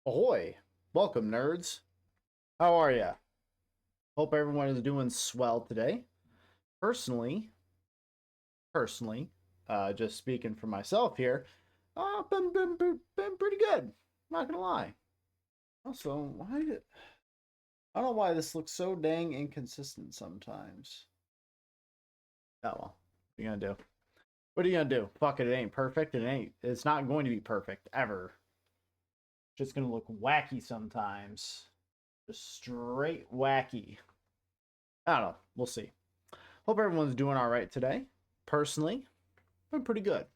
Ahoy! Welcome, nerds. How are ya? Hope everyone is doing swell today. Personally, just speaking for myself here, been pretty good. Not gonna lie. Also, I don't know why this looks so dang inconsistent sometimes. Oh well, what are you gonna do? What are you gonna do? Fuck it, it ain't perfect. It ain't. It's not going to be perfect ever. It's just gonna look wacky sometimes. Just straight wacky. I don't know. We'll see. Hope everyone's doing all right today. Personally, been pretty good.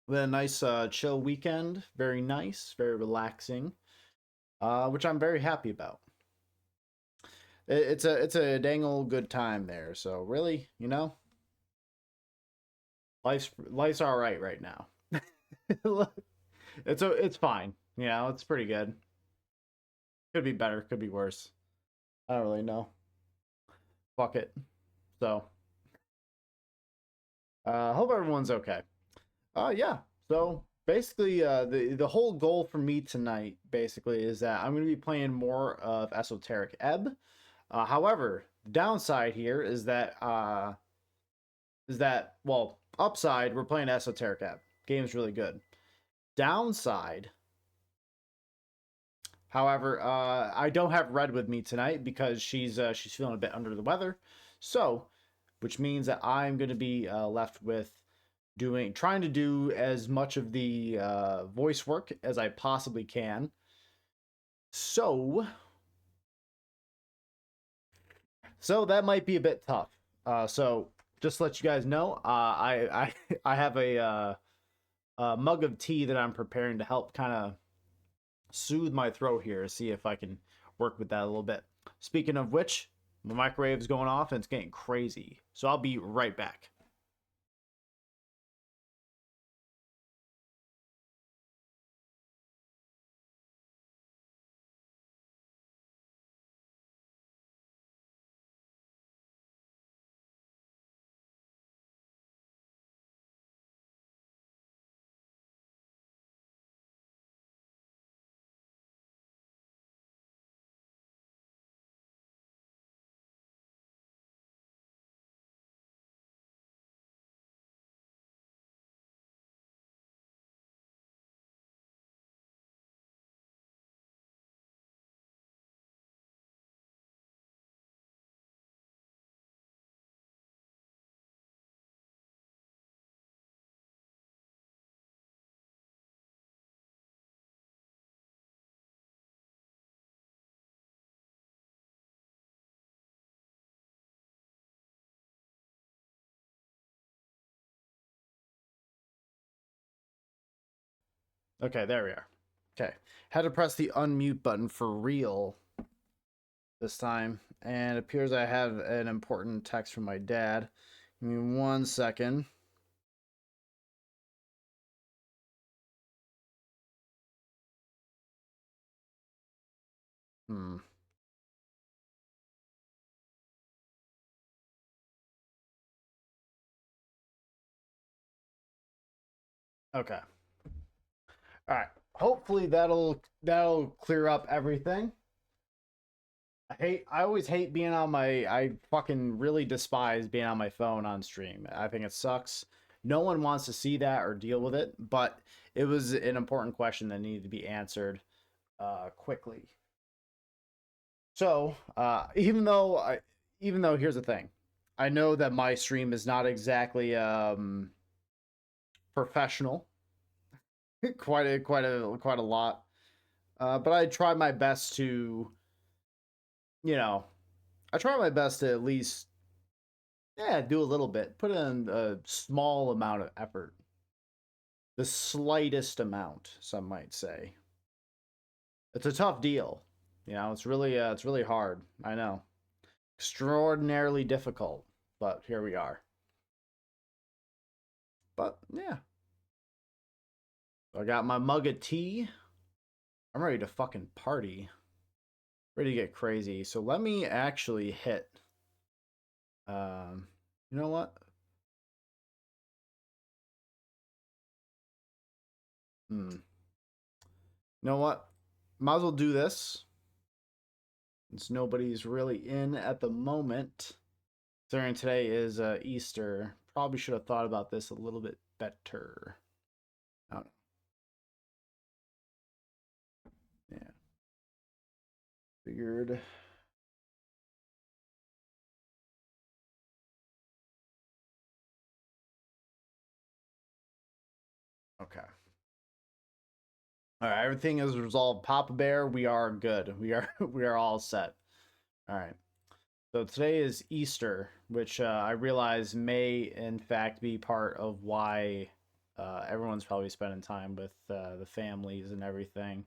We had a nice chill weekend. Very nice, very relaxing, which I'm very happy about. It's a dang old good time there. So really, life's all right now. It's fine. It's pretty good. Could be better, could be worse. I don't really know. Fuck it. So, hope everyone's okay. Yeah. So basically, the whole goal for me tonight basically is that I'm going to be playing more of Esoteric Ebb. However, the downside here is that well, upside we're playing Esoteric Ebb. Game's really good. Downside, however, I don't have Red with me tonight because she's feeling a bit under the weather. So, which means that I'm going to be left with trying to do as much of the voice work as I possibly can. So that might be a bit tough. So just to let you guys know, I have a mug of tea that I'm preparing to help kind of soothe my throat here. See if I can work with that a little bit. Speaking of which, the microwave's going off and it's getting crazy. So I'll be right back. Okay, there we are. Okay, had to press the unmute button for real this time, and it appears I have an important text from my dad. Give me 1 second. Hmm. Okay. All right. Hopefully that'll clear up everything. I always hate being on my I fucking really despise being on my phone on stream. I think it sucks. No one wants to see that or deal with it, but it was an important question that needed to be answered quickly. So, even though here's the thing. I know that my stream is not exactly professional. Quite a lot. But I try my best to, you know, I try my best to at least, yeah, do a little bit, put in a small amount of effort, the slightest amount, some might say. It's a tough deal, it's really hard. I know, extraordinarily difficult, but here we are. But yeah, I got my mug of tea. I'm ready to fucking party, ready to get crazy. So let me actually hit. Um, you know what? Hmm. You know what? might as well do this. Since nobody's really in at the moment. Considering today is Easter. Probably should have thought about this a little bit better. I don't know. Yeah. Figured. Okay. All right, everything is resolved. Papa Bear, we are good. We are all set. All right. So today is Easter, which I realize may in fact be part of why everyone's probably spending time with the families and everything.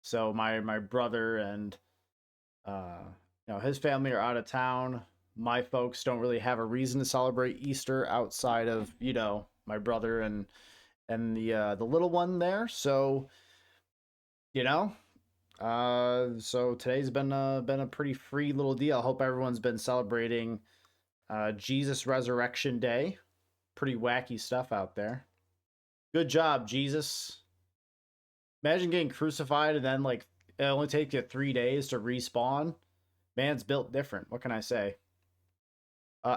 So my brother and his family are out of town. My folks don't really have a reason to celebrate Easter outside of my brother and the little one there. So you know so today's been a pretty free little deal. I hope everyone's been celebrating Jesus Resurrection Day. Pretty wacky stuff out there. Good job, Jesus. Imagine getting crucified and then like it only takes you 3 days to respawn. Man's built different. What can I say?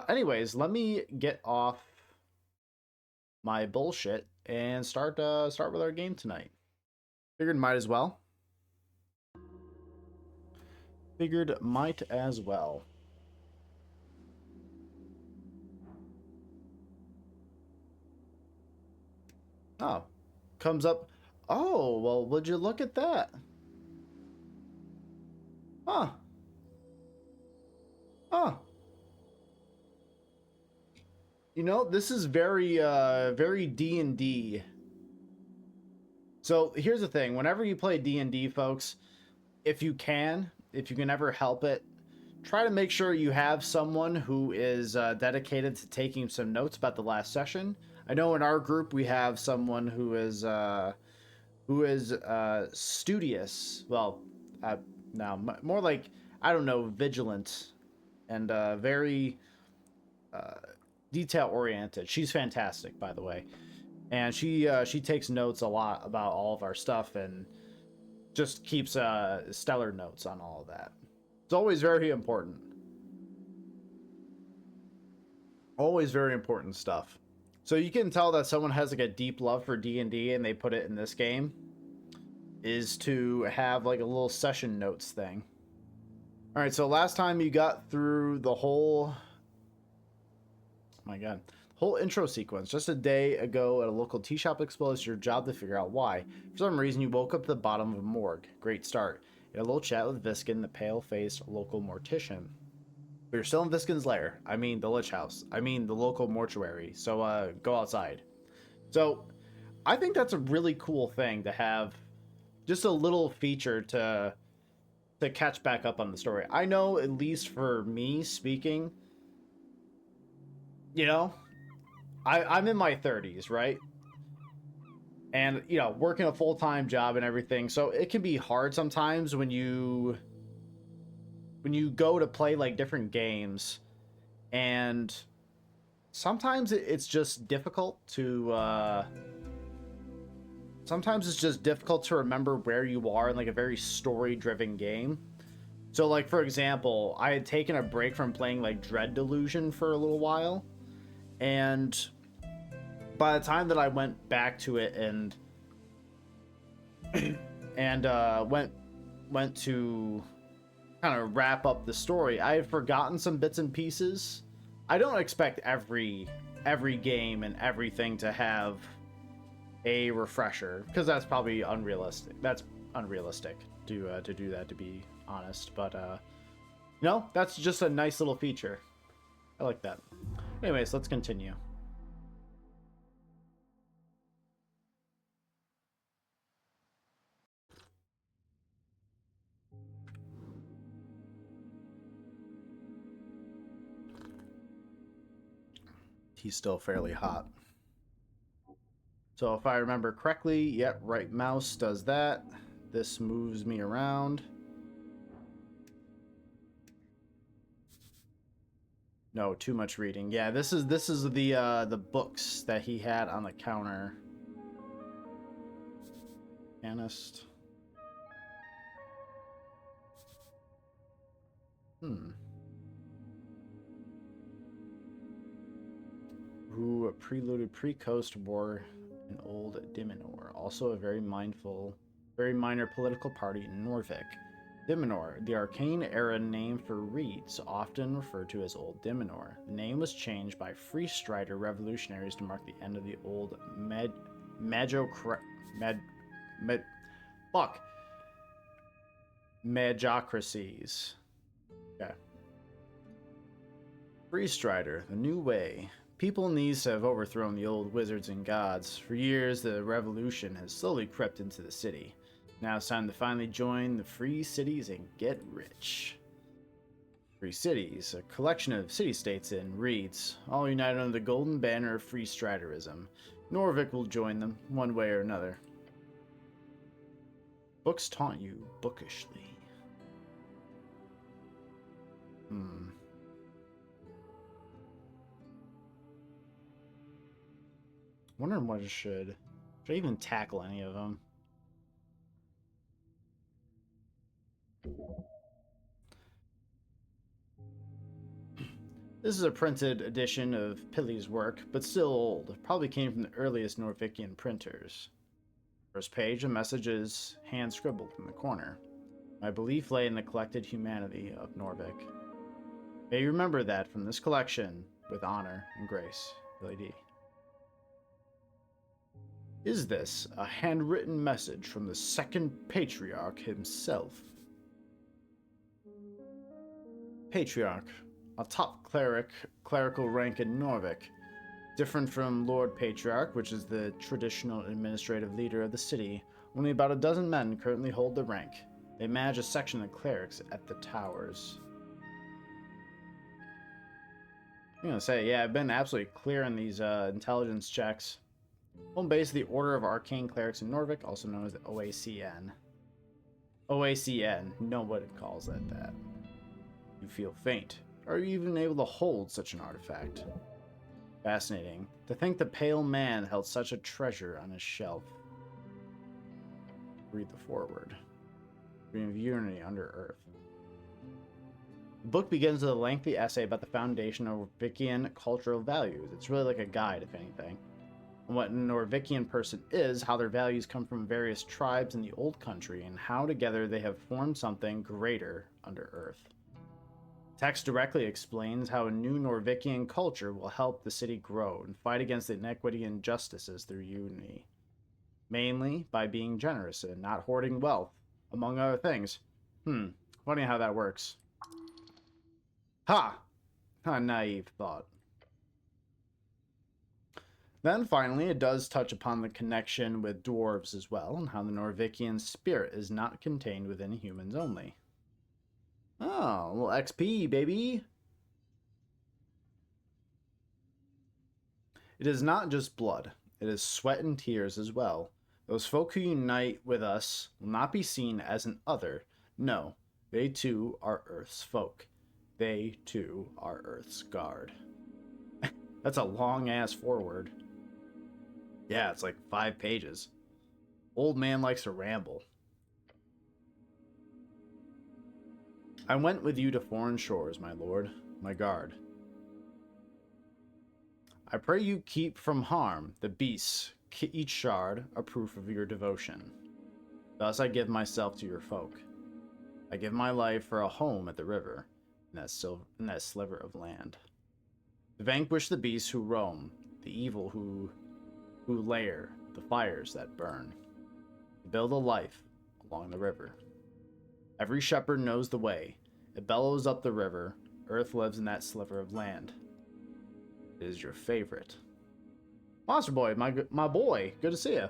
Anyways, let me get off my bullshit and start with our game tonight. Figured might as well. Figured might as well. Oh, comes up. Oh, well, would you look at that? Huh. Huh. This is very very D&D. So, here's the thing. Whenever you play D&D, folks, if you can ever help it, try to make sure you have someone who is dedicated to taking some notes about the last session. I know in our group we have someone who is studious. Well, now more like, I don't know, vigilant and very detail oriented. She's fantastic, by the way, and she takes notes a lot about all of our stuff and just keeps stellar notes on all of that. It's always very important. Always very important stuff. So you can tell that someone has like a deep love for D&D and they put it in this game is to have like a little session notes thing. All right, so last time you got through the whole whole intro sequence. Just a day ago at a local tea shop exploded. It's your job to figure out why. For some reason, you woke up at the bottom of a morgue. Great start. You had a little chat with Viskin, the pale-faced local mortician. But you're still in Viskin's lair. I mean, the Lich House. I mean, the local mortuary. So, go outside. So, I think that's a really cool thing to have. Just a little feature to catch back up on the story. I know, at least for me speaking, I'm in my 30s, right? And, working a full-time job and everything. So it can be hard sometimes when you go to play like different games, and sometimes it's just difficult to remember where you are in like a very story-driven game. So like, for example, I had taken a break from playing like Dread Delusion for a little while, and by the time that I went back to it and went to kind of wrap up the story, I had forgotten some bits and pieces. I don't expect every game and everything to have a refresher, because that's probably unrealistic. That's unrealistic to do that, to be honest. But that's just a nice little feature. I like that. Anyways, let's continue. He's still fairly hot. So if I remember correctly, yep, right mouse does that. This moves me around. No, too much reading. Yeah, this is the books that he had on the counter. Pianist. Hmm. Who preluded pre-Coast War in Old Diminor, also a very minor political party in Norvik. Diminor, the arcane era name for reeds, often referred to as Old Diminor. The name was changed by Free Strider revolutionaries to mark the end of the old Magocracies. Okay. Free Strider, the new way. People in these have overthrown the old wizards and gods. For years, the revolution has slowly crept into the city. Now it's time to finally join the free cities and get rich. Free cities, a collection of city-states in reeds, all united under the golden banner of free striderism. Norvik will join them, one way or another. Books taunt you bookishly. Wondering what it should I even tackle any of them? This is a printed edition of Pili's work, but still old. Probably came from the earliest Norvikian printers. First page, a message is hand scribbled in the corner. My belief lay in the collected humanity of Norvik. May you remember that from this collection, with honor and grace, Billy D. Is this a handwritten message from the second patriarch himself? Patriarch, a top clerical rank in Norvik, different from Lord Patriarch, which is the traditional administrative leader of the city. Only about a dozen men currently hold the rank. They manage a section of clerics at the towers. I'm gonna say, yeah, I've been absolutely clear in these intelligence checks. Home base of the Order of Arcane Clerics in Norvik, also known as the OACN. OACN, nobody calls it that. You feel faint. Are you even able to hold such an artifact? Fascinating. To think the pale man held such a treasure on his shelf. Read the foreword. Dream of unity under Earth. The book begins with a lengthy essay about the foundation of Norvikian cultural values. It's really like a guide, if anything. And what a Norvikian person is, how their values come from various tribes in the old country, and how together they have formed something greater under Earth. Text directly explains how a new Norvikian culture will help the city grow and fight against inequity and injustices through unity. Mainly by being generous and not hoarding wealth, among other things. Funny how that works. Ha! A naive thought. Then finally, it does touch upon the connection with dwarves as well, and how the Norvikian spirit is not contained within humans only. Oh, a little XP, baby! It is not just blood, it is sweat and tears as well. Those folk who unite with us will not be seen as an other. No, they too are Earth's folk. They too are Earth's guard. That's a long-ass foreword. Yeah, it's like 5 pages. Old man likes to ramble. I went with you to foreign shores, my lord, my guard. I pray you keep from harm the beasts, each shard a proof of your devotion. Thus I give myself to your folk. I give my life for a home at the river, in that sliver of land. To vanquish the beasts who roam, the evil who lair, the fires that burn. To build a life along the river. Every shepherd knows the way. It bellows up the river. Earth lives in that sliver of land. It is your favorite. Monster Boy, my boy. Good to see you.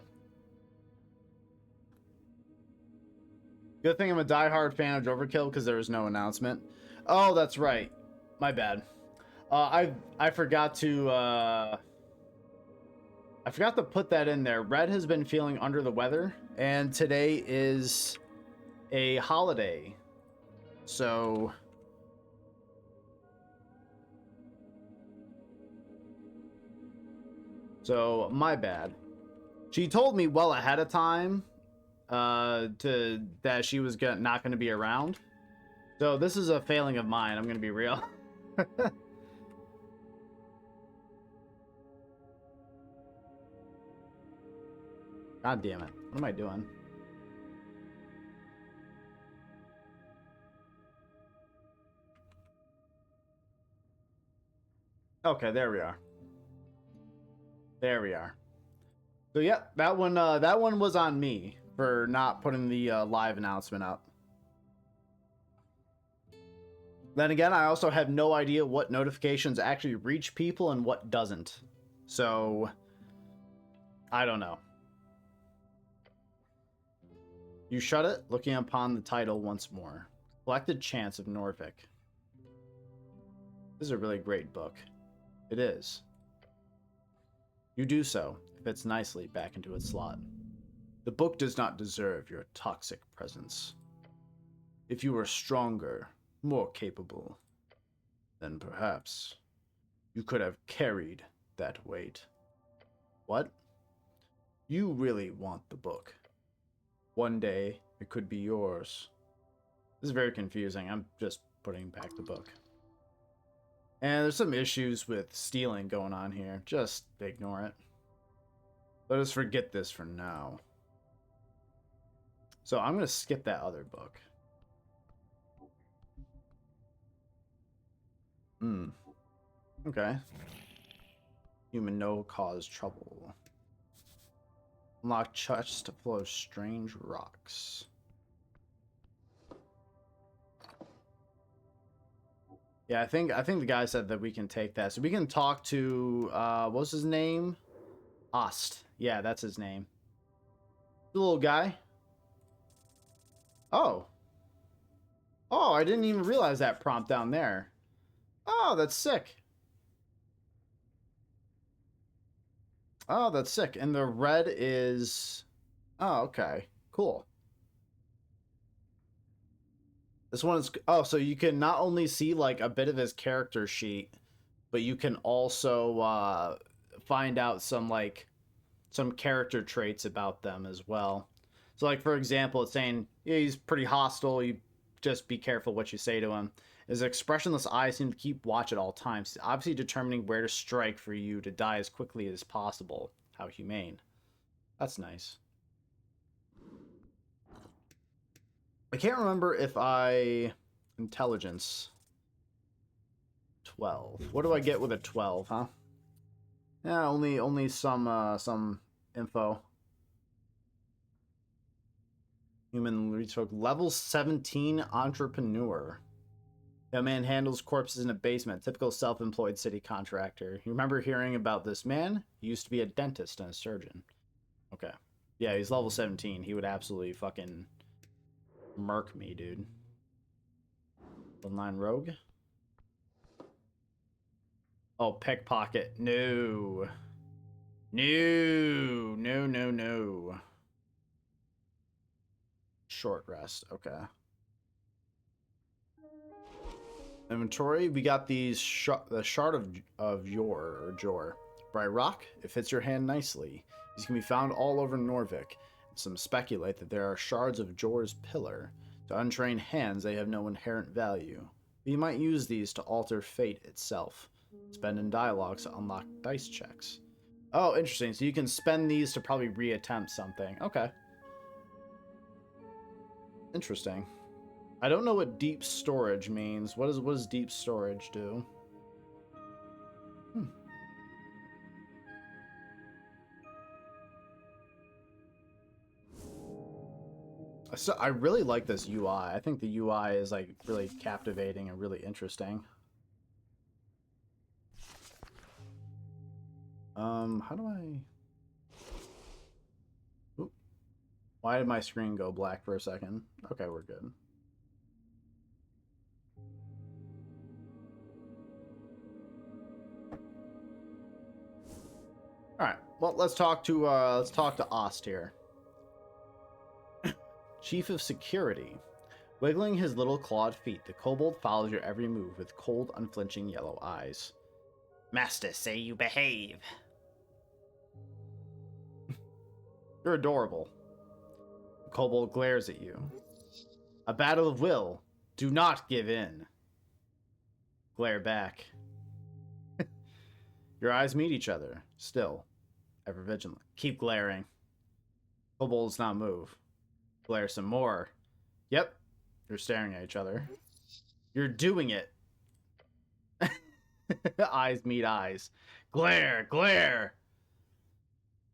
Good thing I'm a diehard fan of j0everkill because there was no announcement. Oh, that's right. My bad. I forgot to put that in there. Red has been feeling under the weather, and today is a holiday. So my bad. She told me well ahead of time that she was not going to be around. So this is a failing of mine, I'm gonna be real. God damn it. What am I doing? Okay, there we are. There we are. So yep, that one was on me for not putting the live announcement up. Then again, I also have no idea what notifications actually reach people and what doesn't. So I don't know. You shut it, looking upon the title once more. Collected Chants of Norvik. This is a really great book. It is. You do so. It fits nicely back into its slot. The book does not deserve your toxic presence. If you were stronger, more capable, then perhaps you could have carried that weight. What? You really want the book. One day, it could be yours. This is very confusing. I'm just putting back the book. And there's some issues with stealing going on here. Just ignore it. Let us forget this for now. So I'm going to skip that other book. Okay. Human no cause trouble. Unlock chest full of strange rocks. Yeah, I think the guy said that we can take that. So we can talk to what's his name? Ost. Yeah, that's his name. The little guy. Oh. Oh, I didn't even realize that prompt down there. Oh, that's sick. Oh, that's sick. And the red is... Oh, okay. Cool. This one is... Oh, so you can not only see, like, a bit of his character sheet, but you can also find out some, like, some character traits about them as well. So, like, for example, it's saying, yeah, he's pretty hostile. You just be careful what you say to him. His expressionless eyes seem to keep watch at all times, obviously determining where to strike for you to die as quickly as possible. How humane. That's nice. I can't remember if I... Intelligence. 12. What do I get with a 12, huh? Yeah, only some info. Human research level 17 entrepreneur. That man handles corpses in a basement. Typical self-employed city contractor. You remember hearing about this man? He used to be a dentist and a surgeon. Okay. Yeah, he's level 17. He would absolutely fucking murk me, dude. Online rogue? Oh, pickpocket. No. No. No, no, no. Short rest. Okay. Inventory. We got these the shard of Jor. Bright rock. It fits your hand nicely. These can be found all over Norvik. Some speculate that there are shards of Jor's pillar. To untrained hands, they have no inherent value. But you might use these to alter fate itself. Spend in dialogues to unlock dice checks. Oh, interesting. So you can spend these to probably reattempt something. Okay. Interesting. I don't know what deep storage means. What does deep storage do? So I really like this UI. I think the UI is like really captivating and really interesting. How do I... Oop. Why did my screen go black for a second? Okay, we're good. All right. Well, let's talk to Ost here. Chief of Security. Wiggling his little clawed feet, the kobold follows your every move with cold, unflinching yellow eyes. Master, say you behave. You're adorable. The kobold glares at you. A battle of will. Do not give in. Glare back. Your eyes meet each other, still, ever vigilant. Keep glaring. Kobolds not move. Glare some more. Yep, you're staring at each other. You're doing it. Eyes meet eyes. Glare, glare.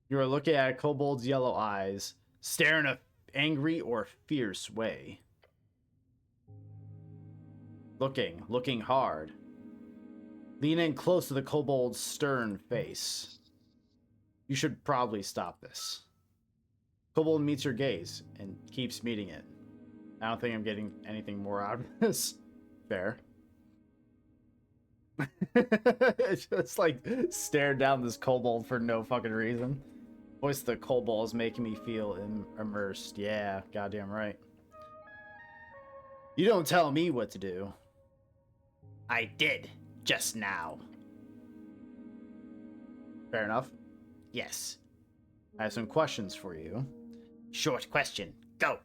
You are looking at a kobold's yellow eyes, stare in a angry or fierce way. Looking hard. Lean in close to the kobold's stern face. You should probably stop this. Kobold meets your gaze and keeps meeting it. I don't think I'm getting anything more out of this. Fair. Just like stare down this kobold for no fucking reason. Voice the kobold is making me feel immersed. Yeah, goddamn right. You don't tell me what to do. I did just now. Fair enough. Yes. I have some questions for you. Short question. Go.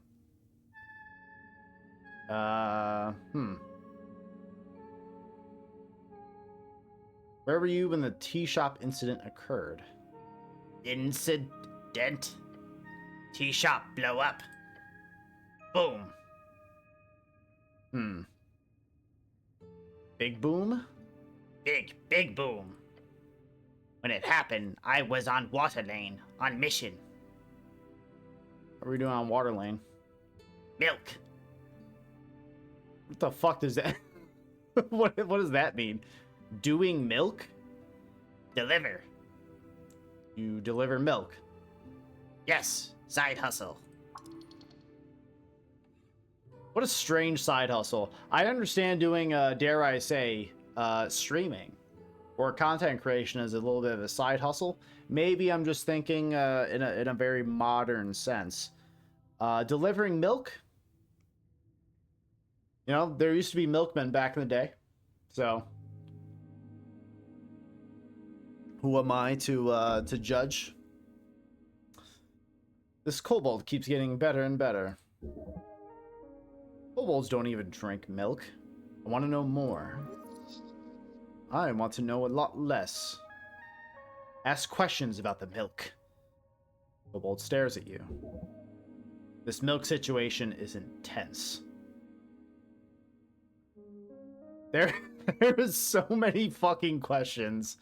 Where were you when the tea shop incident occurred? Incident? Tea shop blow up. Boom. Big boom? Big boom. When it happened, I was on water lane, on mission. What are we doing on water lane? Milk. What the fuck does that... what does that mean? Doing milk? Deliver. You deliver milk? Yes, side hustle. What a strange side hustle. I understand doing, dare I say, streaming or content creation is a little bit of a side hustle. Maybe I'm just thinking in a very modern sense. Delivering milk? You know, there used to be milkmen back in the day. So, who am I to judge? This kobold keeps getting better and better. Kobolds don't even drink milk. I want to know more. I want to know a lot less. Ask questions about the milk. Kobold stares at you. This milk situation is intense. There is so many fucking questions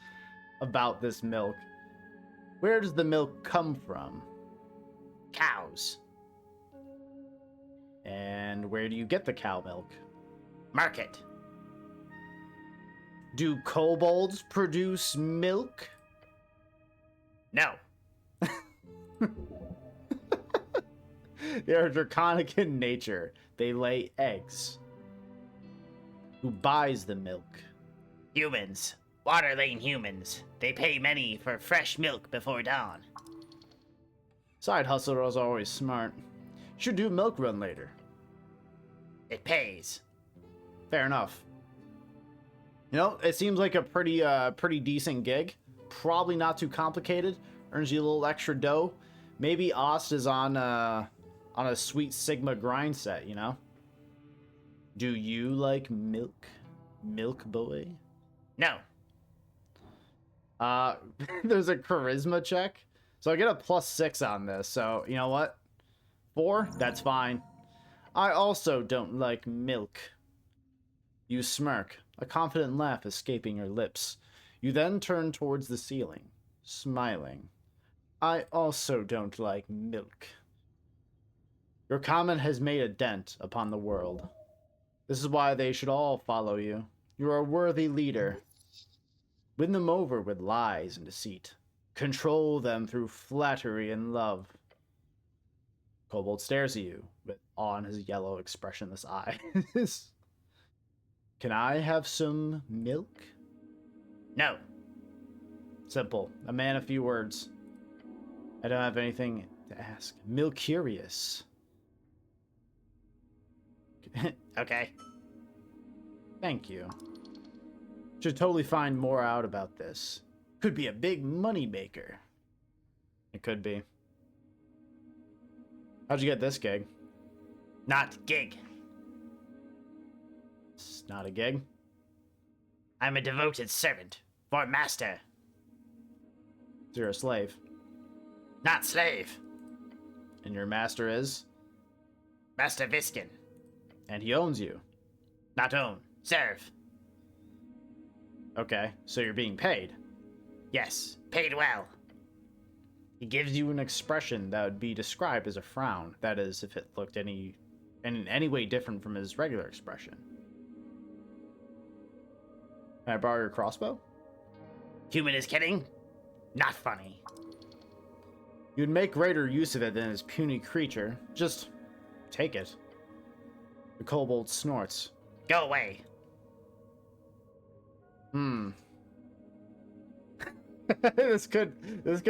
about this milk. Where does the milk come from? Cows. And where do you get the cow milk? Market. Do kobolds produce milk? No. They are draconic in nature. They lay eggs. Who buys the milk? Humans. Water lane humans. They pay many for fresh milk before dawn. Side hustlers are always smart. Should do a milk run later. It pays. Fair enough. You know, it seems like a pretty decent gig. Probably not too complicated. Earns you a little extra dough. Maybe Ost is on a sweet Sigma grind set, you know? Do you like milk? Milk boy? No. There's a charisma check. So I get a +6 on this. So, you know what? 4? That's fine. I also don't like milk. You smirk, a confident laugh escaping your lips. You then turn towards the ceiling, smiling. I also don't like milk. Your comment has made a dent upon the world. This is why they should all follow you. You are a worthy leader. Win them over with lies and deceit. Control them through flattery and love. Kobold stares at you with awe in his yellow, expressionless eyes. Can I have some milk? No. Simple. A man of few words. I don't have anything to ask. Milk curious. Okay. Thank you. Should totally find more out about this. Could be a big money maker. It could be. How'd you get this gig? Not gig. It's not a gig. I'm a devoted servant for master. So you're a slave. Not slave. And your master is? Master Viskin. And he owns you. Not own. Serve. Okay, so you're being paid. Yes, paid well. He gives you an expression that would be described as a frown. That is, if it looked in any way different from his regular expression. Can I borrow your crossbow? Human is kidding? Not funny. You'd make greater use of it than his puny creature. Just take it. The kobold snorts. Go away. this could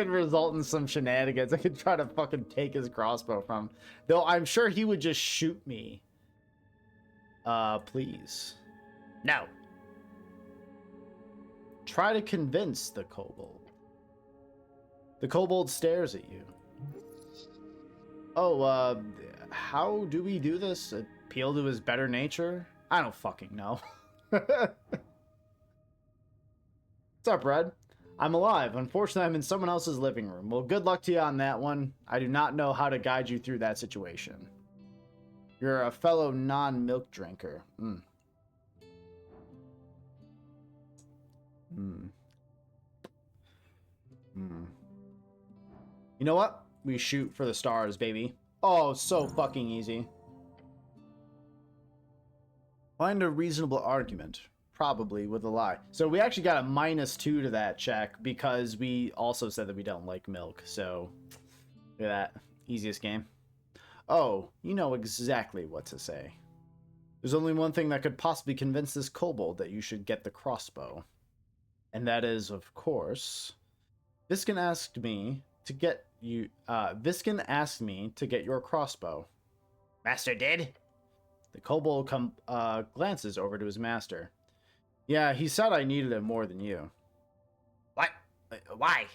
result in some shenanigans. I could try to fucking take his crossbow from him. Though I'm sure he would just shoot me. Please. No. Try to convince the kobold. The kobold stares at you. Oh, how do we do this? Appeal to his better nature? I don't fucking know. What's up, Red? I'm alive. Unfortunately, I'm in someone else's living room. Well, good luck to you on that one. I do not know how to guide you through that situation. You're a fellow non-milk drinker. You know what? We shoot for the stars, baby. Oh, so fucking easy. Find a reasonable argument. Probably with a lie. So we actually got a -2 to that check because we also said that we don't like milk. So look at that. Easiest game. Oh, you know exactly what to say. There's only one thing that could possibly convince this kobold that you should get the crossbow. And that is, of course, Viskin asked me to get you. Viskin asked me to get your crossbow. Master did? The kobold glances over to his master. Yeah, he said I needed it more than you. What? Why?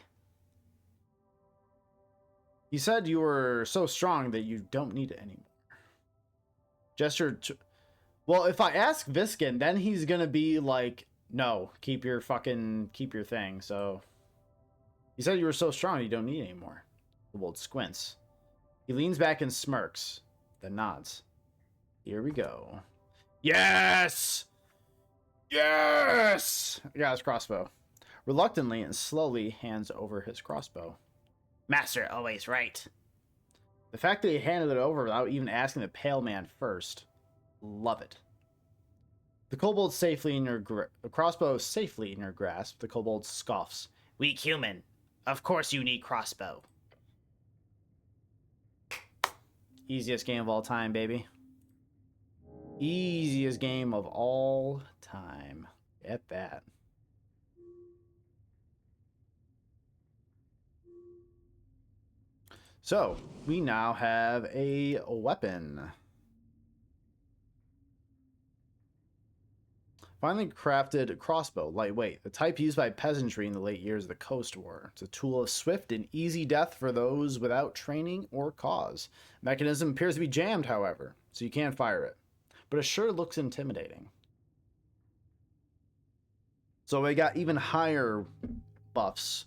He said you were so strong that you don't need it anymore. Well, if I ask Viskin, then he's gonna be like, no, keep your thing. So he said you were so strong you don't need it anymore. The kobold squints. He leans back and smirks, then nods. Here we go. Yes! Yes! I got his crossbow. Reluctantly and slowly hands over his crossbow. Master always right. The fact that he handed it over without even asking the pale man first. Love it. The kobold crossbow safely in your grasp. The kobold scoffs. Weak human. Of course you need crossbow. Easiest game of all time, baby. Easiest game of all time. Get that. So, we now have a weapon. Finely crafted crossbow, lightweight, the type used by peasantry in the late years of the Coast War. It's a tool of swift and easy death for those without training or cause. Mechanism appears to be jammed, however, so you can't fire it. But it sure looks intimidating. So we got even higher buffs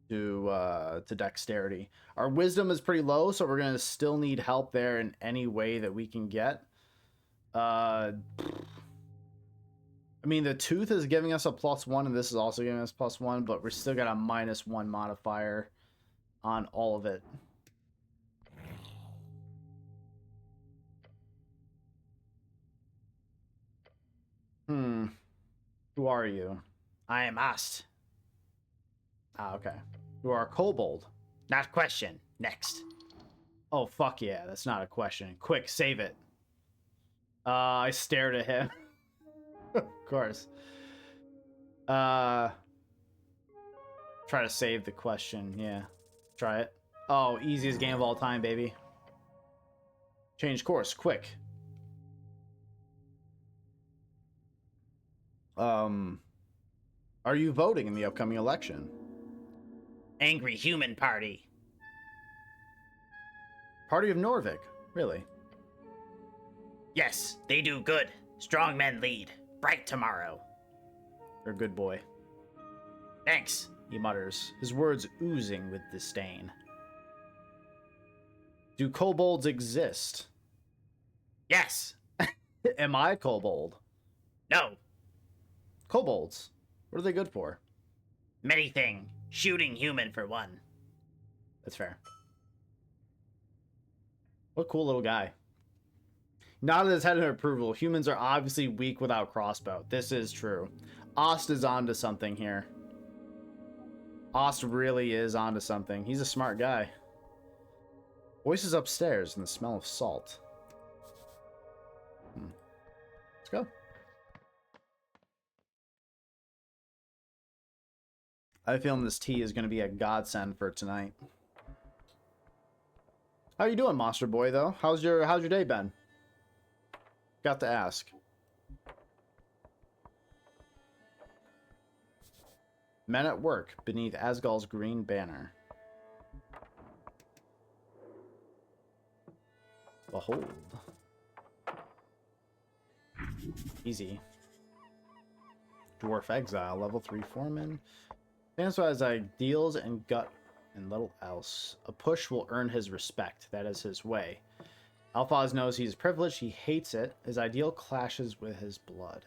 to dexterity. Our wisdom is pretty low, so we're gonna still need help there in any way that we can get. I mean, the tooth is giving us a +1, and this is also giving us +1, but we're still got a -1 modifier on all of it. Who are you? I am Ast. Ah, okay. You are a kobold. Not question. Next. Oh, fuck yeah. That's not a question. Quick, save it. I stared at him. Of course. Try to save the question. Yeah. Try it. Oh, easiest game of all time, baby. Change course. Quick. Are you voting in the upcoming election? Angry human party. Party of Norvik. Really? Yes, they do good. Strong men lead. Bright tomorrow. You're a good boy, Thanks. he mutters, his words oozing with disdain. Do kobolds exist? Yes. Am I kobold? No. Kobolds. What are they good for? Many thing. Shooting human for one. That's fair. What a cool little guy. Nodded his head in approval. Humans are obviously weak without crossbow. This is true. Ost is onto something here. Ost really is onto something. He's a smart guy. Voices upstairs and the smell of salt. Let's go. I have a feeling this tea is going to be a godsend for tonight. How you doing, Monster Boy, though? How's your day been? Got to ask. Men at work beneath Asgal's green banner. Behold. Easy. Dwarf exile, level 3 foreman. Stands ideals and gut and little else. A push will earn his respect. That is his way. Alphaz knows he's privileged. He hates it. His ideal clashes with his blood.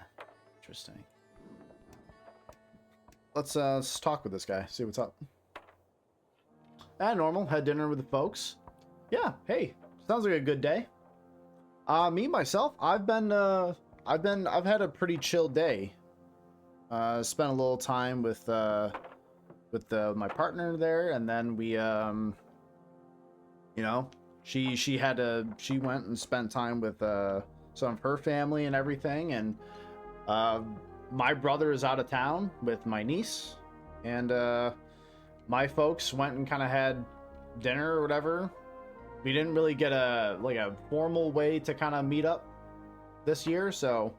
Interesting. Let's talk with this guy. See what's up. Normal. Had dinner with the folks. Yeah. Hey. Sounds like a good day. Myself, I've had a pretty chill day. Spent a little time with my partner there, and then we you know, she went and spent time with some of her family and everything, and my brother is out of town with my niece, and my folks went and kind of had dinner or whatever. We didn't really get a formal way to kind of meet up this year, so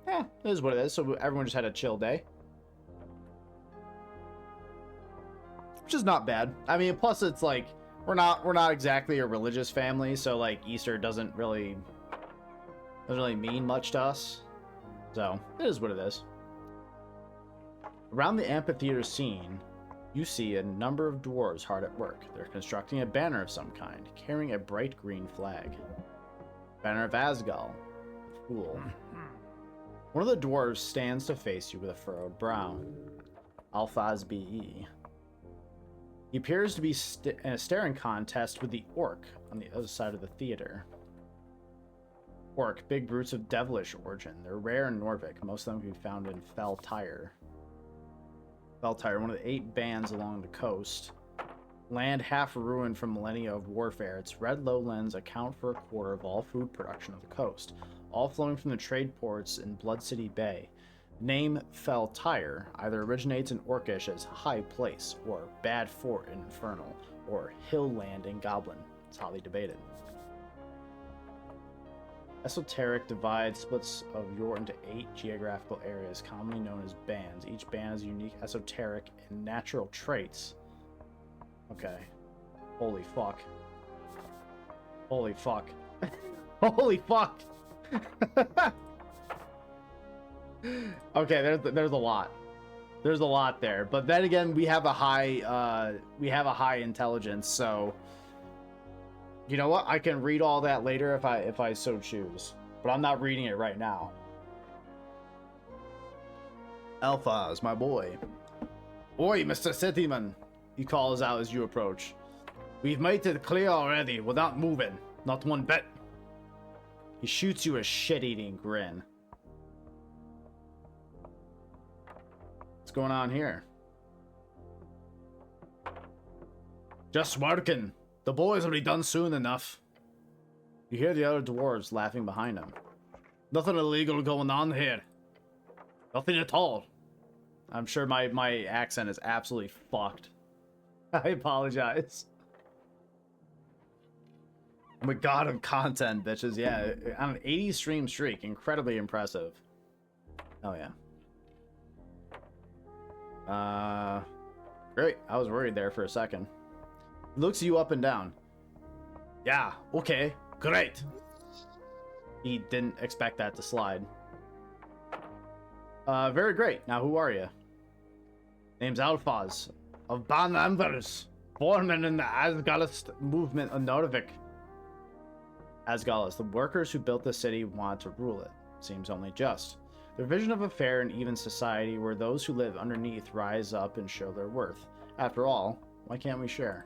yeah, it is what it is. So everyone just had a chill day, which is not bad. I mean, plus it's like we're not exactly a religious family, so like Easter doesn't really mean much to us. So it is what it is. Around the amphitheater scene, you see a number of dwarves hard at work. They're constructing a banner of some kind, carrying a bright green flag. Banner of Asgal. Fool. One of the dwarves stands to face you with a furrowed brow. Alphaz B.E. He appears to be in a staring contest with the orc on the other side of the theater. Orc, big brutes of devilish origin. They're rare in Norvik. Most of them can be found in Fell Tire. Fell Tire, one of the 8 bands along the coast. Land half ruined from millennia of warfare. Its red lowlands account for a quarter of all food production of the coast, all flowing from the trade ports in Blood City Bay. Name Fell Tire either originates in Orcish as High Place, or Bad Fort in Infernal, or Hill Land in Goblin. It's hotly debated. Esoteric divides splits of yore into 8 geographical areas, commonly known as bands. Each band has unique esoteric and natural traits. Okay. Holy fuck. Holy fuck. Holy fuck! Okay, there's a lot. There's a lot there. But then again, we have a high intelligence, so you know what? I can read all that later if I so choose. But I'm not reading it right now. Alphaz, my boy. Oi, Mr. Cityman, he calls out as you approach. We've made it clear already. We're not moving. Not one bit. He shoots you a shit-eating grin. What's going on here? Just working. The boys will be done soon enough. You hear the other dwarves laughing behind him. Nothing illegal going on here. Nothing at all. I'm sure my accent is absolutely fucked. I apologize. I'm a god of content, bitches. Yeah, on an 80 stream streak. Incredibly impressive. Oh, yeah. Great. I was worried there for a second. He looks you up and down. Yeah, okay, great. He didn't expect that to slide. Very great. Now, who are you? Name's Alphaz of Ban Ambers, foreman in the Asgalist movement of Nordvik. Asgalis, the workers who built the city want to rule it. Seems only just. Their vision of a fair and even society where those who live underneath rise up and show their worth. After all, why can't we share?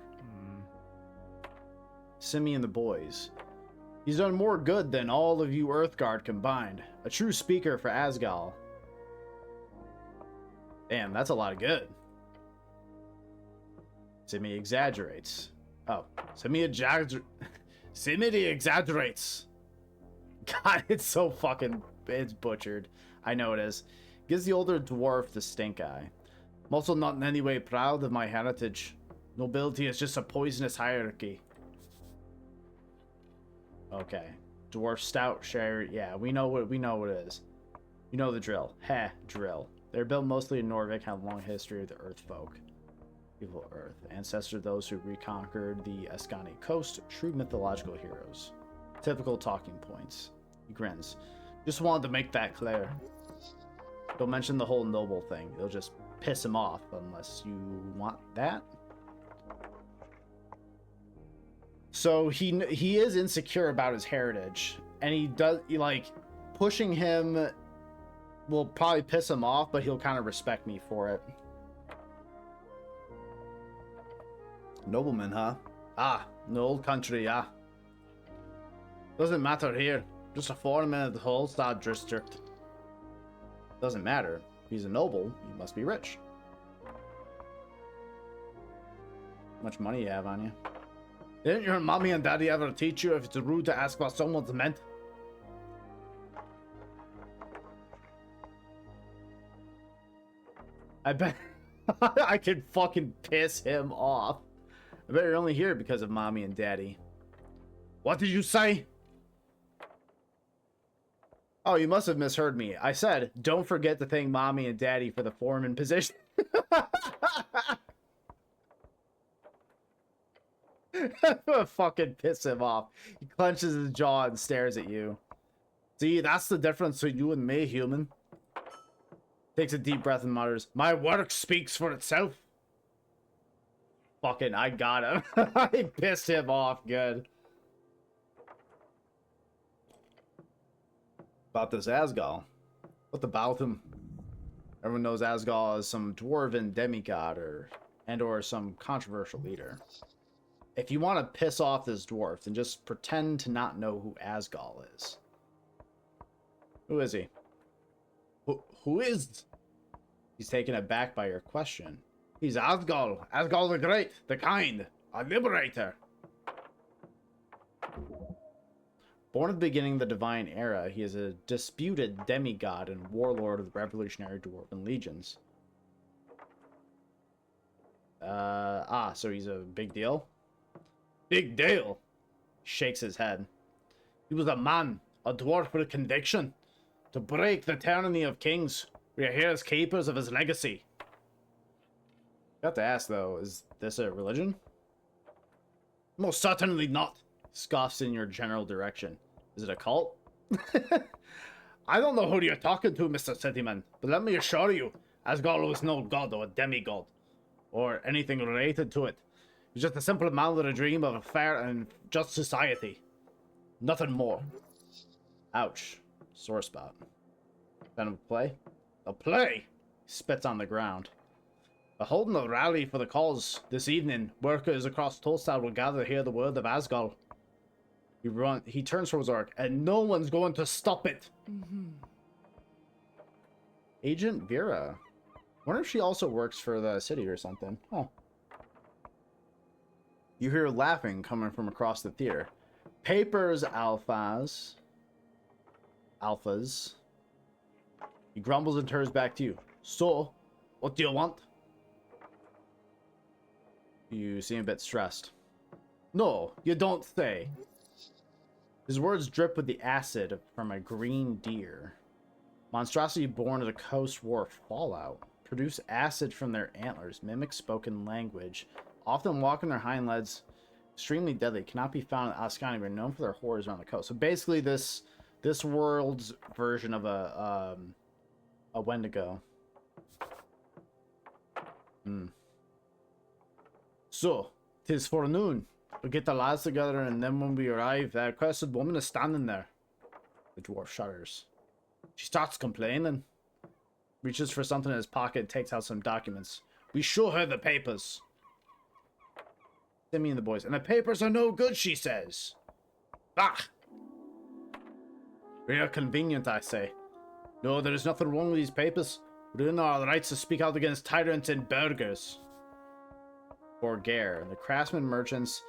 Simi and the boys. He's done more good than all of you Earthguard combined. A true speaker for Asgal. Damn, that's a lot of good. Simi exaggerates. Oh, Simi exaggerates. God, it's so fucking... It's butchered. I know it is. Gives the older dwarf the stink eye. I'm also not in any way proud of my heritage. Nobility is just a poisonous hierarchy. Okay. Dwarf stout share. Yeah, we know what it is. You know the drill. Heh, drill. They're built mostly in Norvik, have a long history of the Earth folk. People of Earth. Ancestor of those who reconquered the Eskani coast. True mythological heroes. Typical talking points. He grins. Just wanted to make that clear. Don't mention the whole noble thing. It'll just piss him off unless you want that. So he is insecure about his heritage, and pushing him will probably piss him off, but he'll kind of respect me for it. Nobleman, huh? Ah, in the old country, yeah. Doesn't matter here. Just a foreman of the Holstad district. Doesn't matter. If he's a noble, he must be rich. How much money you have on you? Didn't your mommy and daddy ever teach you if it's rude to ask what someone's meant? I bet I could fucking piss him off. I bet you're only here because of mommy and daddy. What did you say? Oh, you must have misheard me. I said, don't forget to thank mommy and daddy for the foreman position. Fucking piss him off. He clenches his jaw and stares at you. See, that's the difference between you and me, human. Takes a deep breath and mutters, my work speaks for itself. Fucking, I got him. I pissed him off good. About this Asgal. What about him? Everyone knows Asgal as some dwarven demigod or some controversial leader. If you want to piss off this dwarf, then just pretend to not know who Asgal is. Who is he? Who is? He's taken aback by your question. He's Asgal. Asgal the Great, the Kind, a liberator. Born at the beginning of the Divine Era, he is a disputed demigod and warlord of the revolutionary Dwarven legions. So he's a big deal? Big deal! Shakes his head. He was a man, a dwarf with a conviction. To break the tyranny of kings, we are here as keepers of his legacy. Got to ask, though, is this a religion? Most certainly not. Scoffs in your general direction. Is it a cult? I don't know who you're talking to, Mr. Cityman, but let me assure you, Asgard was no god or a demigod, or anything related to it. He's just a simple man with a dream of a fair and just society. Nothing more. Ouch. Sore spot. Then play? A play! Spits on the ground. We're holding a rally for the cause. This evening, workers across Tolstad will gather to hear the word of Asgard. He turns towards Orc, and no one's going to stop it. Agent Vera. Wonder if she also works for the city or something. Oh. You hear laughing coming from across the theater. Papers, Alphas. He grumbles and turns back to you. So, what do you want? You seem a bit stressed. No, you don't say. His words drip with the acid from a green deer. Monstrosity born of the coast war fallout. Produce acid from their antlers, mimic spoken language. Often walk on their hind legs. Extremely deadly. Cannot be found in Ascani, but known for their horrors around the coast. So basically this world's version of a A Wendigo. So, 'tis forenoon. We get the lads together, and then when we arrive, that crested woman is standing there. The dwarf shudders. She starts complaining. Reaches for something in his pocket, takes out some documents. We show her the papers. Timmy and the boys. And the papers are no good, she says. Ah! Real convenient, I say. No, there is nothing wrong with these papers. We're in our rights to speak out against tyrants and burghers. Or Gare, the craftsmen merchants,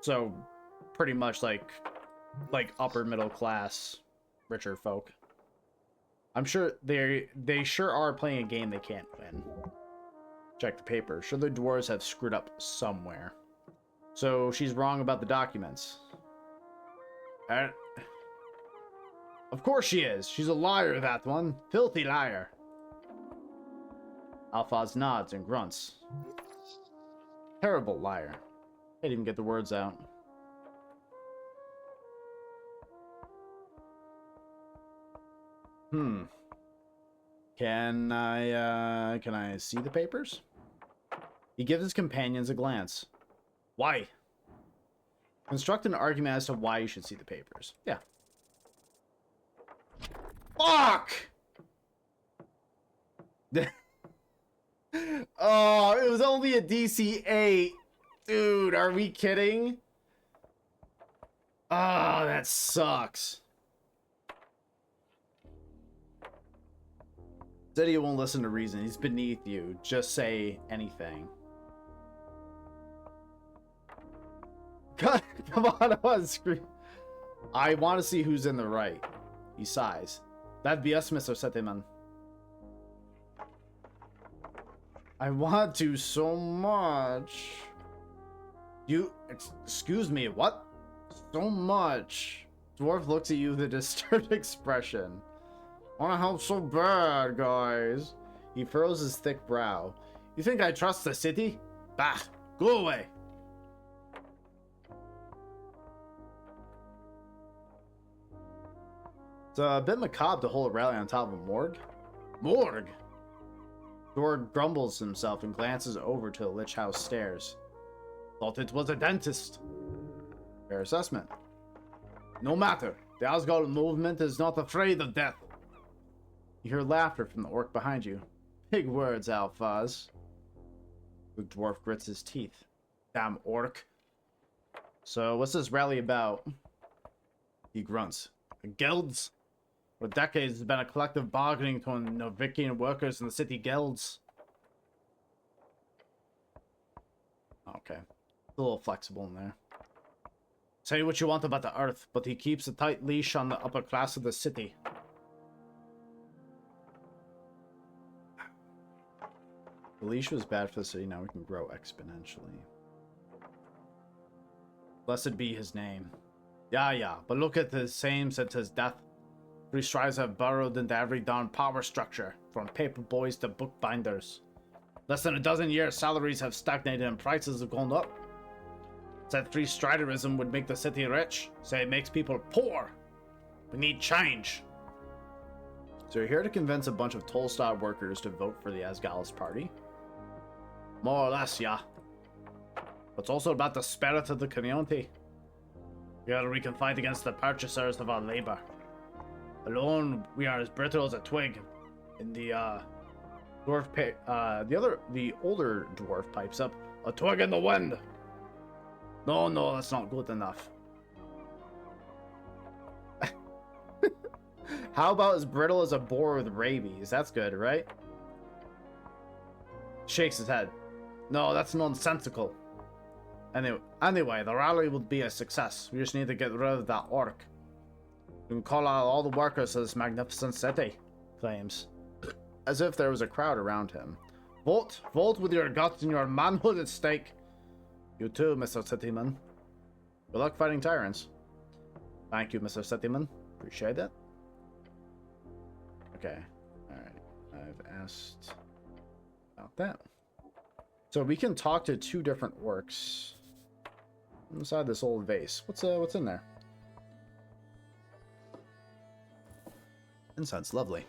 so pretty much like upper middle class, richer folk. I'm sure they sure are playing a game they can't win. Check the paper. Sure, the dwarves have screwed up somewhere. So she's wrong about the documents. Of course she is. She's a liar, that one. Filthy liar. Alphaz nods and grunts. Terrible liar. Can't even get the words out. Can I see the papers? He gives his companions a glance. Why? Construct an argument as to why you should see the papers. Yeah. Fuck! Oh, it was only a DC 8. Dude, are we kidding? Oh, that sucks. Said he won't listen to reason. He's beneath you. Just say anything. God, come on, I want to scream. I want to see who's in the right. He sighs. That'd be us, Mr. Setteman. I want to so much. Excuse me, what? So much. Dwarf looks at you with a disturbed expression. Wanna help so bad, guys. He furrows his thick brow. You think I trust the city? Bah, go away. It's a bit macabre to hold a rally on top of a morgue. Morgue? Dwarf grumbles himself and glances over to the Lich House stairs. Thought it was a dentist. Fair assessment. No matter. The Asgard movement is not afraid of death. You hear laughter from the orc behind you. Big words, Alphaz. The dwarf grits his teeth. Damn orc. So, what's this rally about? He grunts. The guilds? For decades, it's been a collective bargaining between Novikian workers and the city guilds. Okay. A little flexible in there. Say what you want about the earth, but he keeps a tight leash on the upper class of the city. The leash was bad for the city, now we can grow exponentially. Blessed be his name. Yeah, but look at the same since his death. Three strides have burrowed into every darn power structure, from paper boys to bookbinders. Less than a dozen years, salaries have stagnated and prices have gone up. Said three striderism would make the city rich. Say it makes people poor. We need change. So you're here to convince a bunch of Tolstad workers to vote for the Asgalis party? More or less, yeah. But it's also about the spirit of the community. Together we can fight against the purchasers of our labor. Alone, we are as brittle as a twig. In the the older dwarf pipes up. A twig in the wind. No, that's not good enough. How about as brittle as a boar with rabies? That's good, right? Shakes his head. No, that's nonsensical. Anyway, the rally will be a success. We just need to get rid of that orc. We can call out all the workers of this magnificent city, claims. As if there was a crowd around him. Vote with your guts and your manhood at stake. You too, Mr. Cityman. Good luck fighting tyrants. Thank you, Mr. Cityman. Appreciate it. Okay. Alright. I've asked about that. So we can talk to two different orcs inside this old vase. What's in there? Incense, lovely.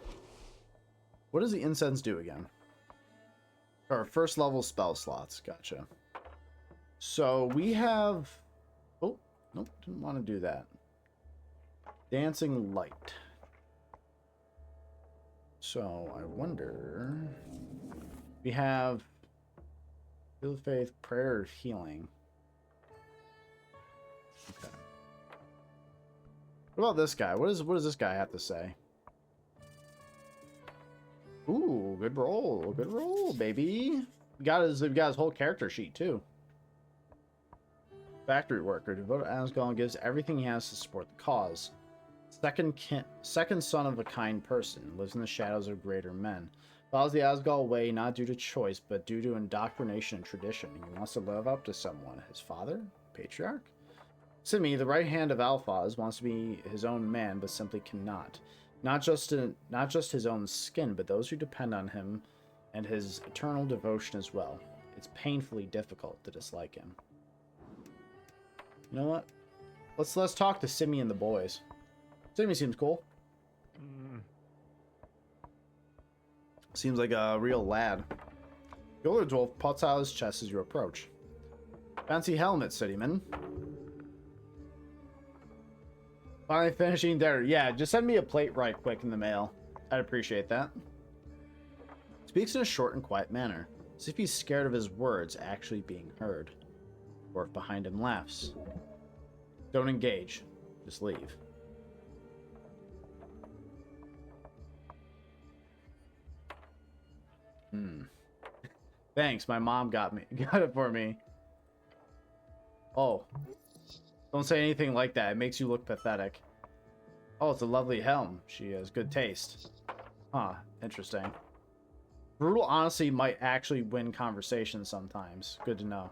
What does the incense do again? Or first level spell slots. Gotcha. So we have... Oh, nope. Didn't want to do that. Dancing light. So I wonder... We have... Field of Faith, Prayer of Healing. Okay. What about this guy? What does this guy have to say? Ooh, good roll. Good roll, baby. We got his whole character sheet, too. Factory worker. Devoted Asgard gives everything he has to support the cause. Second son of a kind person. Lives in the shadows of greater men. Follows the Asgard way not due to choice, but due to indoctrination and tradition. He wants to live up to someone. His father? Patriarch? Simi, the right hand of Alphaz, wants to be his own man, but simply cannot. Not just his own skin, but those who depend on him and his eternal devotion as well. It's painfully difficult to dislike him. You know what? Let's talk to Simi and the boys. Simi seems cool. Seems like a real lad. The older dwarf puts out his chest as you approach. Fancy helmet, cityman. Finally finishing dinner. Yeah, just send me a plate right quick in the mail. I'd appreciate that. Speaks in a short and quiet manner, as if he's scared of his words actually being heard. Dwarf behind him laughs. Don't engage. Just leave. Thanks, my mom got it for me. Oh. Don't say anything like that. It makes you look pathetic. Oh, it's a lovely helm. She has good taste. Huh, interesting. Brutal honesty might actually win conversations sometimes. Good to know.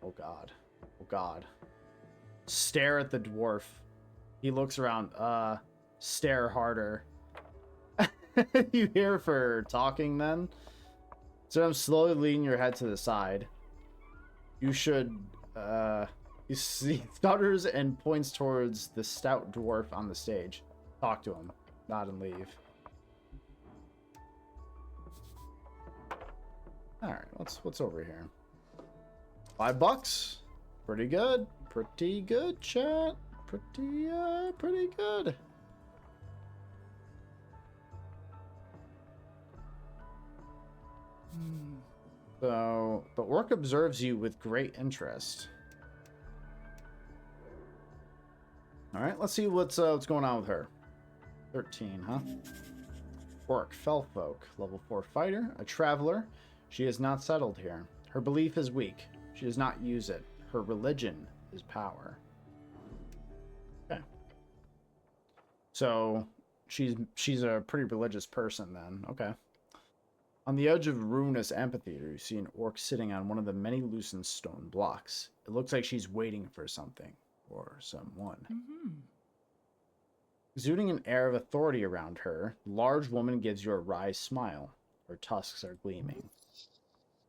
Oh god. Oh god. Stare at the dwarf. He looks around. Stare harder. You here for talking then? So I'm slowly leaning your head to the side. You should, he stutters and points towards the stout dwarf on the stage. Talk to him. Nod and leave. Alright, what's over here? $5? Pretty good. Pretty good, chat. Pretty good. So, the orc observes you with great interest. Alright, let's see what's going on with her. 13, huh? Orc, Fellfolk, level 4 fighter, a traveler. She is not settled here. Her belief is weak. She does not use it. Her religion is power. Okay. So, she's a pretty religious person then. Okay. On the edge of ruinous amphitheater, you see an orc sitting on one of the many loosened stone blocks. It looks like she's waiting for something, or someone. Exuding an air of authority around her, the large woman gives you a wry smile. Her tusks are gleaming.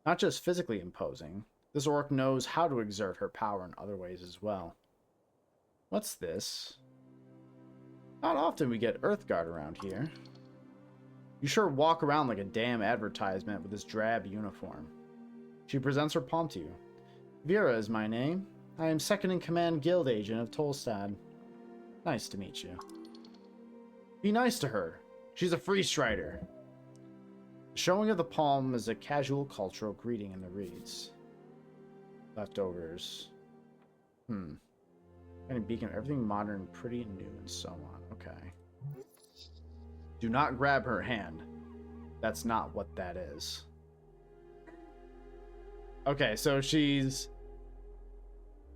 Not just physically imposing, this orc knows how to exert her power in other ways as well. What's this? Not often we get Earthguard around here. You sure walk around like a damn advertisement with this drab uniform. She presents her palm to you. Vera is my name. I am second in command guild agent of Tolstad. Nice to meet you. Be nice to her. She's a free strider. The showing of the palm is a casual cultural greeting in the reeds. Leftovers. Kind of beacon, everything modern, pretty, and new, and so on. Okay. Do not grab her hand. That's not what that is. Okay, so she's...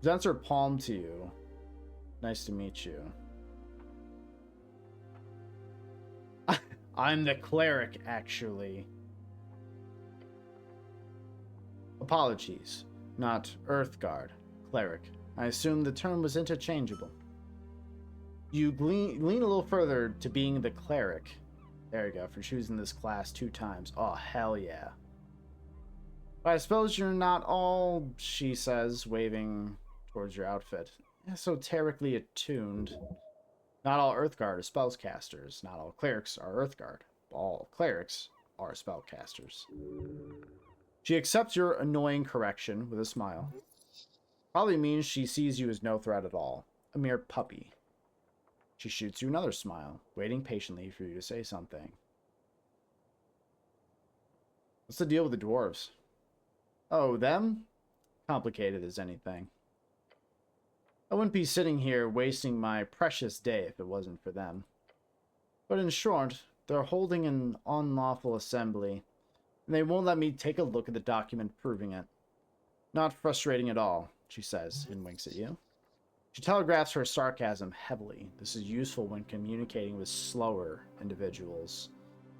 presents her palm to you. Nice to meet you. I'm the cleric, actually. Apologies. Not Earthguard. Cleric. I assumed the term was interchangeable. You lean a little further to being the cleric. There you go, for choosing this class 2 times. Oh, hell yeah. But I suppose you're not all, she says, waving towards your outfit, esoterically attuned. Not all Earthguard are spellcasters. Not all clerics are Earthguard. All clerics are spellcasters. She accepts your annoying correction with a smile. Probably means she sees you as no threat at all. A mere puppy. She shoots you another smile, waiting patiently for you to say something. What's the deal with the dwarves? Oh, them? Complicated as anything. I wouldn't be sitting here wasting my precious day if it wasn't for them. But in short, they're holding an unlawful assembly, and they won't let me take a look at the document proving it. Not frustrating at all, she says, and winks at you. She telegraphs her sarcasm heavily. This is useful when communicating with slower individuals.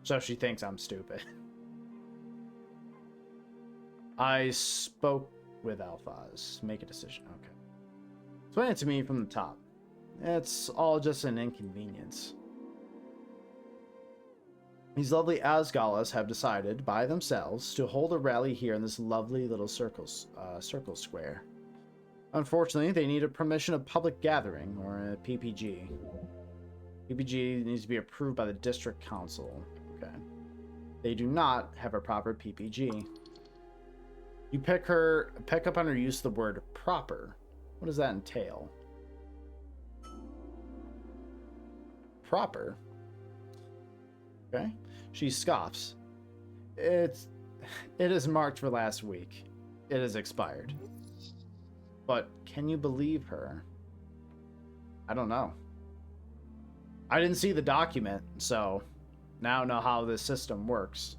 So she thinks I'm stupid. I spoke with Alphaz. Make a decision. Okay. Explain it to me from the top. It's all just an inconvenience. These lovely Asgalas have decided, by themselves, to hold a rally here in this lovely little circle square. Unfortunately, they need a permission of public gathering, or a PPG. PPG needs to be approved by the district council. Okay. They do not have a proper PPG. You pick up on her use of the word proper. What does that entail? Proper? Okay. She scoffs. It is marked for last week. It is expired. But can you believe her? I don't know. I didn't see the document, so now I know how this system works.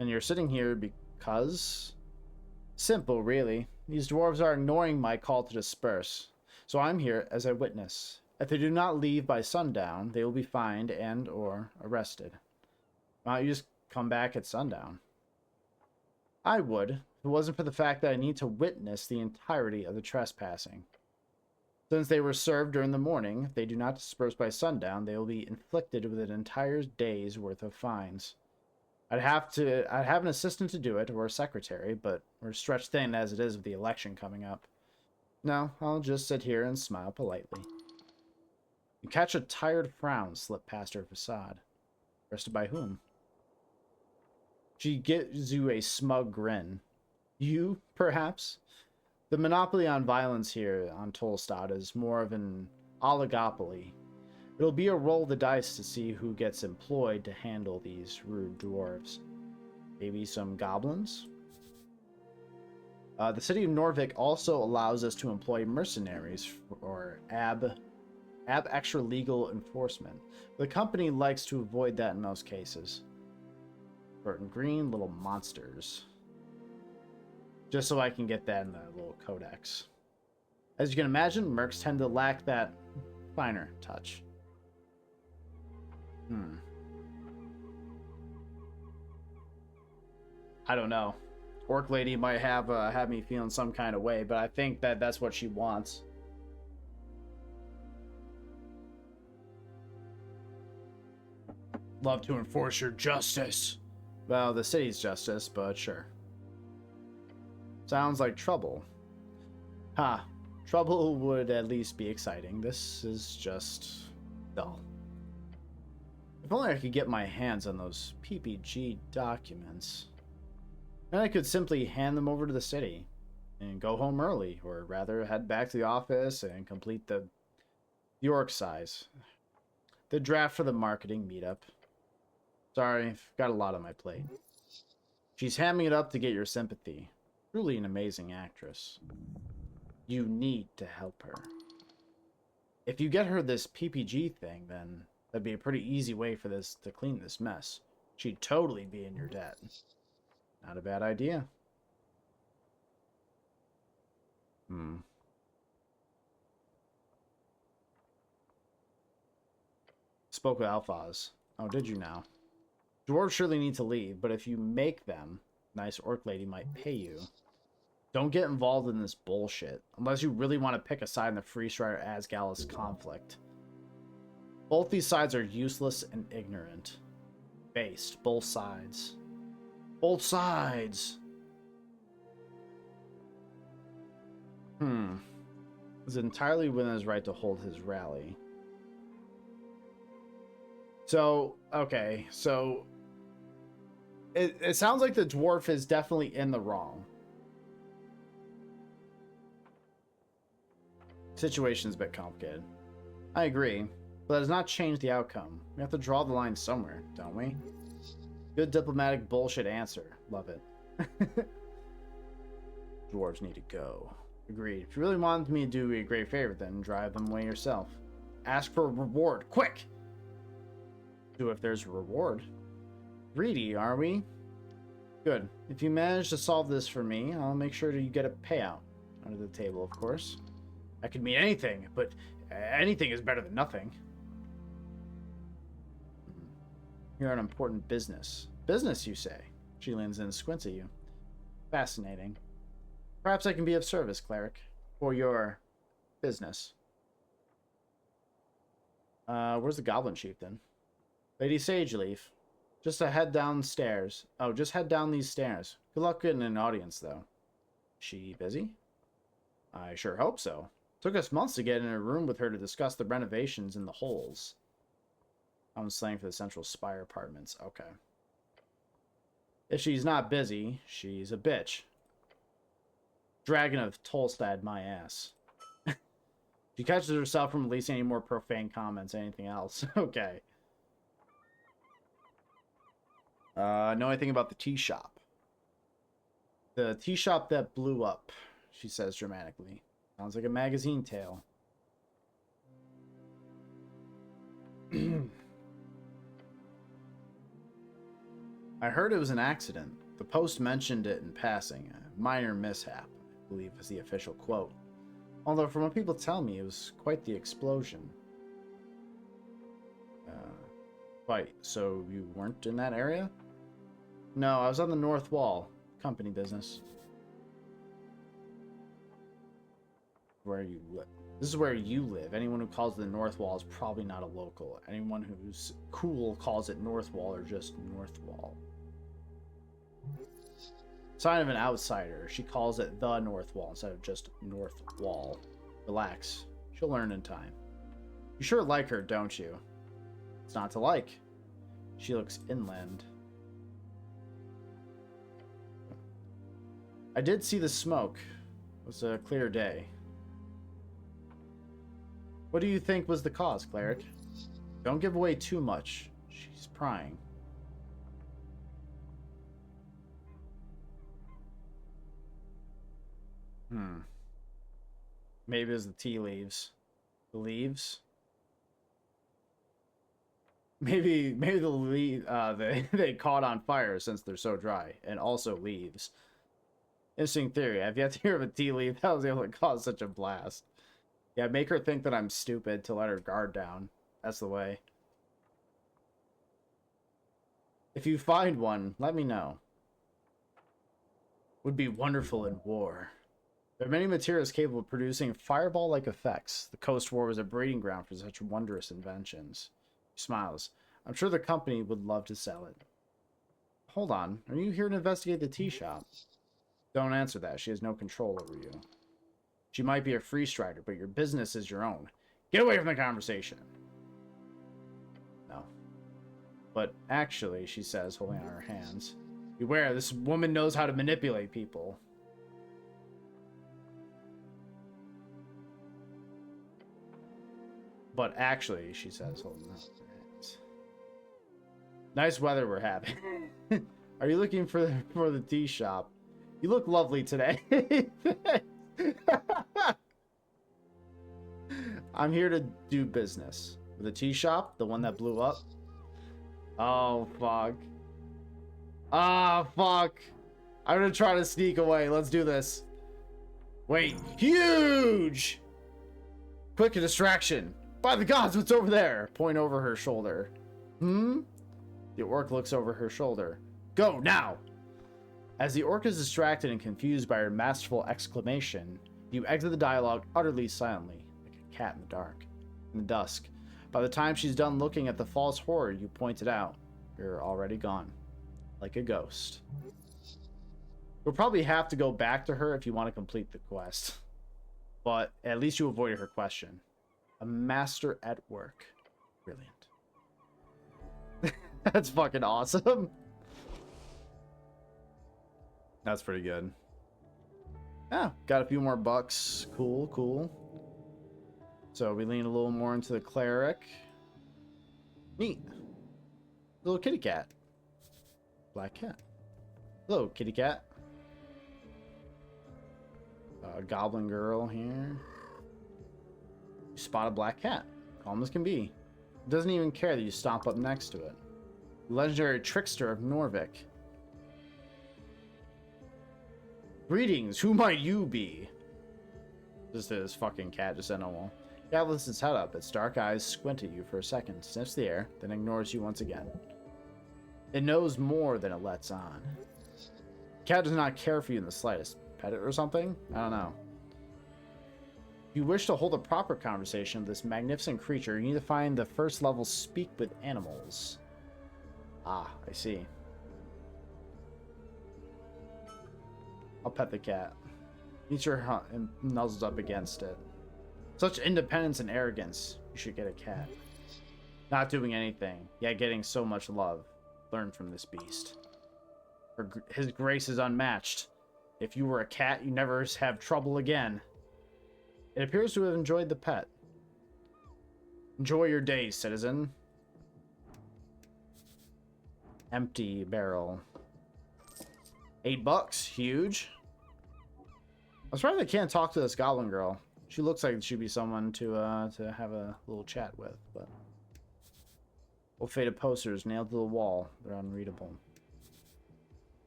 And you're sitting here because... Simple, really. These dwarves are ignoring my call to disperse, so I'm here as a witness. If they do not leave by sundown, they will be fined and or arrested. Why don't you just come back at sundown? I would, if it wasn't for the fact that I need to witness the entirety of the trespassing. Since they were served during the morning, if they do not disperse by sundown, they will be inflicted with an entire day's worth of fines. I'd have an assistant to do it, or a secretary, but we're stretched thin as it is with the election coming up. No, I'll just sit here and smile politely. You catch a tired frown slip past her facade. Arrested by whom? She gives you a smug grin. You, perhaps? The monopoly on violence here on Tolstad is more of an oligopoly. It'll be a roll of the dice to see who gets employed to handle these rude dwarves. Maybe some goblins? The city of Norvik also allows us to employ mercenaries or ab extra legal enforcement. The company likes to avoid that in most cases. Burton Green, little monsters. Just so I can get that in the little codex. As you can imagine, mercs tend to lack that finer touch. I don't know. Orc lady might have me feeling some kind of way, but I think that that's what she wants. Love to enforce your justice. Well, the city's justice, but sure. Sounds like trouble. Ha. Trouble would at least be exciting. This is just dull. If only I could get my hands on those PPG documents. Then I could simply hand them over to the city and go home early, or rather head back to the office and complete the orc size. The draft for the marketing meetup. Sorry, I've got a lot on my plate. She's hamming it up to get your sympathy. Truly an amazing actress. You need to help her. If you get her this PPG thing, then that'd be a pretty easy way for this to clean this mess. She'd totally be in your debt. Not a bad idea. Spoke with Alphaz. Oh, did you now? Dwarves surely need to leave, but if you make them, nice orc lady might pay you. Don't get involved in this bullshit, unless you really want to pick a side in the Free Strider Asgalis conflict. Both these sides are useless and ignorant. Based, both sides. Both sides! is entirely within his right to hold his rally. So, okay, so it sounds like the dwarf is definitely in the wrong. Situation's a bit complicated. I agree, but that does not change the outcome. We have to draw the line somewhere, don't we? Good diplomatic bullshit answer. Love it. Dwarves need to go. Agreed. If you really wanted me to do you a great favor, then drive them away yourself. Ask for a reward, quick! Do if there's a reward. Greedy, are we? Good. If you manage to solve this for me, I'll make sure that you get a payout. Under the table, of course. That could mean anything, but anything is better than nothing. You're an important business. Business, you say? She leans in and squints at you. Fascinating. Perhaps I can be of service, cleric. For your business. Where's the goblin chieftain? Lady Sageleaf. Just a head downstairs. Oh, just head down these stairs. Good luck getting an audience, though. She busy? I sure hope so. Took us months to get in a room with her to discuss the renovations in the holes. I'm slang for the Central Spire apartments. Okay. If she's not busy, she's a bitch. Dragon of Tolstad, my ass. She catches herself from releasing any more profane comments, anything else. Okay. Know anything about the tea shop? The tea shop that blew up, she says dramatically. Sounds like a magazine tale. I heard it was an accident. The Post mentioned it in passing. A minor mishap, I believe is the official quote. Although from what people tell me, it was quite the explosion. Quite. So you weren't in that area? No, I was on the North Wall. Company business. Where you live. This is where you live. Anyone who calls it the North Wall is probably not a local. Anyone who's cool calls it North Wall or just North Wall. Sign of an outsider. She calls it the North Wall instead of just North Wall. Relax. She'll learn in time. You sure like her, don't you? It's not to like. She looks inland. I did see the smoke. It was a clear day. What do you think was the cause, cleric? Don't give away too much. She's prying. Maybe it was the tea leaves. The leaves? Maybe the leaf they caught on fire since they're so dry, and also leaves. Interesting theory. I've yet to hear of a tea leaf that was able to cause such a blast. Yeah, make her think that I'm stupid to let her guard down. That's the way. If you find one, let me know. Would be wonderful in war. There are many materials capable of producing fireball-like effects. The Coast War was a breeding ground for such wondrous inventions. She smiles. I'm sure the company would love to sell it. Hold on. Are you here to investigate the tea shop? Don't answer that. She has no control over you. She might be a free strider, but your business is your own. Get away from the conversation. No. But actually, she says, holding out her hands, beware, this woman knows how to manipulate people. But actually, she says, holding out her hands. Nice weather we're having. Are you looking for the tea shop? You look lovely today. I'm here to do business. The tea shop, the one that blew up. Oh, fuck. Ah, fuck. I'm gonna try to sneak away. Let's do this. Wait. Huge! Quick, a distraction. By the gods, what's over there? Point over her shoulder. The orc looks over her shoulder. Go, now! As the orc is distracted and confused by her masterful exclamation, you exit the dialogue utterly silently, like a cat in the dark. In the dusk. By the time she's done looking at the false horror you pointed out, you're already gone. Like a ghost. You'll probably have to go back to her if you want to complete the quest. But at least you avoided her question. A master at work. Brilliant. That's fucking awesome. That's pretty good. Yeah, got a few more bucks. Cool, cool. So we lean a little more into the cleric. Neat. Little kitty cat. Black cat. Hello, kitty cat. Goblin girl here. You spot a black cat. Calm as can be. It doesn't even care that you stomp up next to it. Legendary trickster of Norvik. Greetings, who might you be? Just this fucking cat just said no one. Cat lifts its head up, its dark eyes squint at you for a second, sniffs the air, then ignores you once again. It knows more than it lets on. Cat does not care for you in the slightest. Pet it or something? I don't know. If you wish to hold a proper conversation with this magnificent creature, you need to find the first level Speak with Animals. Ah, I see. I'll pet the cat. Eats your hunt and nuzzles up against it. Such independence and arrogance. You should get a cat. Not doing anything, yet getting so much love. Learn from this beast. His grace is unmatched. If you were a cat, you never have trouble again. It appears to have enjoyed the pet. Enjoy your day, citizen. Empty barrel. $8. Huge. I'm surprised I can't talk to this goblin girl. She looks like she'd be someone to have a little chat with, but old faded posters nailed to the wall. They're unreadable.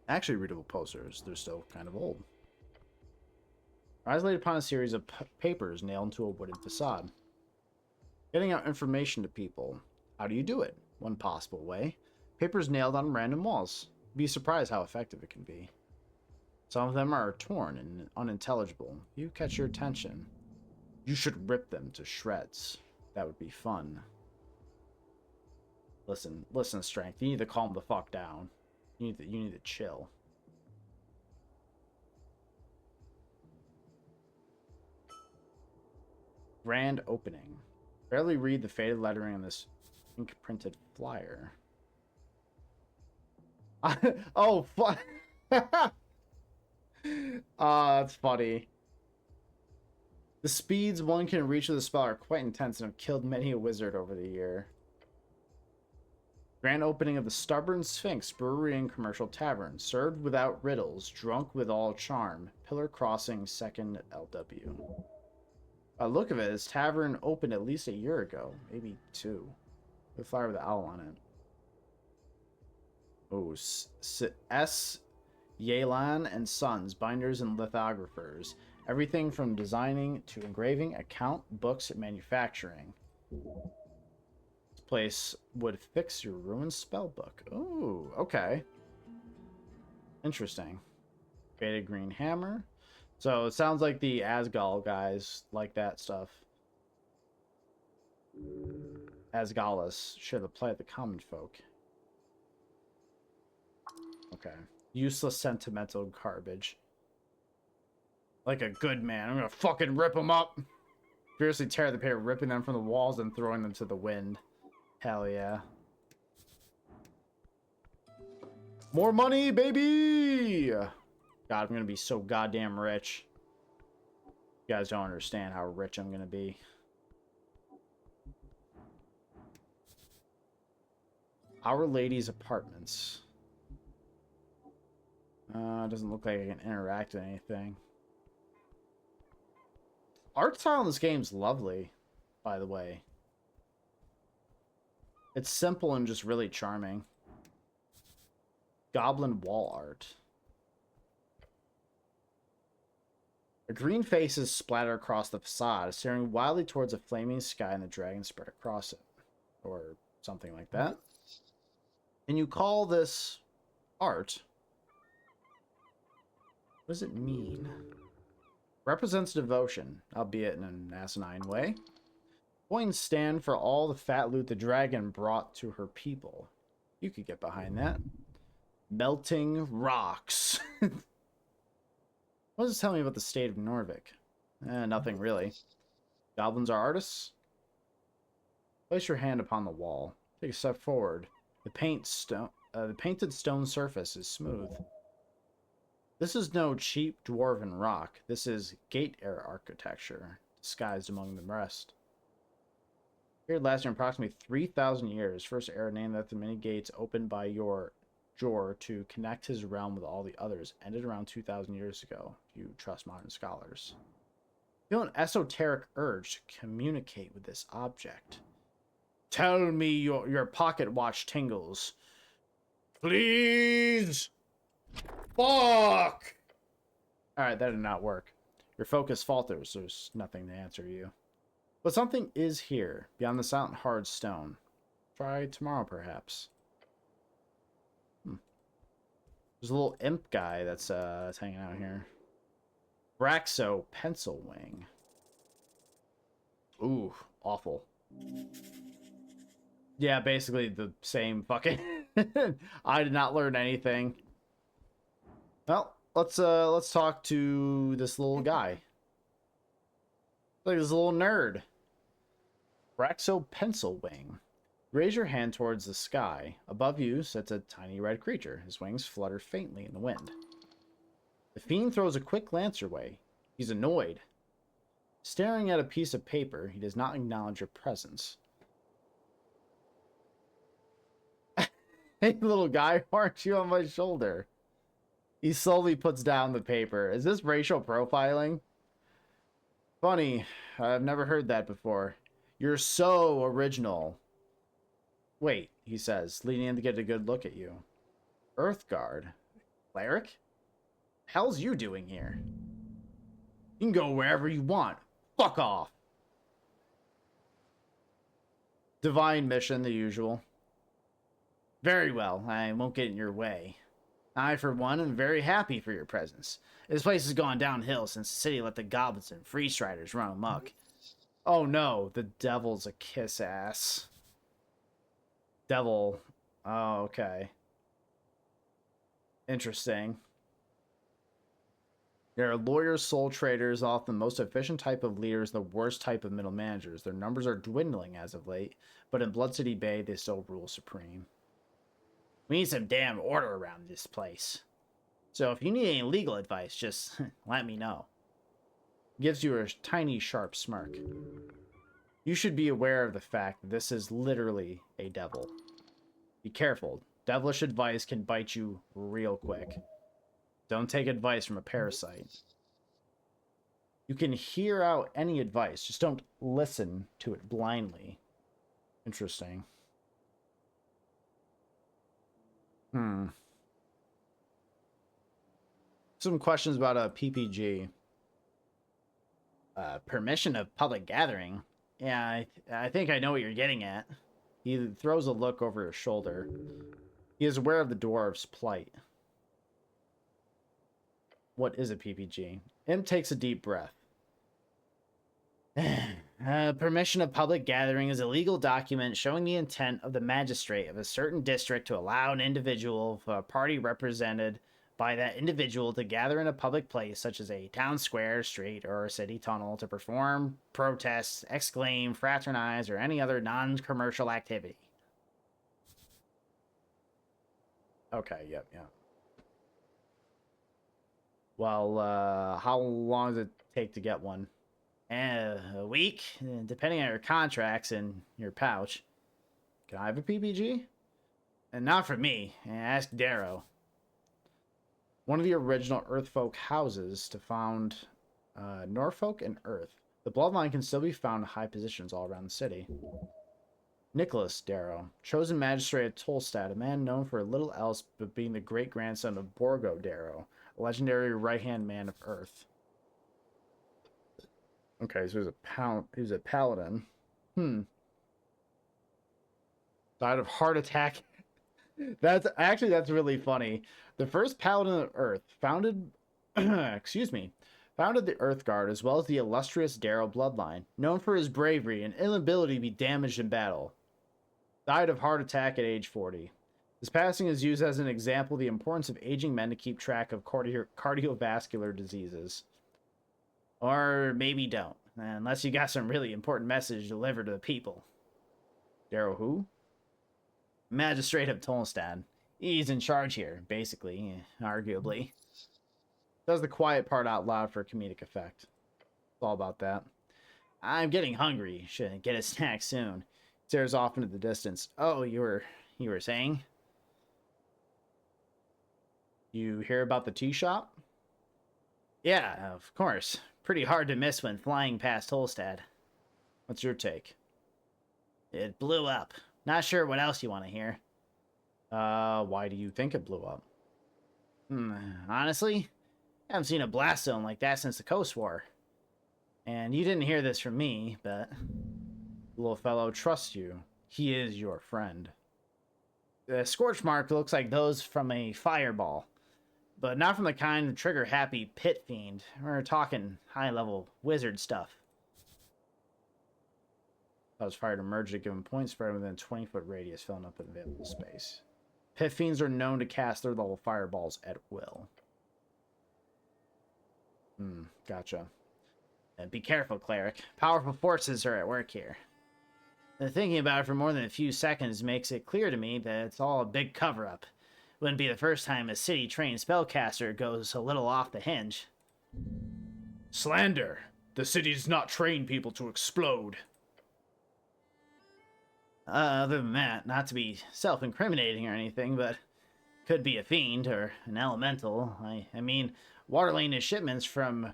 Actually readable posters. They're still kind of old. Our eyes laid upon a series of papers nailed into a wooden facade. Getting out information to people. How do you do it? One possible way. Papers nailed on random walls. You'd be surprised how effective it can be. Some of them are torn and unintelligible. If you catch your attention, you should rip them to shreds. That would be fun. Listen, Strength. You need to calm the fuck down. You need to chill. Grand opening. Barely read the faded lettering on this ink printed flyer. Oh, fuck. That's funny. The speeds one can reach with a spell are quite intense and have killed many a wizard over the year. Grand opening of the Stubborn Sphinx Brewery and Commercial Tavern. Served without riddles, drunk with all charm. Pillar Crossing, 2nd LW. Look of it, this tavern opened at least a year ago. Maybe 2. The flyer with the owl on it. Oh, S. Yelan and Sons, binders and lithographers. Everything from designing to engraving, account, books, and manufacturing. This place would fix your ruined spell book. Oh, okay. Interesting. Faded green hammer. So it sounds like the Asgal guys like that stuff. Asgalis share the plight of the common folk. Okay. Useless sentimental garbage. Like a good man, I'm gonna fucking rip them up. Fiercely tear the paper, ripping them from the walls and throwing them to the wind. Hell yeah. More money, baby! God, I'm gonna be so goddamn rich. You guys don't understand how rich I'm gonna be. Our Lady's Apartments. Doesn't look like I can interact with anything. Art style in this game's lovely, by the way. It's simple and just really charming. Goblin wall art. A green faces splatter across the facade, staring wildly towards a flaming sky and the dragon spread across it. Or something like that. And you call this art? What does it mean? Represents devotion, albeit in an asinine way. Coins stand for all the fat loot the dragon brought to her people. You could get behind that. Melting rocks. What does it tell me about the state of Norvik? Nothing really. Goblins are artists? Place your hand upon the wall. Take a step forward. The painted stone surface is smooth. This is no cheap dwarven rock. This is gate era architecture, disguised among the rest. Period lasting approximately 3,000 years. First era named that the many gates opened by your Jor to connect his realm with all the others ended around 2,000 years ago, if you trust modern scholars. Feel an esoteric urge to communicate with this object. Tell me your pocket watch tingles. Please! Fuck! Alright, that did not work. Your focus falters. There's nothing to answer you. But something is here, beyond the silent hard stone. Try tomorrow, perhaps. There's a little imp guy that's hanging out here. Braxo Pencil Wing. Ooh, awful. Yeah, basically the same fucking... I did not learn anything. Well, let's talk to this little guy. Like this little nerd. Braxo Pencil Wing. Raise your hand towards the sky. Above you sits a tiny red creature. His wings flutter faintly in the wind. The fiend throws a quick glance your way. He's annoyed. Staring at a piece of paper, he does not acknowledge your presence. Hey, little guy, why aren't you on my shoulder? He slowly puts down the paper. Is this racial profiling? Funny, I've never heard that before. You're so original. Wait, he says, leaning in to get a good look at you. Earthguard? Cleric? Hell's you doing here? You can go wherever you want. Fuck off. Divine mission, the usual. Very well, I won't get in your way. I, for one, am very happy for your presence. This place has gone downhill since the city let the goblins and free striders run amok. Oh no, the devil's a kiss ass. Devil. Oh, okay. Interesting. There are lawyers, soul traders, often the most efficient type of leaders, the worst type of middle managers. Their numbers are dwindling as of late, but in Blood City Bay, they still rule supreme. We need some damn order around this place. So if you need any legal advice, just let me know. Gives you a tiny, sharp smirk. You should be aware of the fact that this is literally a devil. Be careful. Devilish advice can bite you real quick. Don't take advice from a parasite. You can hear out any advice, just don't listen to it blindly. Interesting. Some questions about a PPG. Permission of public gathering? Yeah, I think I know what you're getting at. He throws a look over his shoulder. He is aware of the dwarf's plight. What is a PPG? Imp takes a deep breath. Permission of public gathering is a legal document showing the intent of the magistrate of a certain district to allow an individual of a party represented by that individual to gather in a public place such as a town square, street, or a city tunnel to perform, protest, exclaim, fraternize, or any other non-commercial activity. Okay, yep. Well, how long does it take to get one? A week, depending on your contracts and your pouch. Can I have a PPG? And not for me. Ask Darrow. One of the original Earthfolk houses to found Norfolk and Earth. The bloodline can still be found in high positions all around the city. Nicholas Darrow, chosen magistrate of Tolstad, a man known for little else but being the great-grandson of Borgo Darrow, a legendary right-hand man of Earth. Okay, so he's a paladin. Died of heart attack. That's really funny. The first paladin of Earth founded founded the Earth Guard as well as the illustrious Darrow bloodline, known for his bravery and inability to be damaged in battle. Died of heart attack at age 40. His passing is used as an example of the importance of aging men to keep track of cardiovascular diseases. Or maybe don't, unless you got some really important message to deliver to the people. Darrow who? Magistrate of Tolstad. He's in charge here, basically, arguably. Does the quiet part out loud for comedic effect. It's all about that. I'm getting hungry. Should get a snack soon. Stares off into the distance. Oh, you were saying? You hear about the tea shop? Yeah, of course. Pretty hard to miss when flying past Holstad. What's your take? It blew up. Not sure what else you want to hear. Why do you think it blew up? Honestly, I haven't seen a blast zone like that since the Coast War. And you didn't hear this from me, but The little fellow trusts you. He is your friend. the scorch mark looks like those from a fireball. But not from the kind of trigger-happy pit fiend. We're talking high-level wizard stuff. Clouds fired emerge at a given point, spread within a 20-foot radius, filling up available space. Pit fiends are known to cast their level fireballs at will. Gotcha. And be careful, cleric. Powerful forces are at work here. And thinking about it for more than a few seconds makes it clear to me that it's all a big cover-up. Wouldn't be the first time a city-trained spellcaster goes a little off the hinge. Slander! The city does not train people to explode. Other than that, not to be self-incriminating or anything, but could be a fiend or an elemental. I mean, Waterlane is shipments from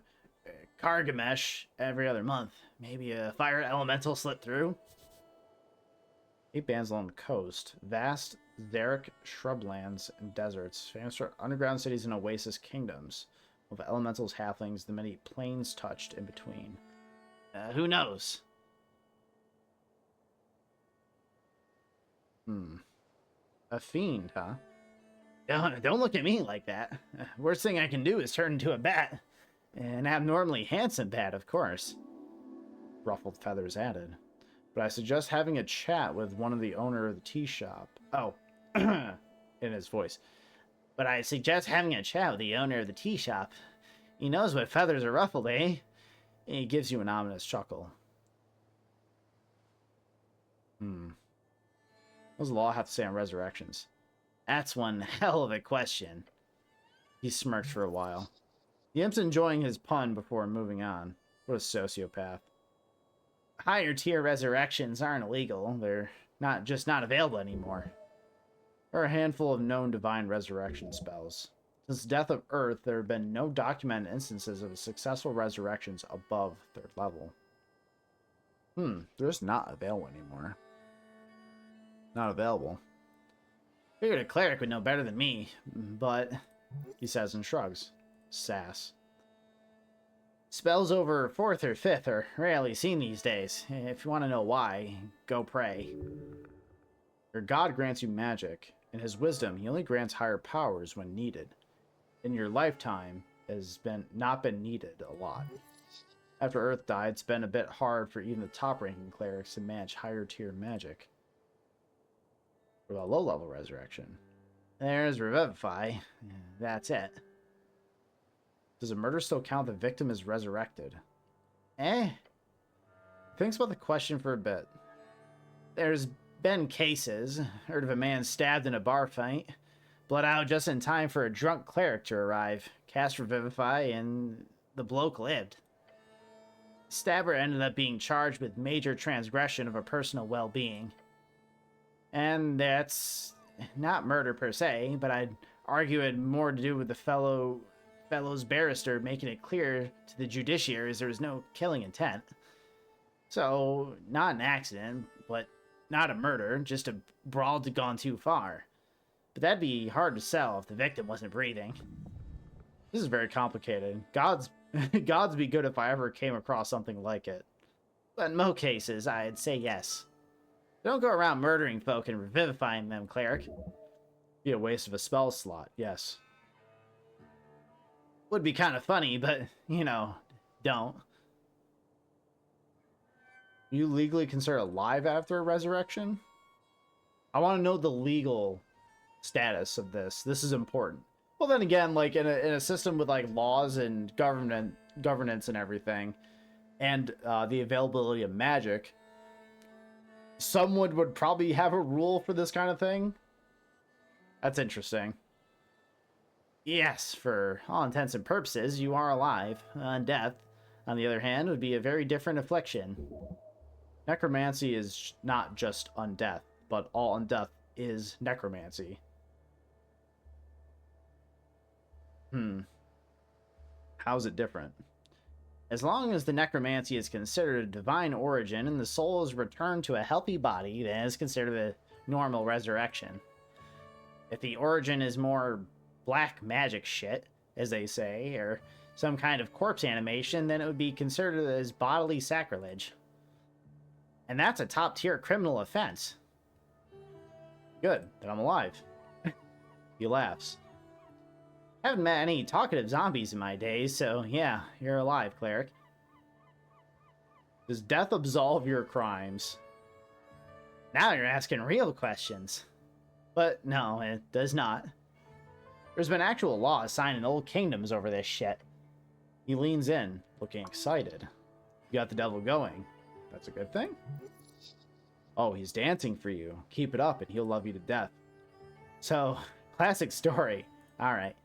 Kargamesh every other month. Maybe a fire elemental slipped through? 8 bands along the coast. Vast, xeric shrublands and deserts, famous for underground cities and oasis kingdoms, with elementals, halflings, the many plains touched in between. Who knows? A fiend, huh? Don't look at me like that. Worst thing I can do is turn into a bat. An abnormally handsome bat, of course. Ruffled feathers added. But I suggest having a chat with one of the owner of the tea shop. Oh, In his voice. but I suggest having a chat with the owner of the tea shop. He knows what feathers are ruffled, eh? He gives you an ominous chuckle. What does the law have to say on resurrections? That's one hell of a question. He smirked for a while. The imp's enjoying his pun before moving on. What a sociopath. Higher tier resurrections aren't illegal. They're not available anymore. There are a handful of known divine resurrection spells. Since the death of Earth, there have been no documented instances of successful resurrections above 3rd level. They're just not available anymore. Not available. Figured a cleric would know better than me, but He says and shrugs. Sass. spells over 4th or 5th are rarely seen these days. If you want to know why, go pray. Your god grants you magic. In his wisdom, he only grants higher powers when needed. In your lifetime, it has not been needed a lot. After Earth died, it's been a bit hard for even the top-ranking clerics to manage higher-tier magic. What about low-level resurrection? There's Revivify. That's it. Does a murder still count if the victim is resurrected? Eh? Thinks about the question for a bit. There's been cases. Heard of a man stabbed in a bar fight. Bled out just in time for a drunk cleric to arrive. Cast Revivify, and the bloke lived. Stabber ended up being charged with major transgression of a personal well-being. And that's not murder per se, but I'd argue it more to do with the fellow's barrister making it clear to the judiciaries there was no killing intent. So, not an accident, but not a murder, just a brawl to gone too far. But that'd be hard to sell if the victim wasn't breathing. This is very complicated. Gods be good if I ever came across something like it. But in most cases, I'd say yes. Don't go around murdering folk and revivifying them, cleric. Be a waste of a spell slot, yes. Would be kind of funny, but, don't. You legally considered alive after a resurrection? I want to know the legal status of this. This is important. Well, then again, like in a system with like laws and governance and everything, and the availability of magic, someone would probably have a rule for this kind of thing. That's interesting. Yes, for all intents and purposes, you are alive. Death, on the other hand, would be a very different affliction. Necromancy is not just undeath, but all undeath is necromancy. How's it different? As long as the necromancy is considered a divine origin and the soul is returned to a healthy body, then it's considered a normal resurrection. If the origin is more black magic shit, as they say, or some kind of corpse animation, then it would be considered as bodily sacrilege. And that's a top-tier criminal offense. Good, that I'm alive. He laughs. Haven't met any talkative zombies in my days, so yeah, you're alive, cleric. Does death absolve your crimes? Now you're asking real questions. But no, it does not. There's been actual laws signed in old kingdoms over this shit. He leans in, looking excited. You got the devil going. That's a good thing. Oh, he's dancing for you. Keep it up and he'll love you to death. So, classic story. Alright.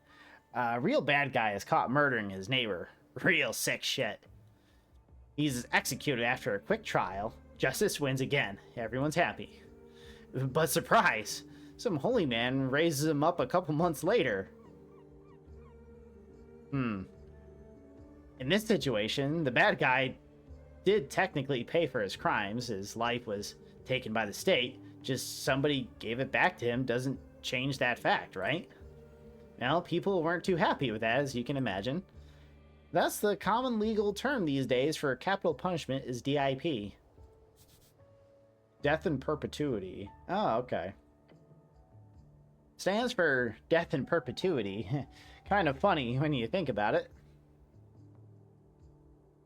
A real bad guy is caught murdering his neighbor. Real sick shit. He's executed after a quick trial. Justice wins again. Everyone's happy. But surprise! Some holy man raises him up a couple months later. In this situation, the bad guy did technically pay for his crimes. His life was taken by the state. Just somebody gave it back to him doesn't change that fact, right? Well, people weren't too happy with that, as you can imagine. That's the common legal term these days for capital punishment is DIP. Death in perpetuity. Oh, okay. Stands for death in perpetuity. Kind of funny when you think about it.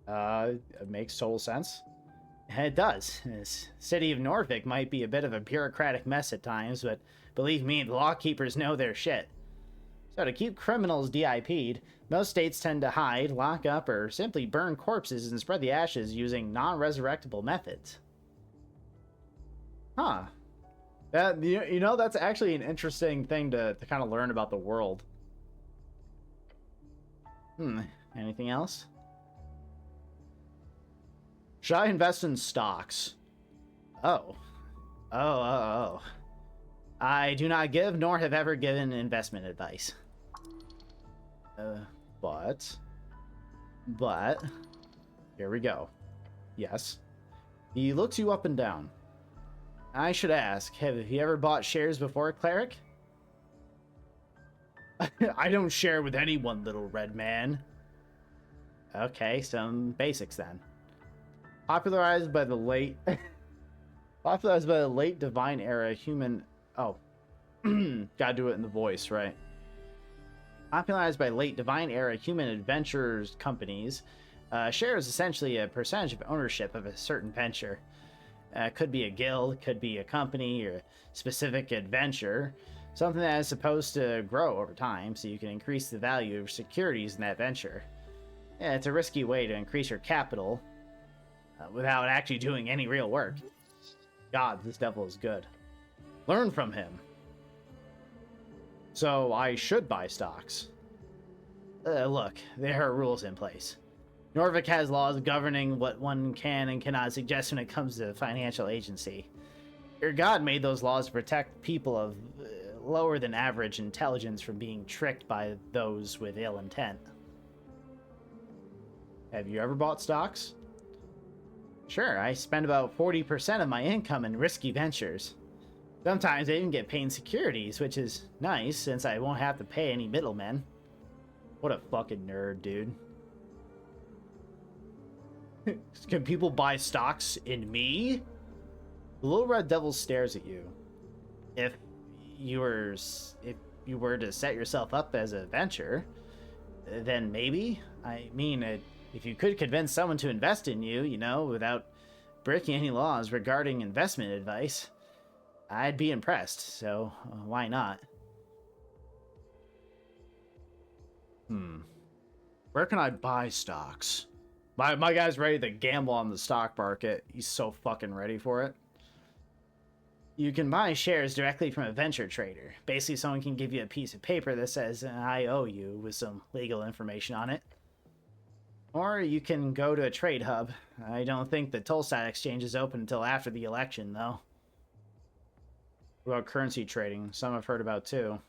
It makes total sense. It does. This city of Norfolk might be a bit of a bureaucratic mess at times, but believe me, the lawkeepers know their shit. So to keep criminals DIP'd, most states tend to hide, lock up, or simply burn corpses and spread the ashes using non-resurrectable methods. Huh. That, you know, that's actually an interesting thing to kind of learn about the world. Anything else? Should I invest in stocks? Oh. I do not give nor have ever given investment advice. But here we go. Yes. He looks you up and down. I should ask, have you ever bought shares before, cleric? I don't share with anyone, little red man. Okay, some basics then. Popularized by the late divine era human... Oh. Gotta do it in the voice, right? Popularized by late divine era human adventurers companies, share is essentially a percentage of ownership of a certain venture. Could be a guild, could be a company, or a specific adventure. Something that is supposed to grow over time, so you can increase the value of securities in that venture. Yeah, it's a risky way to increase your capital without actually doing any real work. God, this devil is good. Learn from him. So I should buy stocks. Look, there are rules in place. Norfolk has laws governing what one can and cannot suggest when it comes to financial agency. Your god made those laws to protect people of lower than average intelligence from being tricked by those with ill intent. Have you ever bought stocks? Sure, I spend about 40% of my income in risky ventures. Sometimes I even get paid in securities, which is nice since I won't have to pay any middlemen. What a fucking nerd, dude. Can people buy stocks in me? The little red devil stares at you. If you were to set yourself up as a venture, then maybe. I mean, if you could convince someone to invest in you, you know, without breaking any laws regarding investment advice, I'd be impressed. So why not? Where can I buy stocks? My guy's ready to gamble on the stock market. He's so fucking ready for it. You can buy shares directly from a venture trader. Basically, someone can give you a piece of paper that says, I owe you, with some legal information on it. Or you can go to a trade hub. I don't think the Tulsa exchange is open until after the election, though. What about currency trading? Some I've heard about, too.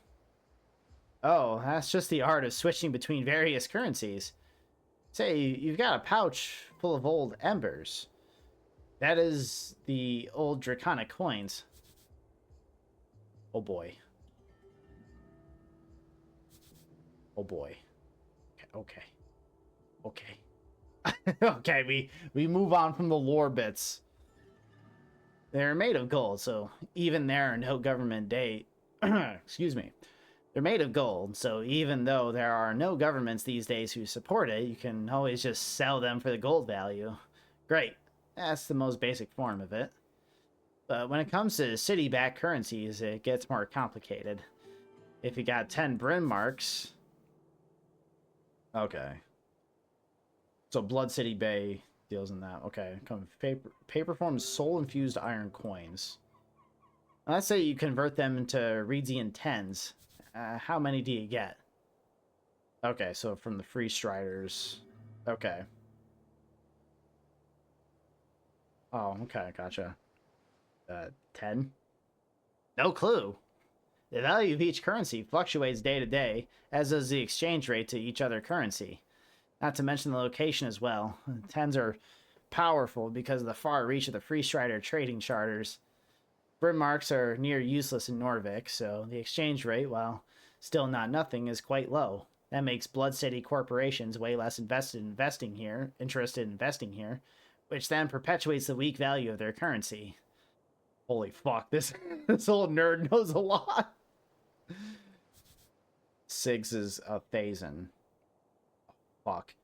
Oh, that's just the art of switching between various currencies. Say, you've got a pouch full of old embers. That is the old draconic coins. Oh boy. Oh boy. Okay. Okay. Okay, we move on from the lore bits. They're made of gold, so even there are no government date. Excuse me. They're made of gold, so even though there are no governments these days who support it, you can always just sell them for the gold value. Great. That's the most basic form of it. But when it comes to city-backed currencies, it gets more complicated. If you got 10 Bryn marks... Okay. So Blood City Bay deals in that. Okay. Come paper forms soul-infused iron coins. Let's say you convert them into Reedsian 10s. How many do you get? Okay, so from the Free Striders. Okay. Oh, okay, gotcha. 10? No clue. The value of each currency fluctuates day to day, as does the exchange rate to each other currency. Not to mention the location as well. 10s are powerful because of the far reach of the Free Strider trading charters. Bryn marks are near useless in Norvik, so the exchange rate, while still not nothing, is quite low. That makes Blood City corporations way less interested in investing here, which then perpetuates the weak value of their currency. Holy fuck, this old nerd knows a lot. Six is a Phazon. Fuck.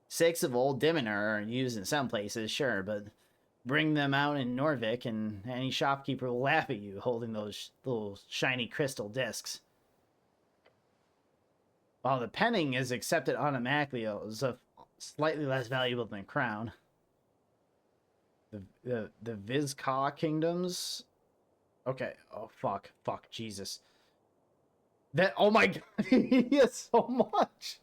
6 of old Diminar are used in some places, sure, but bring them out in Norvik and any shopkeeper will laugh at you holding those little shiny crystal discs. While the penning is accepted automatically, it's slightly less valuable than crown. The Vizca kingdoms. Okay. Oh fuck. Fuck Jesus. That. Oh my god. He has so much.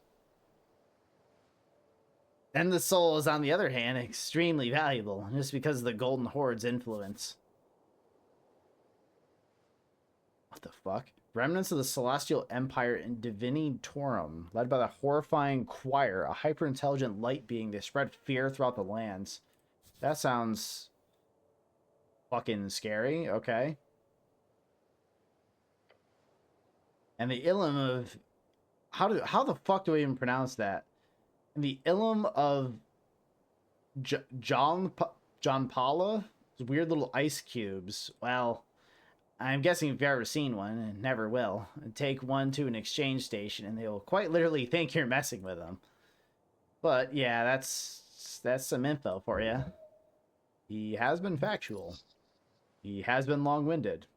Then the soul is, on the other hand, extremely valuable, just because of the Golden Horde's influence. What the fuck? Remnants of the Celestial Empire in Divini Torum, led by the horrifying Choir, a hyper-intelligent light being. They spread fear throughout the lands. That sounds fucking scary. Okay. And the Ilum of... How the fuck do I even pronounce that? And the Ilum of John Paula? Those weird little ice cubes. Well, I'm guessing you've ever seen one, and never will. Take one to an exchange station, and they will quite literally think you're messing with them. But yeah, that's some info for you. He has been factual. He has been long-winded.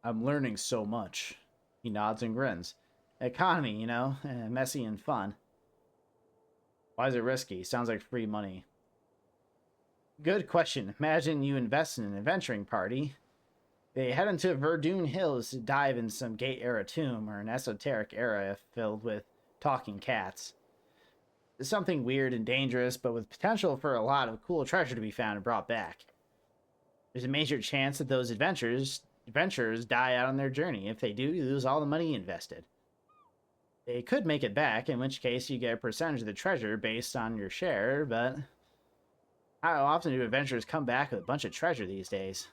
I'm learning so much. He nods and grins. Economy, you know, messy and fun. Why is it risky? Sounds like free money. Good question. Imagine you invest in an adventuring party. They head into Verdun Hills to dive in some Gate-era tomb or an esoteric area filled with talking cats. It's something weird and dangerous, but with potential for a lot of cool treasure to be found and brought back. There's a major chance that those adventurers die out on their journey. If they do, you lose all the money you invested. They could make it back, in which case you get a percentage of the treasure based on your share, but how often do adventurers come back with a bunch of treasure these days?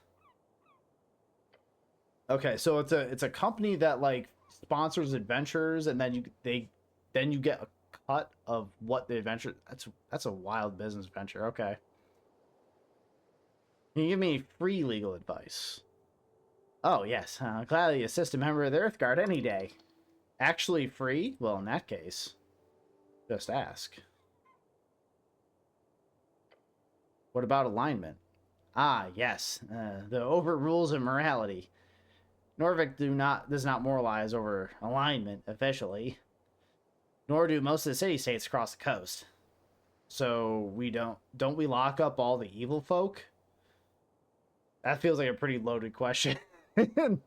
Okay, so it's a company that like sponsors adventures, and then you get a cut of what the adventure. That's a wild business venture. Okay, can you give me free legal advice? Oh yes, gladly assist a member of the Earth Guard any day. Actually free? Well, in that case, just ask. What about alignment? Ah, yes, the overrules of morality. Norvik does not moralize over alignment officially, nor do most of the city-states across the coast. So we don't we lock up all the evil folk? That feels like a pretty loaded question. There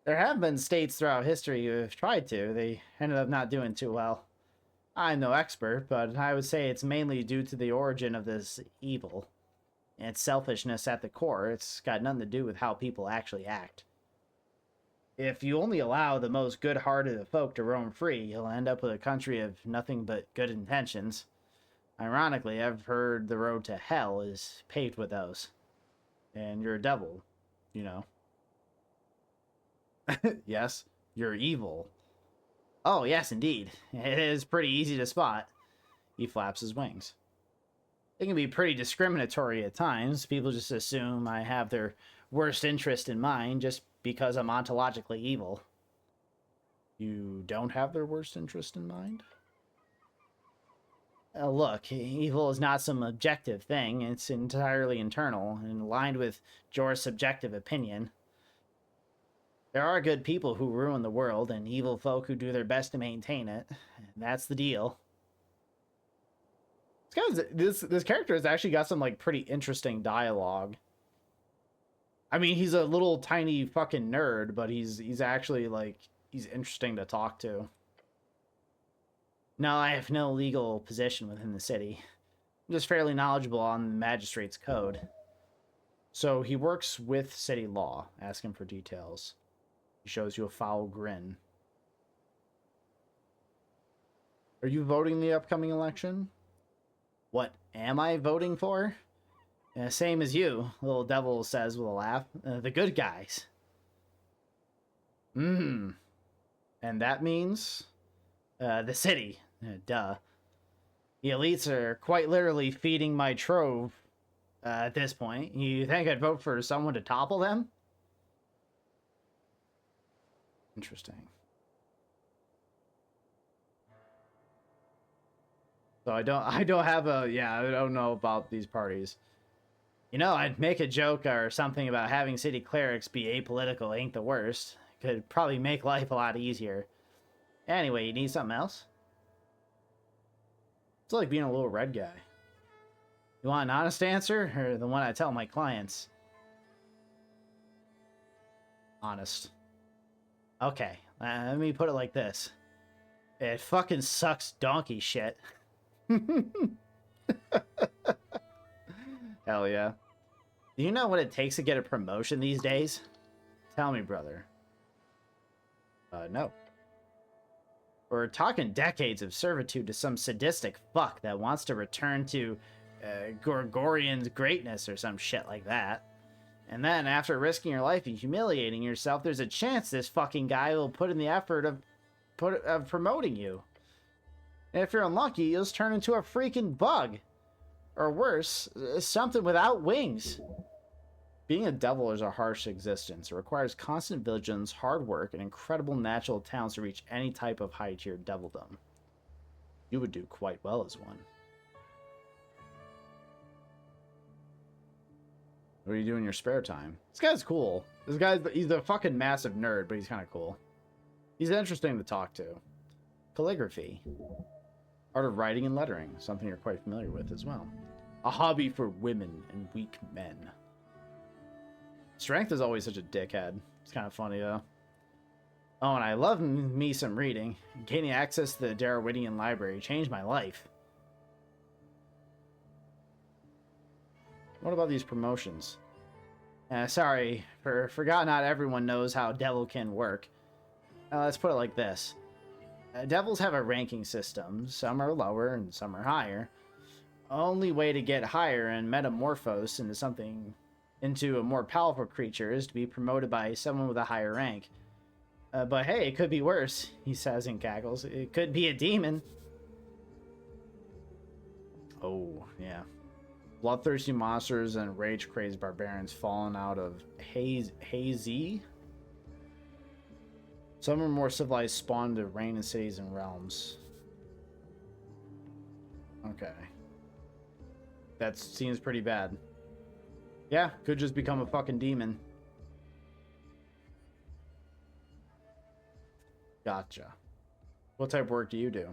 have been states throughout history who have tried to. They ended up not doing too well. I'm no expert, but I would say it's mainly due to the origin of this evil. And its selfishness at the core. It's got nothing to do with how people actually act. If you only allow the most good-hearted of folk to roam free, you'll end up with a country of nothing but good intentions. Ironically, I've heard the road to hell is paved with those. And you're a devil, you know. Yes, you're evil. Oh, yes, indeed. It is pretty easy to spot. He flaps his wings. It can be pretty discriminatory at times. People just assume I have their worst interest in mind just because I'm ontologically evil. You don't have their worst interest in mind? Look, evil is not some objective thing. It's entirely internal and aligned with Jor's subjective opinion. There are good people who ruin the world and evil folk who do their best to maintain it. And that's the deal. This character has actually got some like pretty interesting dialogue. I mean, he's a little tiny fucking nerd, but he's actually like he's interesting to talk to. No, I have no legal position within the city. I'm just fairly knowledgeable on the magistrate's code. So he works with city law. Ask him for details. He shows you a foul grin. Are you voting in the upcoming election? What am I voting for? Same as you, little devil says with a laugh. The good guys. And that means? The city. Duh. The elites are quite literally feeding my trove at this point. You think I'd vote for someone to topple them? Interesting. So I don't have a, yeah, I don't know about these parties. You know, I'd make a joke or something about having city clerics be apolitical ain't the worst. Could probably make life a lot easier. Anyway, you need something else? It's like being a little red guy. You want an honest answer, or the one I tell my clients? Honest. Okay, let me put it like this. It fucking sucks donkey shit. Hell yeah. Do you know what it takes to get a promotion these days? Tell me, brother. No. We're talking decades of servitude to some sadistic fuck that wants to return to Gorgorian's greatness or some shit like that. And then, after risking your life and humiliating yourself, there's a chance this fucking guy will put in the effort of promoting you. And if you're unlucky, you'll just turn into a freaking bug. Or worse, something without wings. Being a devil is a harsh existence. It requires constant vigilance, hard work, and incredible natural talents to reach any type of high-tier devildom. You would do quite well as one. What do you do in your spare time? This guy's cool. He's a fucking massive nerd, but he's kind of cool. He's interesting to talk to. Calligraphy. Art of writing and lettering, something you're quite familiar with as well. A hobby for women and weak men. Strength is always such a dickhead. It's kind of funny, though. Oh, and I love me some reading. Gaining access to the Darwinian library changed my life. What about these promotions? Sorry, forgot not everyone knows how Devilkin work. Let's put it like this. Devils have a ranking system. Some are lower and some are higher. Only way to get higher and metamorphose into a more powerful creature is to be promoted by someone with a higher rank. But hey, it could be worse, he says and cackles. It could be a demon. Oh, yeah. Bloodthirsty monsters and rage-crazed barbarians fallen out of hazy. Some are more civilized spawned to reign in cities and realms. Okay. That seems pretty bad. Yeah, could just become a fucking demon. Gotcha. What type of work do you do?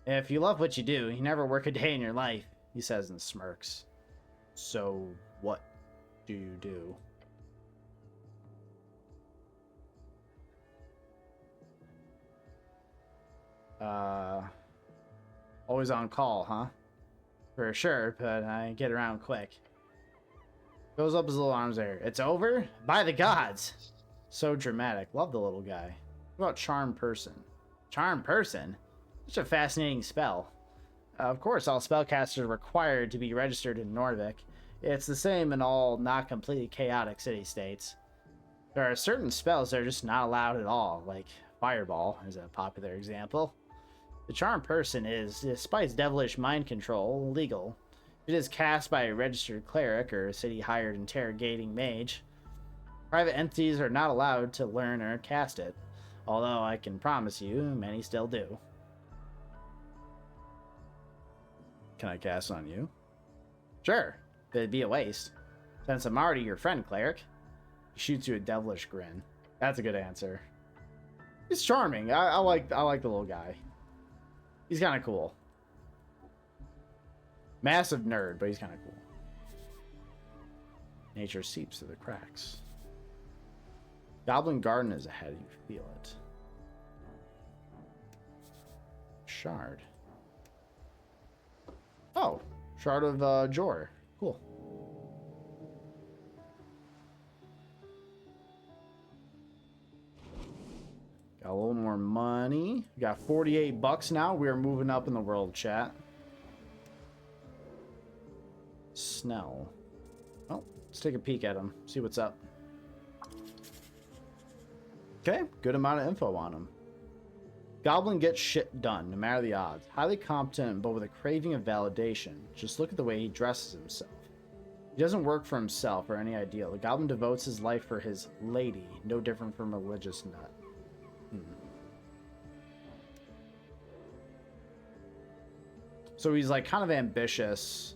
If you love what you do, you never work a day in your life, he says and smirks. So, what do you do? Always on call, huh? For sure, but I get around quick. Goes up his little arms there. It's over? By the gods! So dramatic. Love the little guy. What about Charm Person? Charm Person? Such a fascinating spell. Of course, all spellcasters are required to be registered in Norvik. It's the same in all not completely chaotic city-states. There are certain spells that are just not allowed at all, like Fireball is a popular example. The Charm Person is, despite its devilish mind control, legal. If it is cast by a registered cleric or a city-hired interrogating mage, private entities are not allowed to learn or cast it, although I can promise you, many still do. Can I cast on you? Sure, but it'd be a waste. Since I'm already your friend, cleric. He shoots you a devilish grin. That's a good answer. He's charming. I like the little guy. He's kind of cool. Massive nerd, but he's kind of cool. Nature seeps through the cracks. Goblin Garden is ahead. You feel it. Shard. Oh, Shard of Jor. Cool. Got a little more money. We got 48 bucks now. We are moving up in the world, chat. Snell. Oh, let's take a peek at him. See what's up. Okay, good amount of info on him. Goblin gets shit done, no matter the odds. Highly competent, but with a craving of validation. Just look at the way he dresses himself. He doesn't work for himself or any ideal. The goblin devotes his life for his lady, no different from a religious nut. So he's like kind of ambitious,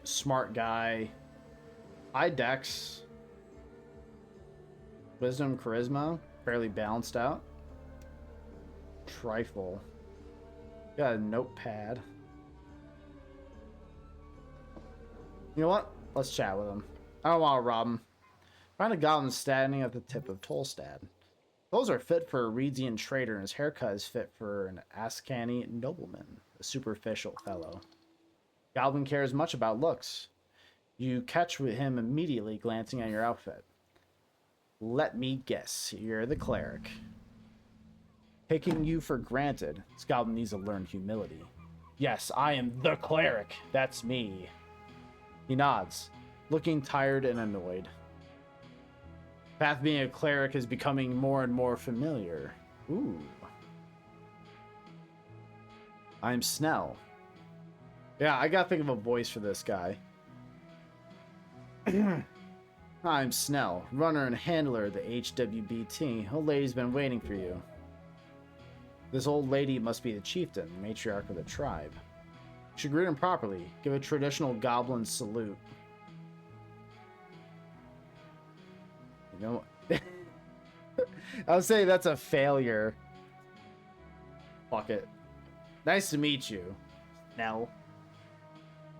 smart guy, high dex, wisdom, charisma, fairly balanced out. Trifle. Got a notepad. You know what? Let's chat with him. I don't want to rob him. Find a goblin standing at the tip of Tolstad. Clothes are fit for a Reedian trader, and his haircut is fit for an Ascani nobleman, a superficial fellow. Goblin cares much about looks. You catch with him immediately glancing at your outfit. Let me guess, you're the cleric. Taking you for granted, this goblin needs to learn humility. Yes, I am the cleric. That's me. He nods, looking tired and annoyed. The path of being a cleric is becoming more and more familiar. Ooh. I'm Snell. Yeah, I gotta think of a voice for this guy. I'm Snell, runner and handler of the HWBT. Old lady's been waiting for you. This old lady must be the chieftain, matriarch of the tribe. You should greet him properly. Give a traditional goblin salute. You know, I would say that's a failure. Fuck it. Nice to meet you. Snell.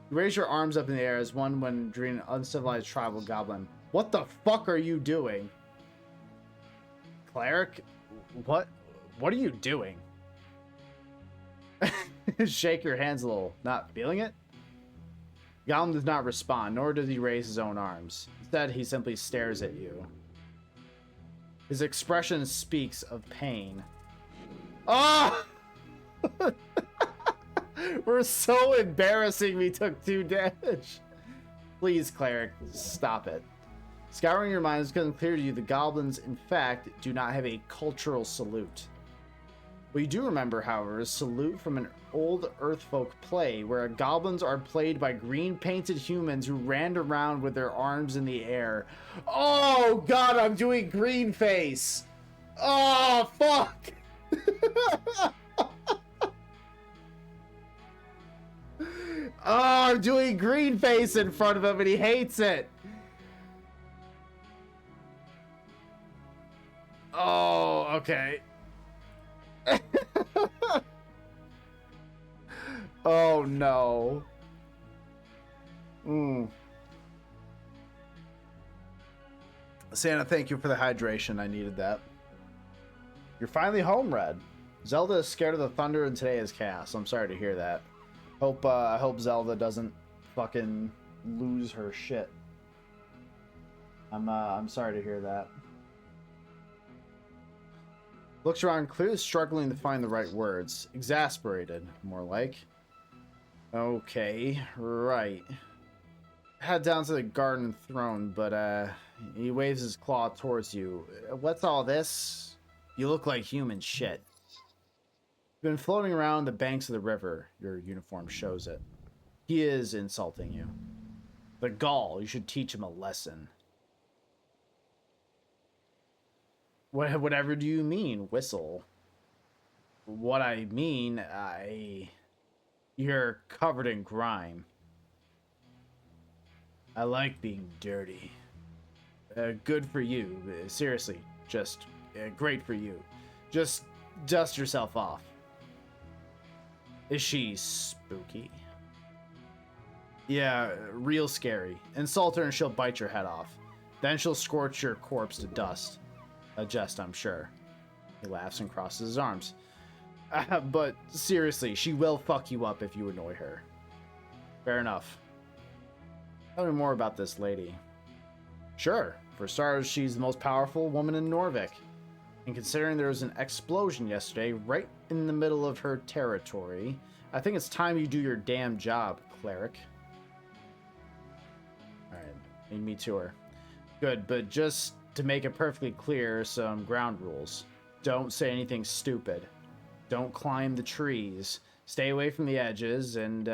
You raise your arms up in the air as one when dreaming an uncivilized tribal goblin. What the fuck are you doing? Cleric? What are you doing? Shake your hands a little. Not feeling it? Goblin does not respond, nor does he raise his own arms. Instead, he simply stares at you. His expression speaks of pain. Oh! We're so embarrassing we took 2 damage. Please, cleric, stop it. Scouring your mind has become clear to you the goblins, in fact, do not have a cultural salute. What you do remember, however, is salute from an old Earthfolk play where goblins are played by green-painted humans who ran around with their arms in the air. Oh, God, I'm doing green face. Oh, fuck. Oh, I'm doing green face in front of him and he hates it. Oh. Oh, okay. Oh, no. Santa, thank you for the hydration. I needed that. You're finally home, Red. Zelda is scared of the thunder and today is chaos. I'm sorry to hear that. I hope Zelda doesn't fucking lose her shit. I'm sorry to hear that. Looks around, clearly struggling to find the right words. Exasperated, more like. Okay, right. Head down to the garden throne, but he waves his claw towards you. What's all this? You look like human shit. You've been floating around the banks of the river. Your uniform shows it. He is insulting you. The gall, you should teach him a lesson. Whatever do you mean, whistle? What I mean, you're covered in grime. I like being dirty. Good for you. Seriously, just great for you. Just dust yourself off. Is she spooky? Yeah, real scary. Insult her and she'll bite your head off. Then she'll scorch your corpse to dust. A jest, I'm sure. He laughs and crosses his arms. But seriously, she will fuck you up if you annoy her. Fair enough. Tell me more about this lady. Sure. For starters, she's the most powerful woman in Norvik. And considering there was an explosion yesterday right in the middle of her territory, I think it's time you do your damn job, cleric. Alright, lead me to her. Good, but just to make it perfectly clear, some ground rules. Don't say anything stupid. Don't climb the trees. Stay away from the edges, and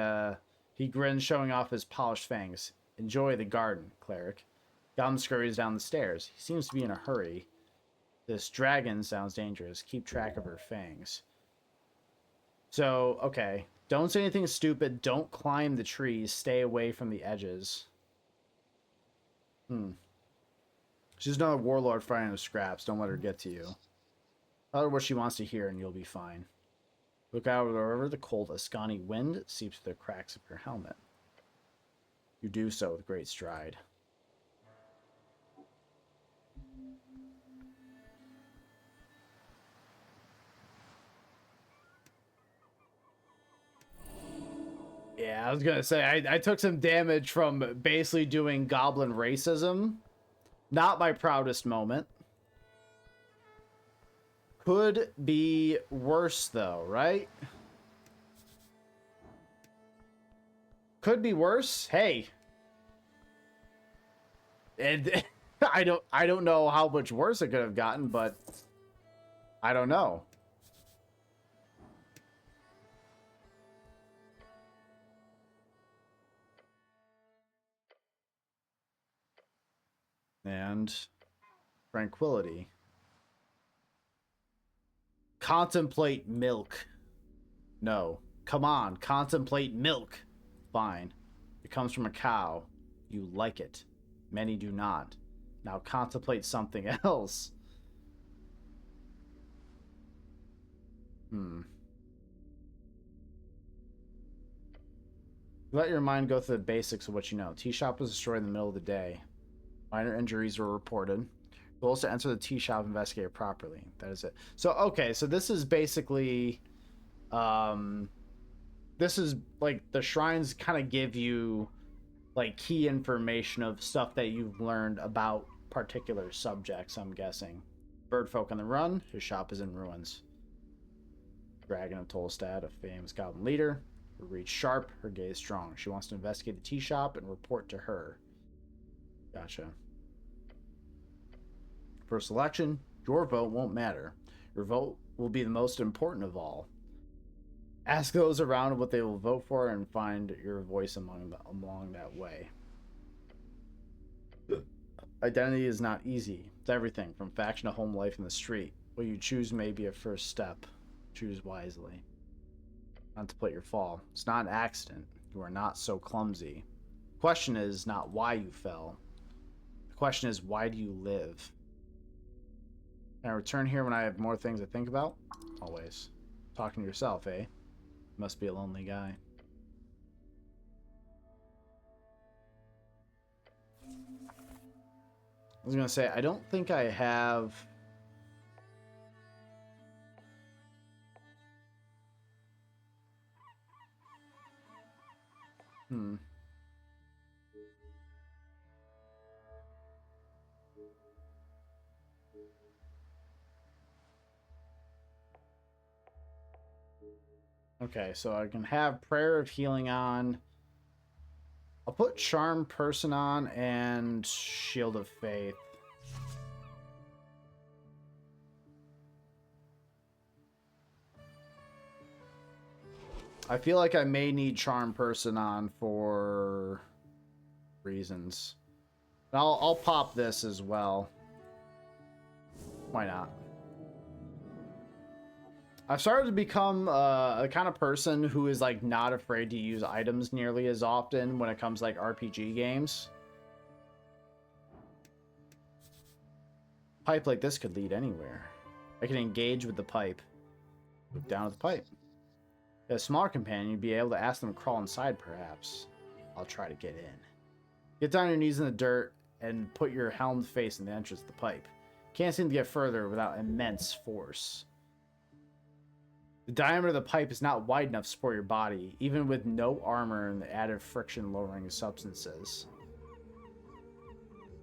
he grins, showing off his polished fangs. Enjoy the garden, cleric. Goblin scurries down the stairs. He seems to be in a hurry. This dragon sounds dangerous. Keep track of her fangs. So, okay. Don't say anything stupid. Don't climb the trees. Stay away from the edges. She's another warlord fighting with scraps. Don't let her get to you. Tell her what she wants to hear and you'll be fine. Look out over the river. The cold Ascani wind seeps through the cracks of your helmet. You do so with great stride. Yeah, I was gonna say, I took some damage from basically doing goblin racism. Not my proudest moment. Could be worse, though, right? Could be worse. Hey. And I don't know how much worse it could have gotten, but I don't know. And tranquility. Contemplate milk. No. Come on, contemplate milk. Fine. It comes from a cow. You like it. Many do not. Now contemplate something else. Let your mind go through the basics of what you know. Tea shop was destroyed in the middle of the day. Minor injuries were reported. Goal is to enter the tea shop and investigate it properly. That is it. So, okay, so this is basically... this is, like, the shrines kind of give you, like, key information of stuff that you've learned about particular subjects, I'm guessing. Birdfolk on the run. His shop is in ruins. Dragon of Tolstad, a famous goblin leader. Her reach sharp, her gaze strong. She wants to investigate the tea shop and report to her. Gotcha. For selection, your vote won't matter. Your vote will be the most important of all. Ask those around what they will vote for and find your voice along that way. Identity is not easy. It's everything, from faction to home life in the street. What you choose may be a first step. Choose wisely. Contemplate your fall. It's not an accident. You are not so clumsy. The question is not why you fell. The question is, why do you live? Can I return here when I have more things to think about? Always. Talking to yourself, eh? Must be a lonely guy. I was gonna say, I don't think I have... Okay, so I can have Prayer of Healing on. I'll put Charm Person on and Shield of Faith. I feel like I may need Charm Person on for reasons. I'll pop this as well. Why not? I've started to become a kind of person who is like not afraid to use items nearly as often when it comes to like RPG games. Pipe like this could lead anywhere. I can engage with the pipe. Look down at the pipe. If a smaller companion, you'd be able to ask them to crawl inside, perhaps. I'll try to get in. Get down on your knees in the dirt and put your helmed face in the entrance of the pipe. Can't seem to get further without immense force. The diameter of the pipe is not wide enough to support your body, even with no armor and the added friction-lowering substances.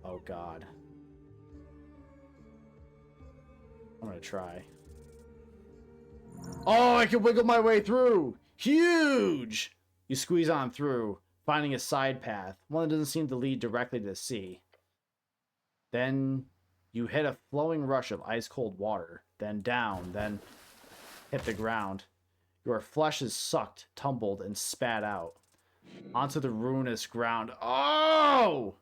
Oh, God. I'm gonna try. Oh, I can wiggle my way through! Huge! You squeeze on through, finding a side path, one that doesn't seem to lead directly to the sea. Then you hit a flowing rush of ice-cold water, then down, then hit the ground. Your flesh is sucked, tumbled, and spat out onto the ruinous ground. Oh!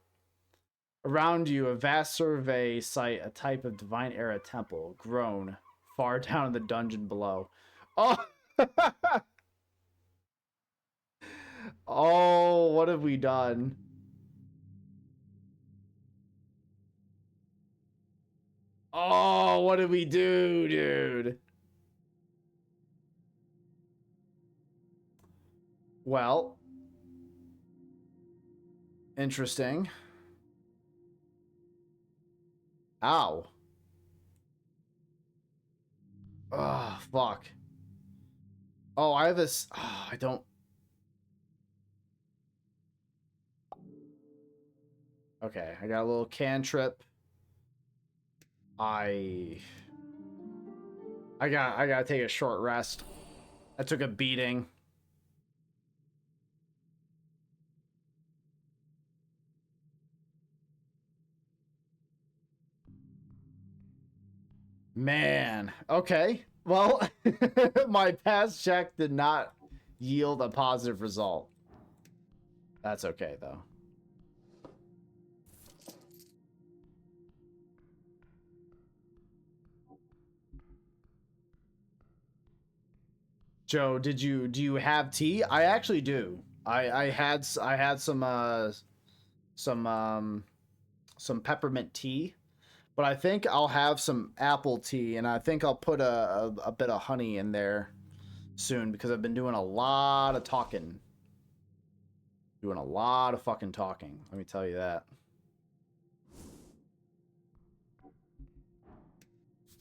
Around you, a vast survey site, a type of divine era temple, grown far down in the dungeon below. Oh! Oh, what have we done? Oh, what did we do, dude? Well, interesting. Ow. Oh, fuck. Oh, I have this. Oh, I don't. Okay, I got a little cantrip. I gotta take a short rest. I took a beating. Man. Okay. Well, my past check did not yield a positive result. That's okay, though. Joe, do you have tea? I actually do. I had some peppermint tea, but I think I'll have some apple tea, and I think I'll put a bit of honey in there soon because I've been doing a lot of talking. Doing a lot of fucking talking. Let me tell you that.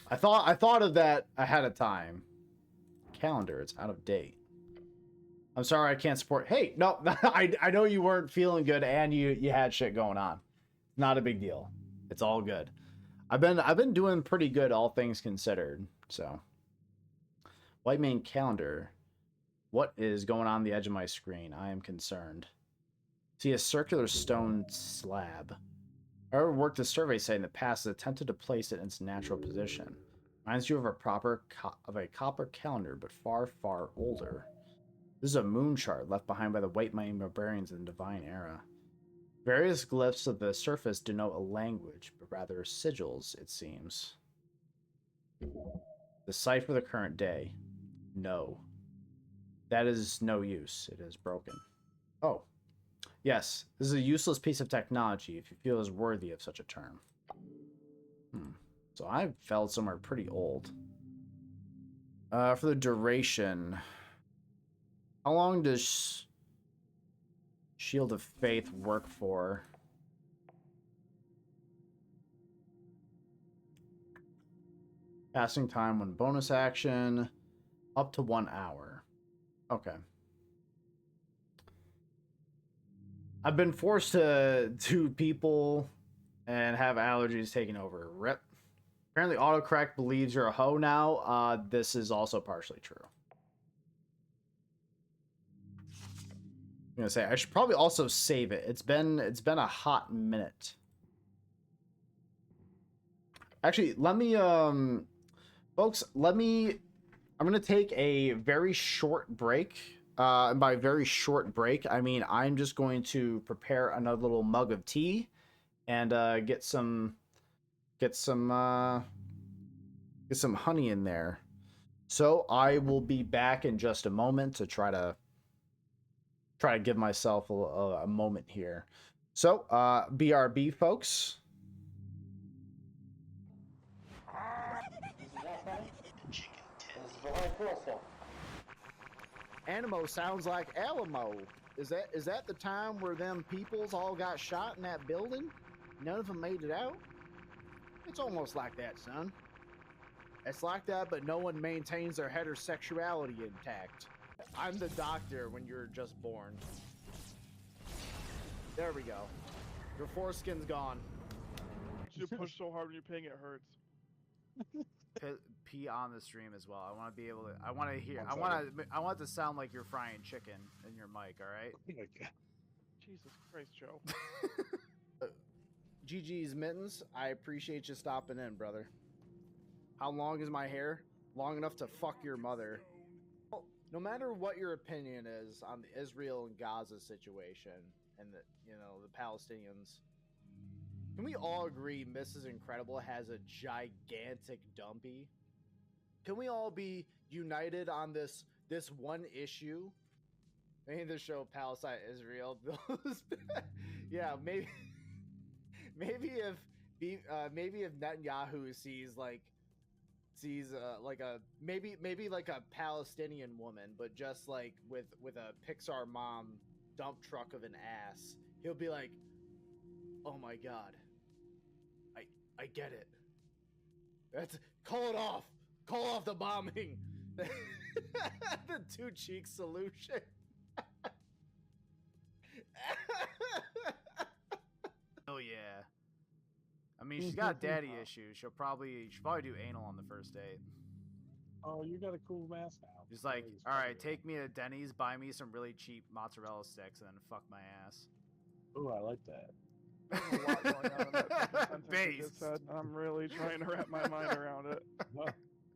I thought of that ahead of time. Calendar, it's out of date. I'm sorry I can't support. Hey, no, I know you weren't feeling good and you had shit going on. Not a big deal. It's all good. I've been doing pretty good, all things considered. So, white main calendar. What is going on the edge of my screen? I am concerned. See a circular stone slab. Whoever worked the survey site in the past has attempted to place it in its natural position. Reminds you of a copper calendar, but far, far older. This is a moon chart left behind by the white mighty barbarians in the Divine Era. Various glyphs of the surface denote a language, but rather sigils, it seems. The cipher for the current day. No. That is no use. It is broken. Oh. Yes, this is a useless piece of technology if you feel is worthy of such a term. So I fell somewhere pretty old. For the duration, how long does Shield of Faith work for? Passing time when bonus action, up to 1 hour. Okay. I've been forced to do people and have allergies taking over. Rip. Apparently autocorrect believes you're a hoe now. This is also partially true. I'm gonna say I should probably also save it. It's been a hot minute. Actually, let me folks, I'm gonna take a very short break. And by very short break, I mean I'm just going to prepare another little mug of tea and get some honey in there. So I will be back in just a moment to try to give myself a moment here. So BRB folks. Animo sounds like Alamo. Is that the time where them peoples all got shot in that building? None of them made it out? It's almost like that, son. It's like that, but no one maintains their heterosexuality intact. I'm the doctor when you're just born. There we go. Your foreskin's gone. You push so hard when you're peeing, it hurts. Pee on the stream as well. I want to be able to. I want to hear. I want it to sound like you're frying chicken in your mic. All right. Jesus Christ, Joe. GG's Mittens. I appreciate you stopping in, brother. How long is my hair? Long enough to fuck your mother. Well, no matter what your opinion is on the Israel and Gaza situation and the Palestinians, can we all agree Mrs. Incredible has a gigantic dumpy? Can we all be united on this one issue? Maybe the show Palestine Israel. Yeah, maybe if Netanyahu sees like a maybe like a Palestinian woman, but just like with a Pixar mom dump truck of an ass, he'll be like, "Oh my god, I get it. Call it off. Call off the bombing." The two cheek solution. Oh yeah. I mean, she's got daddy issues. She'll probably do anal on the first date. Oh, you got a cool mask now. She's like, all right, take me to Denny's, buy me some really cheap mozzarella sticks, and then fuck my ass. Oh, I like that. There's a lot going on in that sentence you Based. just said, and I'm really trying to wrap my mind around it.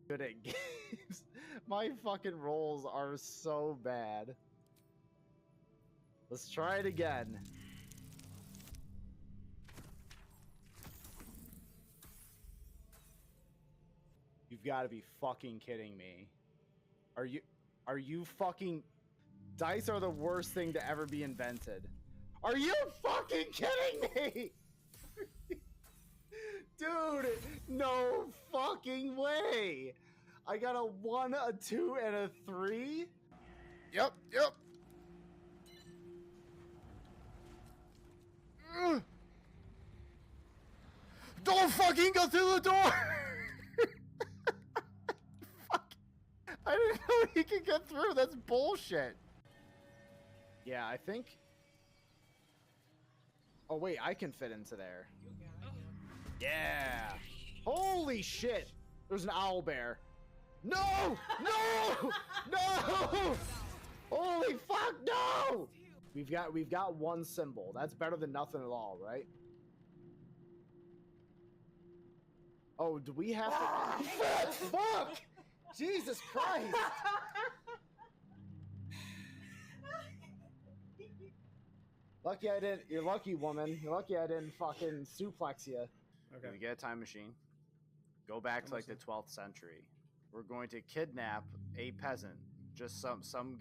Good at games. My fucking rolls are so bad. Let's try it again. You've got to be fucking kidding me. Are you fucking... Dice are the worst thing to ever be invented. Are you fucking kidding me? Dude, no fucking way. I got a 1, a 2, and a 3? Yep. Don't fucking go through the door! Fuck. I didn't know he could get through. That's bullshit. Yeah, I think... Oh, wait, I can fit into there. Yeah. Holy shit. There's an owl bear. No! No! No! Holy fuck, no! We've got one symbol. That's better than nothing at all, right? Oh, do we have to... Fuck! Jesus Christ! Lucky I didn't... You're lucky, woman. You're lucky I didn't fucking suplex you. Okay. We get a time machine. Go back to like the 12th century. We're going to kidnap a peasant. Just some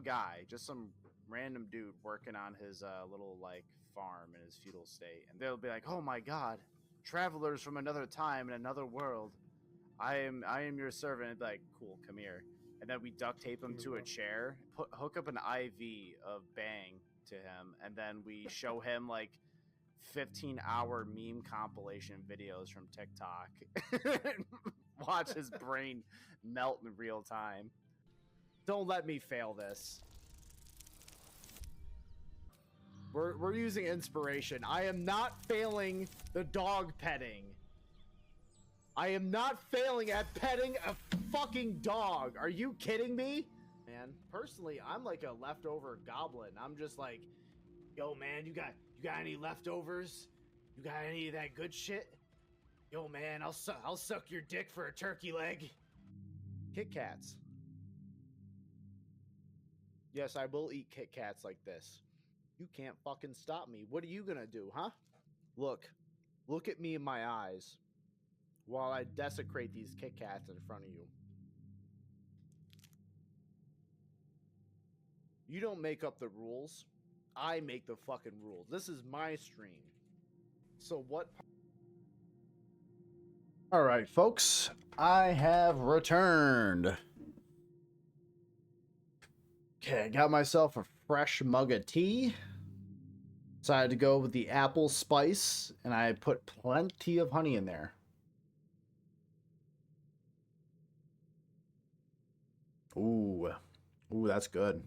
guy. Just some random dude working on his little like farm in his feudal state. And they'll be like, oh my god, travelers from another time and another world. I am your servant. And be like, cool, come here. And then we duct tape him to a chair, hook up an IV of Bang to him, and then we show him like 15-hour meme compilation videos from TikTok. Watch his brain melt in real time. Don't let me fail this. We're using inspiration. I am not failing the dog petting. I am not failing at petting a fucking dog. Are you kidding me? Man, personally, I'm like a leftover goblin. I'm just like, yo, man, you got any leftovers? You got any of that good shit? Yo, man, I'll suck your dick for a turkey leg. Kit Kats. Yes, I will eat Kit Kats like this. You can't fucking stop me. What are you gonna do, huh? Look at me in my eyes while I desecrate these Kit Kats in front of you. You don't make up the rules. I make the fucking rules. This is my stream. So what? All right, folks. I have returned. Okay, I got myself a fresh mug of tea. Decided to go with the apple spice, and I put plenty of honey in there. Ooh, that's good.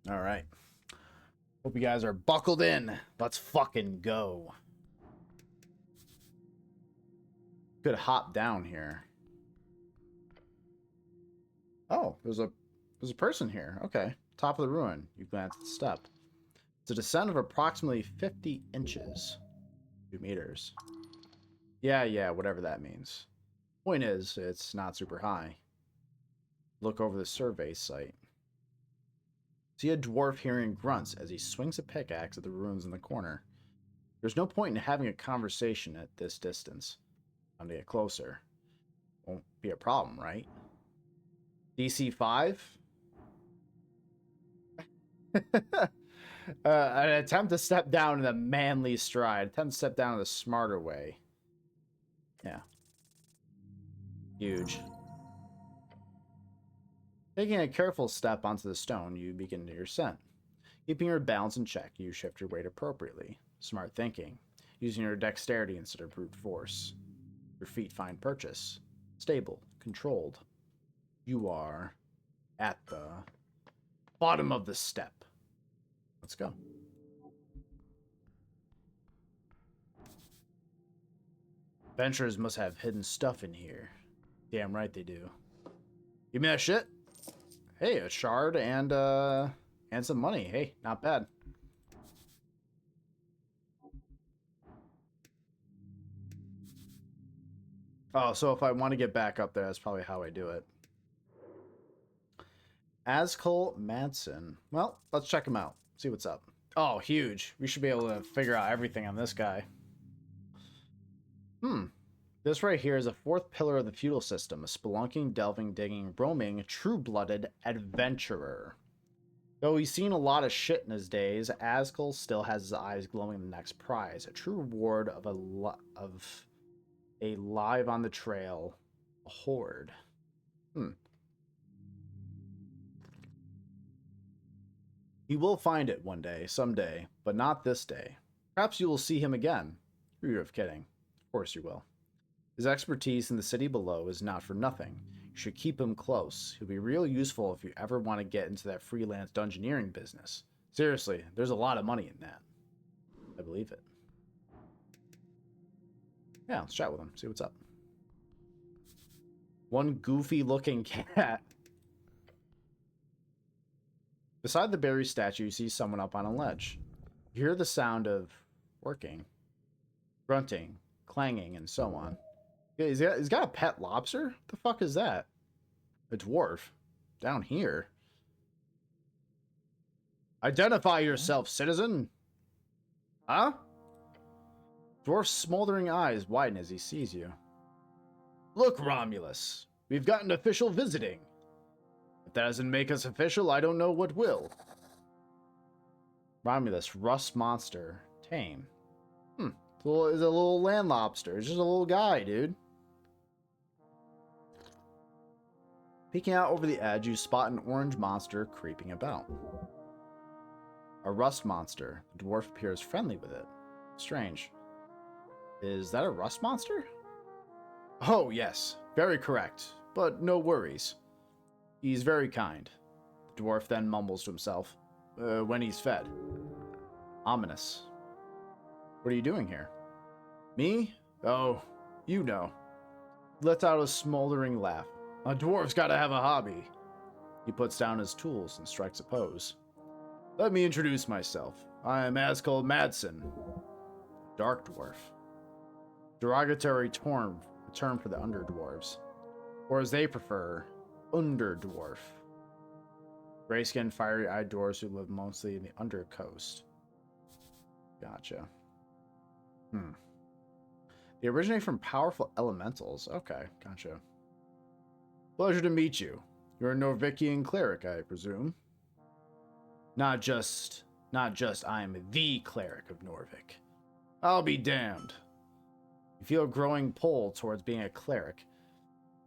All right. Hope you guys are buckled in. Let's fucking go. Could hop down here. Oh, there's a person here. Okay. Top of the ruin. You glance at the step. It's a descent of approximately 50 inches. 2 meters. Yeah, whatever that means. Point is, it's not super high. Look over the survey site. See a dwarf hearing grunts as he swings a pickaxe at the ruins in the corner. There's no point in having a conversation at this distance. Time to get closer. Won't be a problem, right? DC 5? An attempt to step down in a manly stride. Attempt to step down in a smarter way. Yeah. Huge. Taking a careful step onto the stone, you begin your ascent. Keeping your balance in check, you shift your weight appropriately. Smart thinking. Using your dexterity instead of brute force. Your feet find purchase. Stable. Controlled. You are at the bottom of the step. Let's go. Adventurers must have hidden stuff in here. Damn right they do. Give me that shit. Hey, a shard and some money. Hey, not bad. Oh, so if I want to get back up there, that's probably how I do it. Askel Madsen. Well, let's check him out. See what's up. Oh, huge. We should be able to figure out everything on this guy. This right here is a fourth pillar of the feudal system. A spelunking, delving, digging, roaming, true-blooded adventurer. Though he's seen a lot of shit in his days, Askel still has his eyes glowing the next prize. A true reward of a live on the trail. A horde. He will find it one day, someday, but not this day. Perhaps you will see him again. You're kidding. Of course you will. His expertise in the city below is not for nothing. You should keep him close. He'll be real useful if you ever want to get into that freelance dungeoneering business. Seriously, there's a lot of money in that. I believe it. Yeah, let's chat with him, see what's up. One goofy-looking cat. Beside the berry statue, you see someone up on a ledge. You hear the sound of working, grunting, clanging, and so on. Yeah, he's got a pet lobster? What the fuck is that? A dwarf. Down here. Identify yourself, citizen! Huh? Dwarf's smoldering eyes widen as he sees you. Look, Romulus. We've gotten official visiting. If that doesn't make us official, I don't know what will. Romulus, rust monster, tame. It's a little land lobster. It's just a little guy, dude. Peeking out over the edge, you spot an orange monster creeping about. A rust monster. The dwarf appears friendly with it. Strange. Is that a rust monster? Oh, yes. Very correct. But no worries. He's very kind. The dwarf then mumbles to himself. When he's fed. Ominous. What are you doing here? Me? Oh, you know. He lets out a smoldering laugh. A dwarf's gotta have a hobby. He puts down his tools and strikes a pose. Let me introduce myself. I am Askel Madsen. Dark dwarf. Derogatory term for the underdwarves. Or as they prefer, underdwarf. Gray-skinned, fiery-eyed dwarves who live mostly in the undercoast. Gotcha. They originate from powerful elementals. Okay, gotcha. Pleasure to meet you. You're a Norvikian cleric, I presume. Not just I'm the cleric of Norvik. I'll be damned. You feel a growing pull towards being a cleric.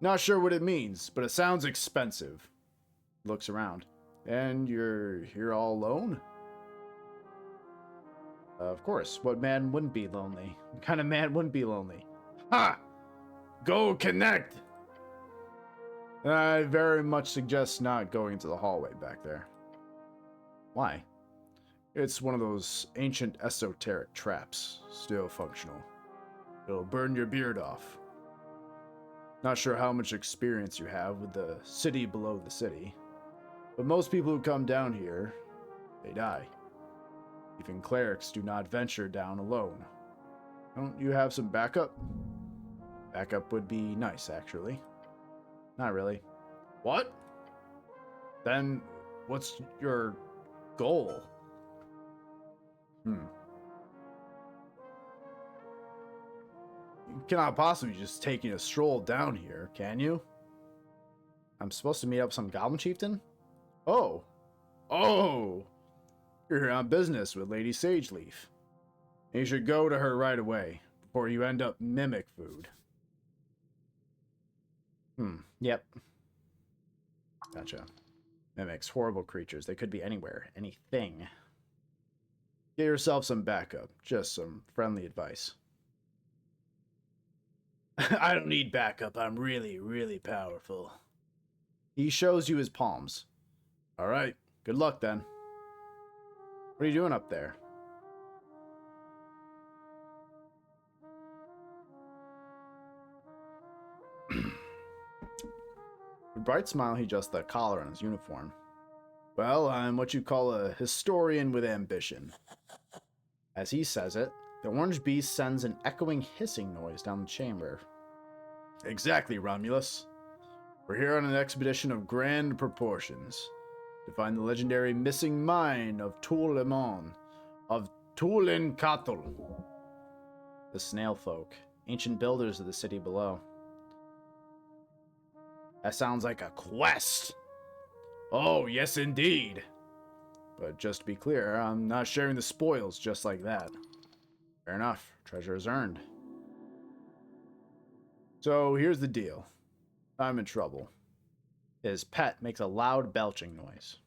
Not sure what it means, but it sounds expensive. Looks around. And you're here all alone? Of course. What man wouldn't be lonely? What kind of man wouldn't be lonely? Ha! Go connect! I very much suggest not going into the hallway back there. Why? It's one of those ancient esoteric traps, still functional. It'll burn your beard off. Not sure how much experience you have with the city below the city, but most people who come down here, they die. Even clerics do not venture down alone. Don't you have some backup? Backup would be nice, actually. Not really. What? Then, what's your goal? You cannot possibly just taking a stroll down here, can you? I'm supposed to meet up with some goblin chieftain? Oh! You're here on business with Lady Sageleaf. And you should go to her right away, before you end up mimic food. Yep. Gotcha. Mimics, horrible creatures. They could be anywhere, anything. Get yourself some backup. Just some friendly advice. I don't need backup. I'm really, really powerful. He shows you his palms. Alright, good luck then. What are you doing up there? With a bright smile, he adjusts the collar on his uniform. Well, I'm what you call a historian with ambition. As he says it, the orange beast sends an echoing hissing noise down the chamber. Exactly, Romulus. We're here on an expedition of grand proportions to find the legendary missing mine of Tulemon, of Tulenkatl. The snail folk, ancient builders of the city below. That sounds like a quest. Oh, yes indeed. But just to be clear, I'm not sharing the spoils just like that. Fair enough. Treasure is earned. So here's the deal. I'm in trouble. His pet makes a loud belching noise.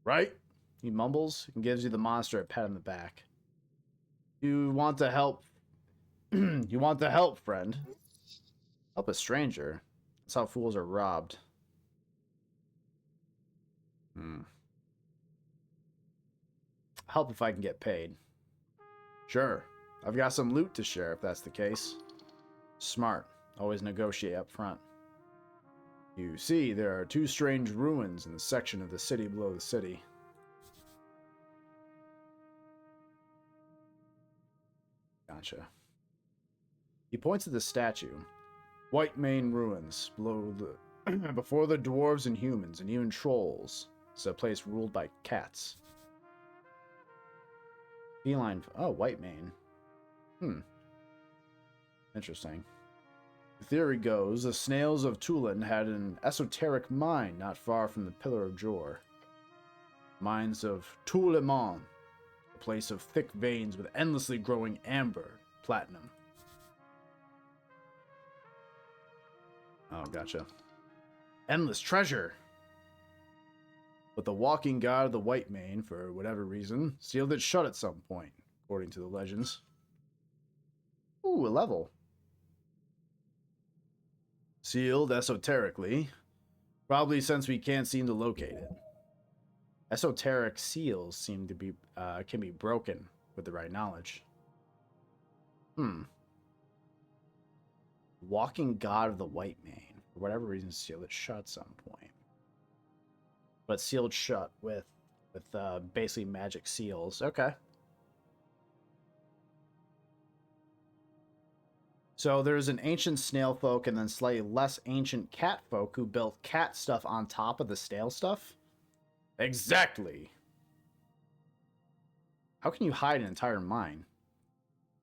Right? He mumbles and gives you the monster a pat on the back. You want to help? You want to help, friend? Help a stranger. That's how fools are robbed. Help if I can get paid. Sure. I've got some loot to share if that's the case. Smart. Always negotiate up front. You see, there are 2 strange ruins in the section of the city below the city. Gotcha. He points at the statue. White Mane ruins, below the before the dwarves and humans, and even trolls. It's a place ruled by cats. Feline. Oh, White Mane. Interesting. The theory goes the snails of Tulin had an esoteric mine not far from the Pillar of Jor. Mines of Tulemon, a place of thick veins with endlessly growing amber, platinum. Oh, gotcha. Endless treasure. But the walking god of the White Mane, for whatever reason, sealed it shut at some point, according to the legends. Ooh, a level. Sealed esoterically, probably since we can't seem to locate it. Esoteric seals seem to be can be broken with the right knowledge. Walking god of the White Mane, for whatever reason, sealed it shut at some point. But sealed shut with basically magic seals. Okay. So there's an ancient snail folk and then slightly less ancient cat folk who built cat stuff on top of the snail stuff. Exactly. How can you hide an entire mine?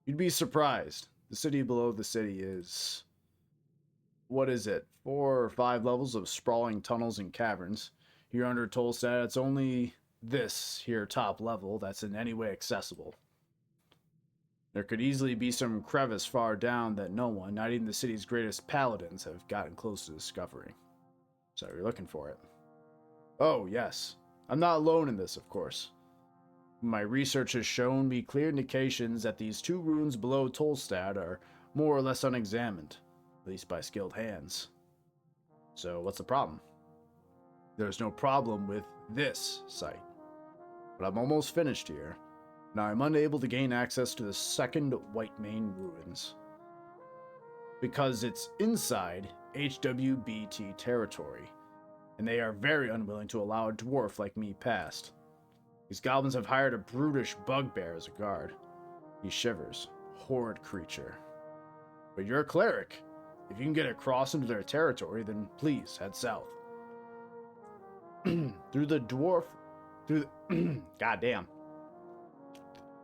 You'd be surprised. The city below the city is... what is it? 4 or 5 levels of sprawling tunnels and caverns. Here under Tolstad, it's only this here top level that's in any way accessible. There could easily be some crevice far down that no one, not even the city's greatest paladins, have gotten close to discovering. So you're looking for it. Oh, yes. I'm not alone in this, of course. My research has shown me clear indications that these 2 ruins below Tolstad are more or less unexamined, at least by skilled hands. So what's the problem? There's no problem with this site. But I'm almost finished here. Now I'm unable to gain access to the second White Mane ruins. Because it's inside HWBT territory, and they are very unwilling to allow a dwarf like me past. These goblins have hired a brutish bugbear as a guard. He shivers. Horrid creature. But you're a cleric. If you can get across into their territory, then please head south. Through the goddamn.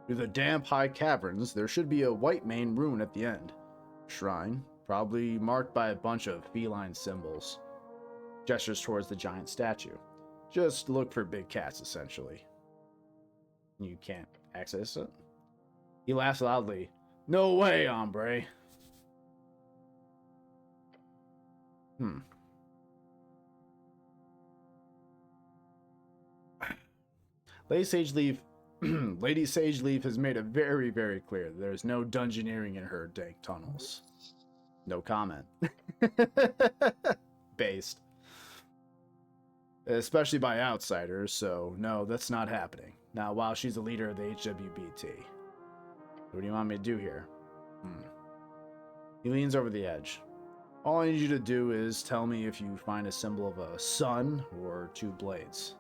Through the damp high caverns, there should be a White Mane rune at the end. Shrine, probably marked by a bunch of feline symbols. Gestures towards the giant statue. Just look for big cats, essentially. You can't access it? He laughs loudly. No way, hombre. Lady Sage Leaf has made it very, very clear that there's no dungeoneering in her dank tunnels. No comment. Based. Especially by outsiders, so no, that's not happening. Now, while she's the leader of the HWBT. What do you want me to do here? He leans over the edge. All I need you to do is tell me if you find a symbol of a sun or 2 blades.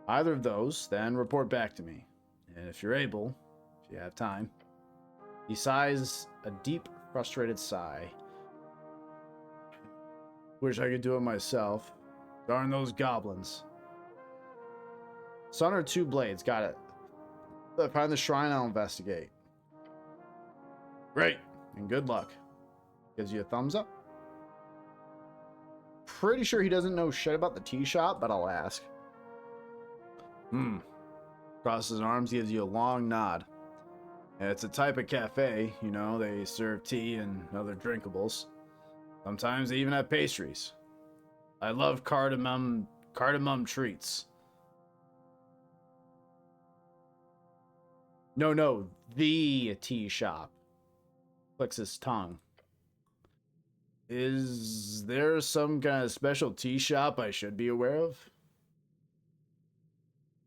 Either of those, then report back to me. And if you're able, if you have time. He sighs a deep, frustrated sigh. Wish I could do it myself. Darn those goblins. Sun or 2 blades, got it. If I find the shrine, I'll investigate. Great, and good luck. Gives you a thumbs up. Pretty sure he doesn't know shit about the tea shop, but I'll ask. Crosses his arms, gives you a long nod. And it's a type of cafe, you know, they serve tea and other drinkables. Sometimes they even have pastries. I love cardamom treats. No, the tea shop. Clicks his tongue. Is there some kind of special tea shop I should be aware of?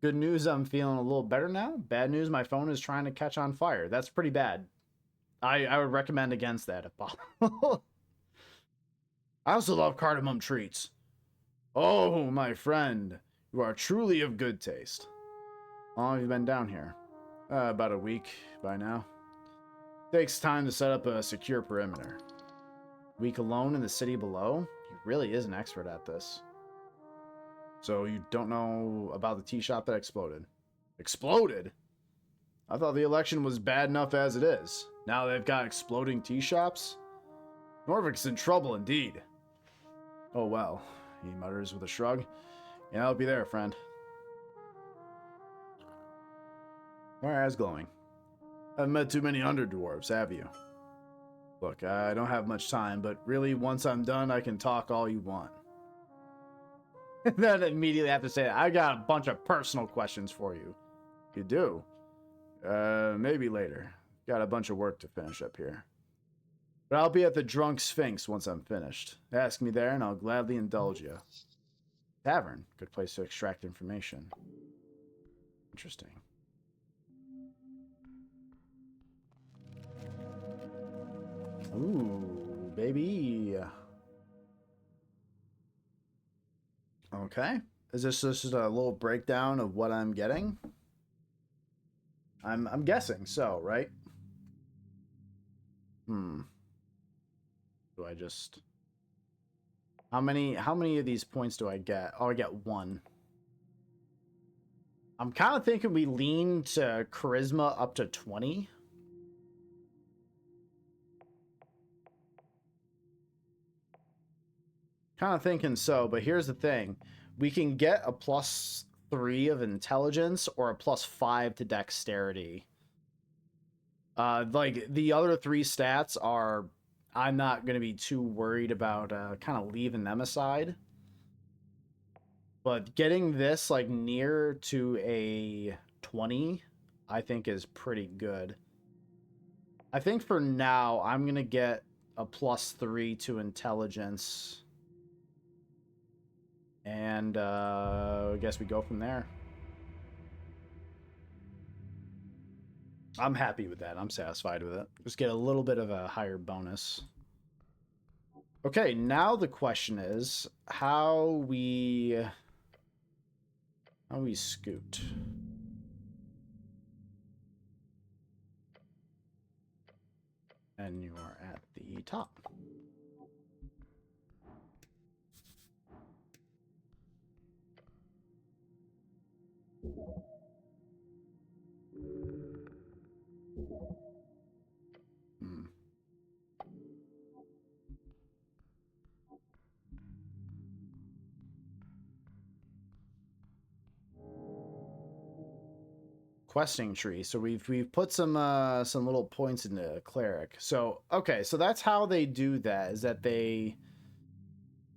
Good news, I'm feeling a little better now. Bad news, my phone is trying to catch on fire. That's pretty bad. I would recommend against that if possible. I also love cardamom treats. Oh, my friend, you are truly of good taste. How long have you been down here? About a week by now. Takes time to set up a secure perimeter. Week alone in the city below? He really is an expert at this. So you don't know about the tea shop that exploded? Exploded? I thought the election was bad enough as it is. Now they've got exploding tea shops? Norvik's in trouble indeed. Oh well, he mutters with a shrug. Yeah, I'll be there, friend. My eyes glowing. Haven't met too many underdwarves, have you? Look, I don't have much time, but really, once I'm done, I can talk all you want. And then immediately have to say, I got a bunch of personal questions for you. You do? Maybe later. Got a bunch of work to finish up here. But I'll be at the Drunk Sphinx once I'm finished. Ask me there, and I'll gladly indulge you. Tavern. Good place to extract information. Interesting. Ooh, baby. Okay. Is this just a little breakdown of what I'm getting? I'm guessing so, right? Do I just... How many of these points do I get? Oh, I get 1. I'm kind of thinking we lean to charisma up to 20. Kind of thinking so, but here's the thing. We can get a +3 of intelligence or a +5 to dexterity. Like, the other 3 stats are... I'm not going to be too worried about kind of leaving them aside. But getting this, like, near to a 20, I think is pretty good. I think for now, I'm going to get a +3 to intelligence. And I guess we go from there. I'm happy with that. I'm satisfied with it. Just get a little bit of a higher bonus. Okay, now the question is how we scoot. And you are at the top. Questing tree. So we've put some little points into cleric. So okay, so that's how they do that, is that they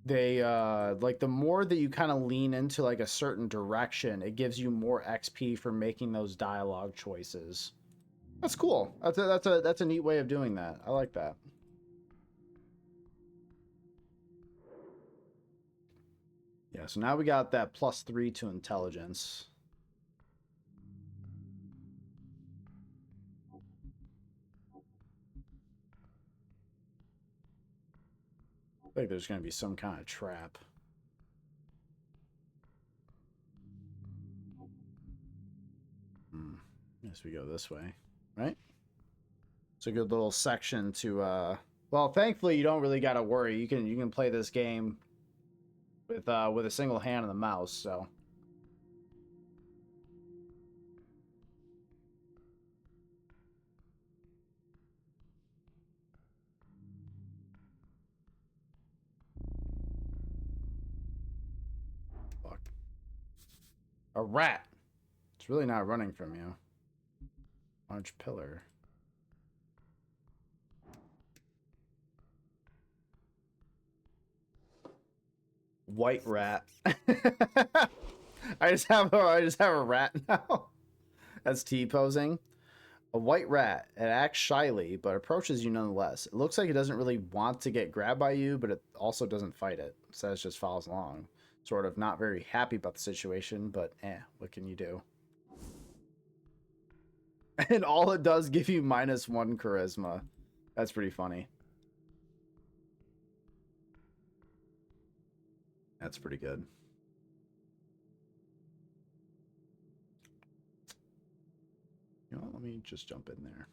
like, the more that you kind of lean into like a certain direction, it gives you more XP for making those dialogue choices. That's cool. That's a neat way of doing that. I like that. Yeah, so now we got that +3 to intelligence. I think there's going to be some kind of trap. Guess we go this way, right? It's a good little section to well, thankfully you don't really got to worry. You can play this game with a single hand on the mouse, so. Fuck. A rat. It's really not running from you. Large pillar. White rat. I just have a rat now. That's T-posing. A white rat. It acts shyly, but approaches you nonetheless. It looks like it doesn't really want to get grabbed by you, but it also doesn't fight it. It says just follows along. Sort of not very happy about the situation, but what can you do? And all it does give you -1 charisma. That's pretty funny. That's pretty good. You know what? Let me just jump in there.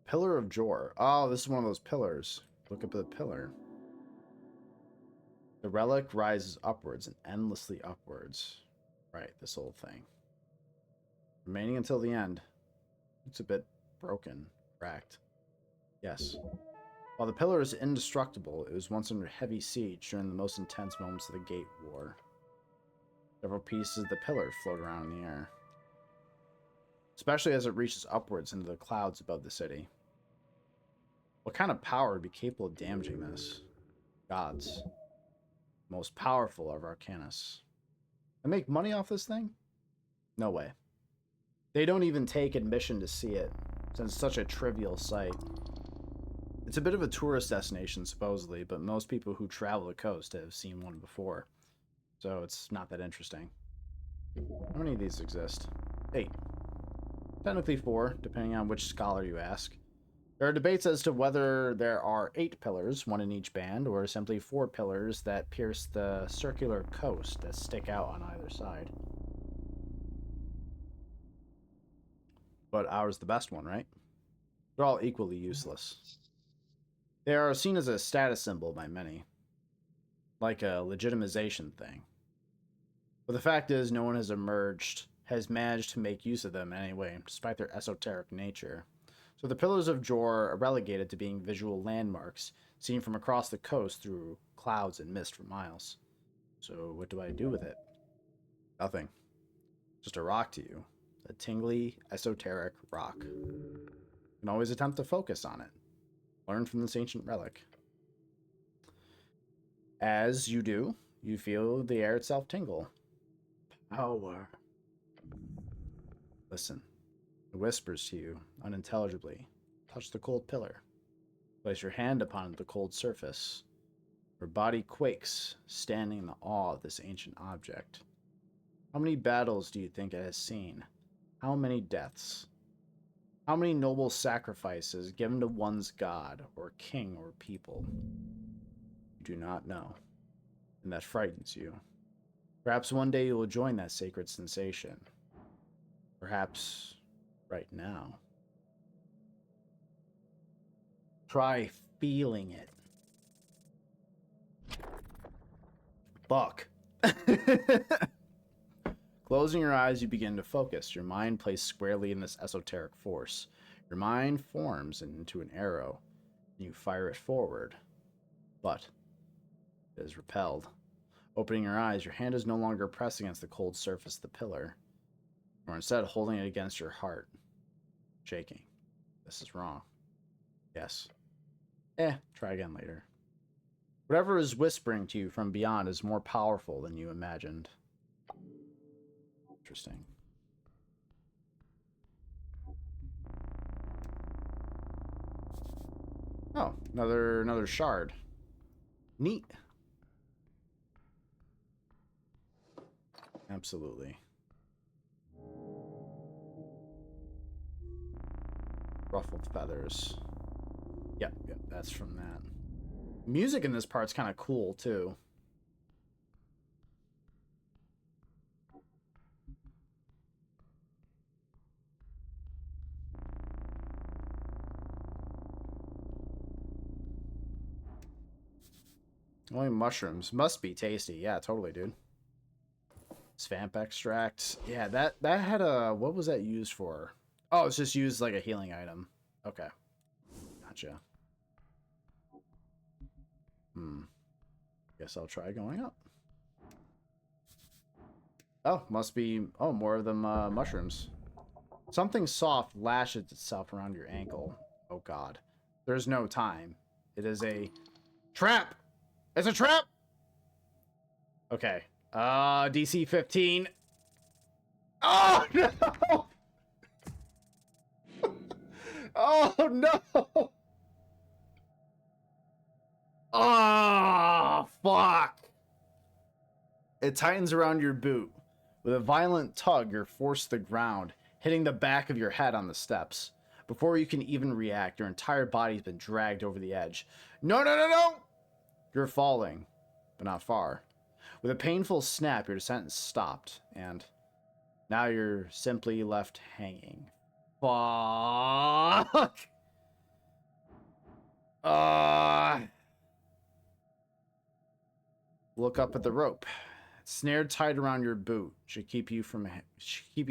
Pillar of Jor. Oh, this is one of those pillars. Look up at the pillar. The relic rises upwards and endlessly upwards. Right, this whole thing. Remaining until the end. It's a bit broken, cracked. Yes. While the pillar is indestructible, it was once under heavy siege during the most intense moments of the Gate War. Several pieces of the pillar float around in the air, especially as it reaches upwards into the clouds above the city. What kind of power would be capable of damaging this? Gods. Most powerful of Arcanus. And make money off this thing? No way. They don't even take admission to see it, since it's such a trivial sight. It's a bit of a tourist destination, supposedly, but most people who travel the coast have seen one before, so it's not that interesting. How many of these exist? 8. Technically 4, depending on which scholar you ask. There are debates as to whether there are 8 pillars, 1 in each band, or simply 4 pillars that pierce the circular coast that stick out on either side. But ours the best one, right? They're all equally useless. They are seen as a status symbol by many, like a legitimization thing. But the fact is, no one has managed to make use of them in any way, despite their esoteric nature. So the Pillars of Jor are relegated to being visual landmarks, seen from across the coast through clouds and mist for miles. So what do I do with it? Nothing. Just a rock to you. A tingly, esoteric rock. You can always attempt to focus on it. Learn from this ancient relic. As you do, you feel the air itself tingle. Power. Listen. It whispers to you, unintelligibly. Touch the cold pillar. Place your hand upon the cold surface. Your body quakes, standing in the awe of this ancient object. How many battles do you think it has seen? How many deaths? How many noble sacrifices given to one's god, or king, or people? You do not know, and that frightens you. Perhaps one day you will join that sacred sensation. Perhaps right now. Try feeling it. Fuck. Closing your eyes, you begin to focus, your mind placed squarely in this esoteric force. Your mind forms into an arrow, and you fire it forward. But it is repelled. Opening your eyes, your hand is no longer pressed against the cold surface of the pillar. You are instead holding it against your heart, shaking. This is wrong. Yes. Try again later. Whatever is whispering to you from beyond is more powerful than you imagined. Interesting. Oh, another shard. Neat. Absolutely. Ruffled feathers. Yep, that's from that. Music in this part's kind of cool, too. Only mushrooms. Must be tasty. Yeah, totally, dude. Svamp extract. Yeah, that had a... What was that used for? Oh, it's just used like a healing item. Okay. Gotcha. Guess I'll try going up. Oh, must be... Oh, more of them mushrooms. Something soft lashes itself around your ankle. Oh, God. There's no time. It is a trap! It's a trap! Okay. DC 15. Oh, no! Oh, no! Oh, fuck! It tightens around your boot. With a violent tug, you're forced to the ground, hitting the back of your head on the steps. Before you can even react, your entire body's been dragged over the edge. No, no, no, no! You're falling, but not far. With a painful snap, your descent is stopped, and now you're simply left hanging. Fuck! Look up at the rope. It's snared tight around your boot. Should keep you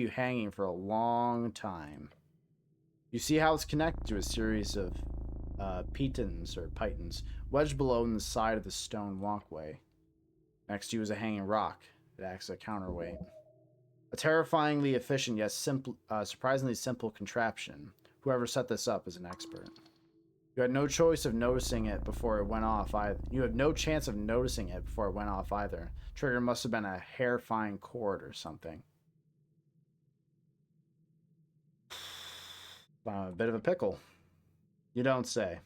hanging for a long time. You see how it's connected to a series of pitons wedged below in the side of the stone walkway. Next to you is a hanging rock. It acts as a counterweight. A terrifyingly efficient yet surprisingly simple contraption. Whoever set this up is an expert. You had no choice of noticing it before it went off either. You had no chance of noticing it before it went off either. Trigger must have been a hair-fine cord or something. A bit of a pickle. You don't say.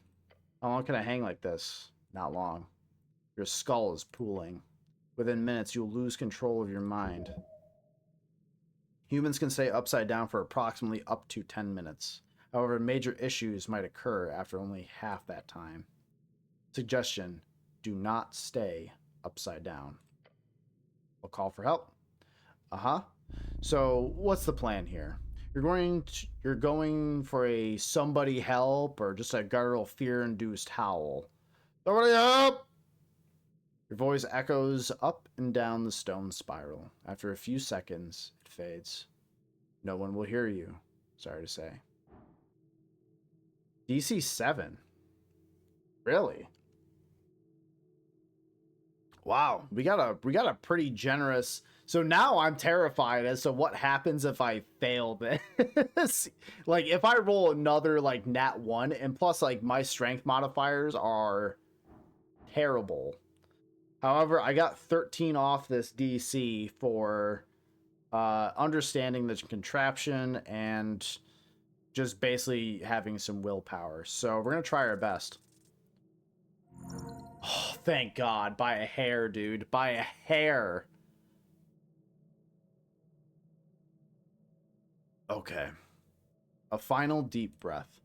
How long can I hang like this? Not long. Your skull is pooling. Within minutes, you'll lose control of your mind. Humans can stay upside down for approximately up to 10 minutes. However, major issues might occur after only half that time. Suggestion: do not stay upside down. I'll call for help. So, what's the plan here? You're going for a somebody help or just a guttural fear-induced howl? Somebody help! Your voice echoes up and down the stone spiral. After a few seconds, it fades. No one will hear you, sorry to say. DC 7. Really? Wow, we got a pretty generous. So now I'm terrified as to what happens if I fail this. Like if I roll another like nat 1 and plus like my strength modifiers are terrible. However, I got 13 off this DC for understanding the contraption and just basically having some willpower. So we're going to try our best. Oh, thank God. By a hair, dude. By a hair. Okay. A final deep breath.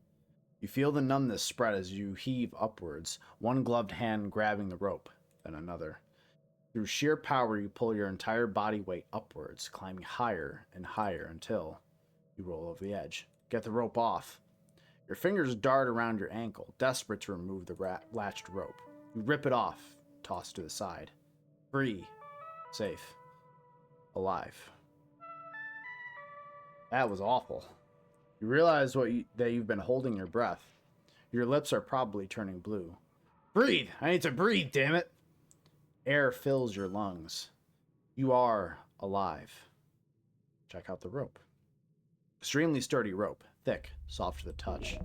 You feel the numbness spread as you heave upwards, one gloved hand grabbing the rope, then another. Through sheer power, you pull your entire body weight upwards, climbing higher and higher until you roll over the edge. Get the rope off. Your fingers dart around your ankle, desperate to remove the latched rope. You rip it off, toss it to the side. Free. Safe. Alive. That was awful. You realize that you've been holding your breath. Your lips are probably turning blue. Breathe! I need to breathe, damn it! Air fills your lungs. You are alive. Check out the rope. Extremely sturdy rope. Thick, soft to the touch.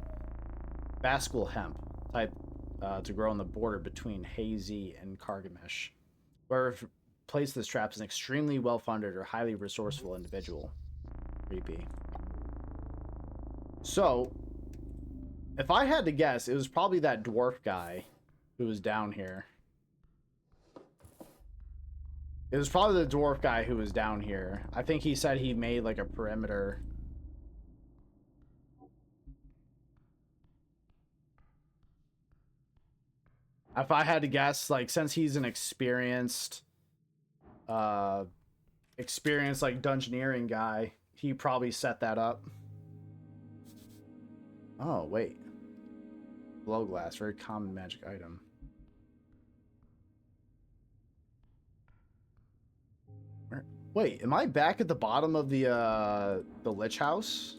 Basquiat hemp, type to grow on the border between hazy and Kargamesh. Whoever placed this trap is an extremely well-funded or highly resourceful individual. Creepy. So, if I had to guess, it was probably that dwarf guy who was down here. It was probably the dwarf guy who was down here. I think he said he made like a perimeter. If I had to guess, like, since he's an experienced like dungeoneering guy, he probably set that up. Oh, wait. Blow glass, very common magic item. Wait, am I back at the bottom of the Lich House?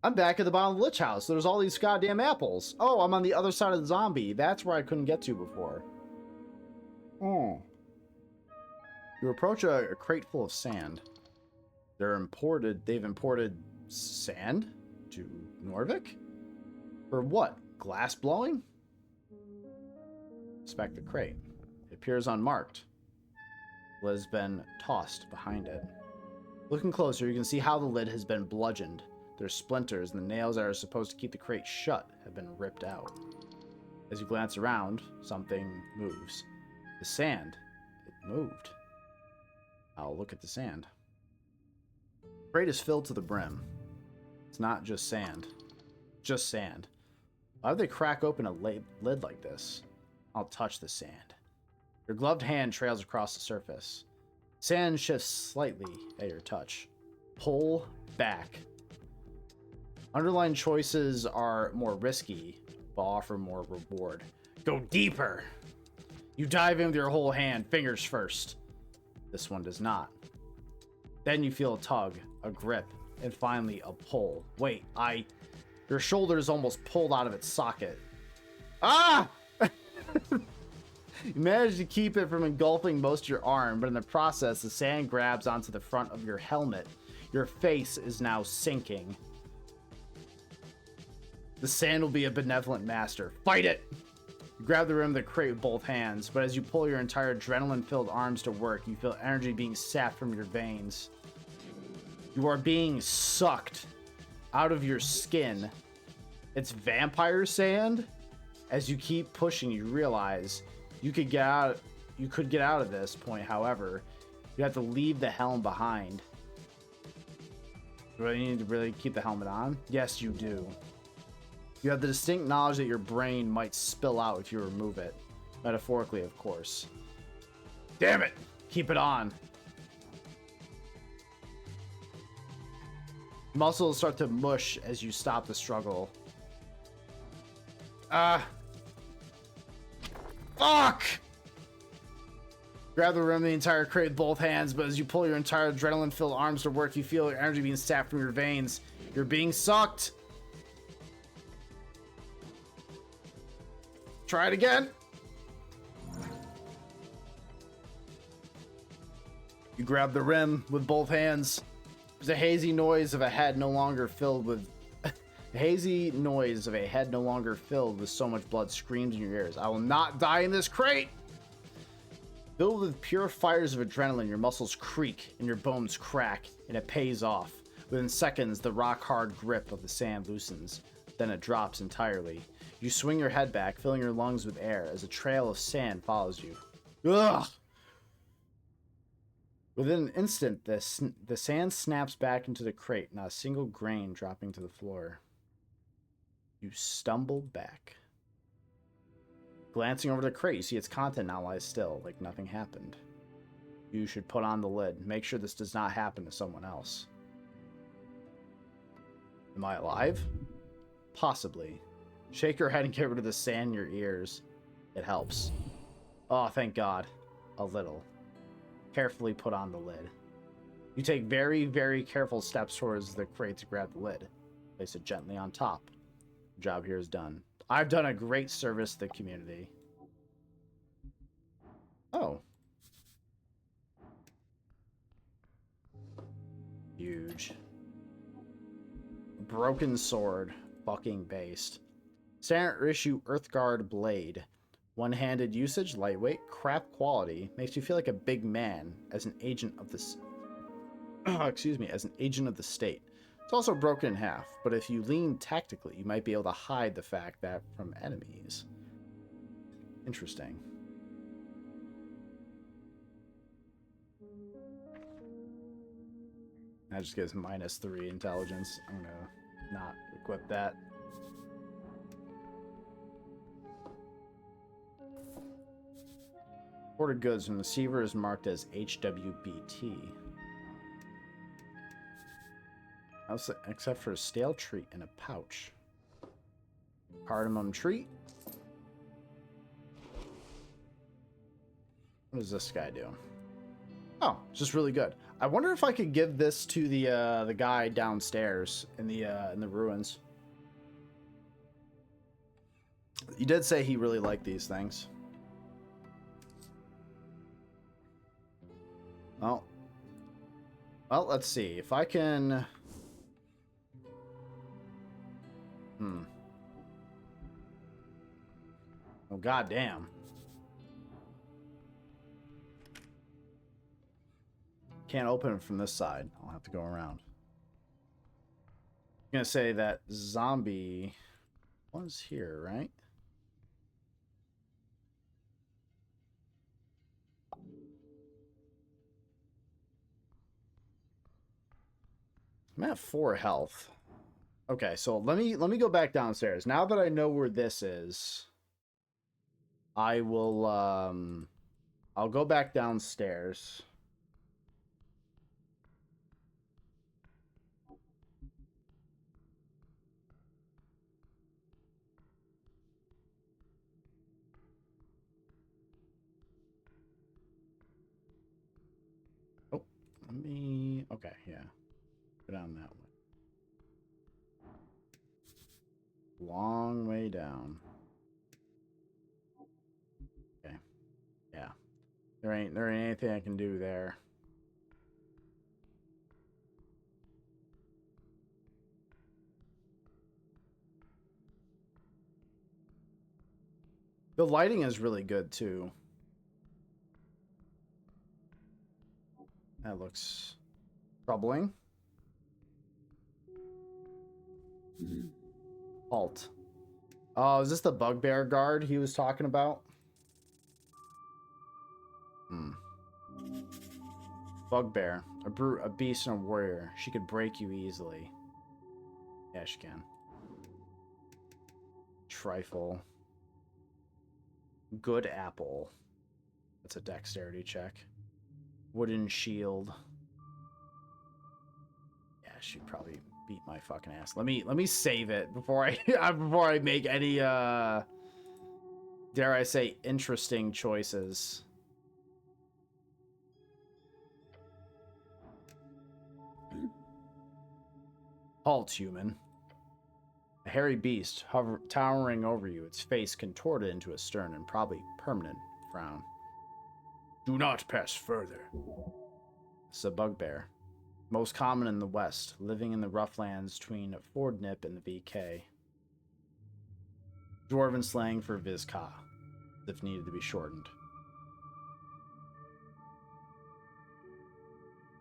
I'm back at the bottom of the Lich House. There's all these goddamn apples. Oh, I'm on the other side of the zombie. That's where I couldn't get to before. Oh. You approach a crate full of sand. They've imported sand to Norvik? For what? Glass blowing? Inspect the crate. It appears unmarked. Lid has been tossed behind it. Looking closer, you can see how the lid has been bludgeoned. There's splinters, and the nails that are supposed to keep the crate shut have been ripped out. As you glance around, something moves. The sand. It moved. I'll look at the sand. The crate is filled to the brim. It's not just sand. Just sand. Why would they crack open a lid like this? I'll touch the sand. Your gloved hand trails across the surface. Sand shifts slightly at your touch. Pull back. Underlined choices are more risky, but offer more reward. Go deeper! You dive in with your whole hand, fingers first. This one does not. Then you feel a tug, a grip, and finally a pull. Wait, your shoulder is almost pulled out of its socket. Ah! You manage to keep it from engulfing most of your arm, but in the process, the sand grabs onto the front of your helmet. Your face is now sinking. The sand will be a benevolent master. Fight it! You grab the rim of the crate with both hands, but as you pull your entire adrenaline-filled arms to work, you feel energy being sapped from your veins. You are being sucked out of your skin. It's vampire sand. As you keep pushing, you realize you could get out. You could get out of this point. However, you have to leave the helm behind. Do you need to really keep the helmet on? Yes, you do. You have the distinct knowledge that your brain might spill out if you remove it. Metaphorically, of course. Damn it! Keep it on. Muscles start to mush as you stop the struggle. Fuck! Grab the rim of the entire crate with both hands, but as you pull your entire adrenaline-filled arms to work, you feel your energy being sapped from your veins. You're being sucked. Try it again. You grab the rim with both hands. There's a hazy noise of a head no longer filled with so much blood screams in your ears. I will not die in this crate. Filled with pure fires of adrenaline, your muscles creak and your bones crack, and it pays off. Within seconds, the rock-hard grip of the sand loosens. Then it drops entirely. You swing your head back, filling your lungs with air, as a trail of sand follows you. Ugh! Within an instant, the sand snaps back into the crate, not a single grain dropping to the floor. You stumble back. Glancing over the crate, you see its content now lies still, like nothing happened. You should put on the lid. Make sure this does not happen to someone else. Am I alive? Possibly. Shake your head and get rid of the sand in your ears. It helps. Oh, thank God. A little. Carefully put on the lid. You take very, very careful steps towards the crate to grab the lid. Place it gently on top. Your job here is done. I've done a great service to the community. Oh. Huge. Broken sword. Fucking based. Standard issue Earthguard blade. One-handed usage, lightweight, crap quality, makes you feel like a big man as an agent of this. As an agent of the state. It's also broken in half, but if you lean tactically, you might be able to hide the fact that from enemies. Interesting. That just gives -3 intelligence. I'm gonna not equip that. Ordered goods from the receiver is marked as HWBT. Except for a stale treat in a pouch. Cardamom treat. What does this guy do? Oh, it's just really good. I wonder if I could give this to the guy downstairs in the ruins. He did say he really liked these things. Well, let's see if I can. Oh, goddamn. Can't open it from this side. I'll have to go around. I'm gonna say that zombie was here, right? I'm at 4 health. Okay, so let me go back downstairs. Now that I know where this is, I will I'll go back downstairs. Oh, okay, yeah. Go down that way. Long way down. Okay. Yeah. There ain't anything I can do there. The lighting is really good too. That looks troubling. Halt. Oh, is this the bugbear guard he was talking about? Hmm. Bugbear. A brute, a beast, and a warrior. She could break you easily. Yeah, she can. Trifle. Good apple. That's a dexterity check. Wooden shield. Yeah, she'd probably beat my fucking ass. Let me save it before I before I make any dare I say interesting choices. Halt, human. A hairy beast towering over you, its face contorted into a stern and probably permanent frown. Do not pass further. It's a bugbear. Most common in the West, living in the rough lands between Fordnip and the VK. Dwarven slang for Vizca, if needed to be shortened.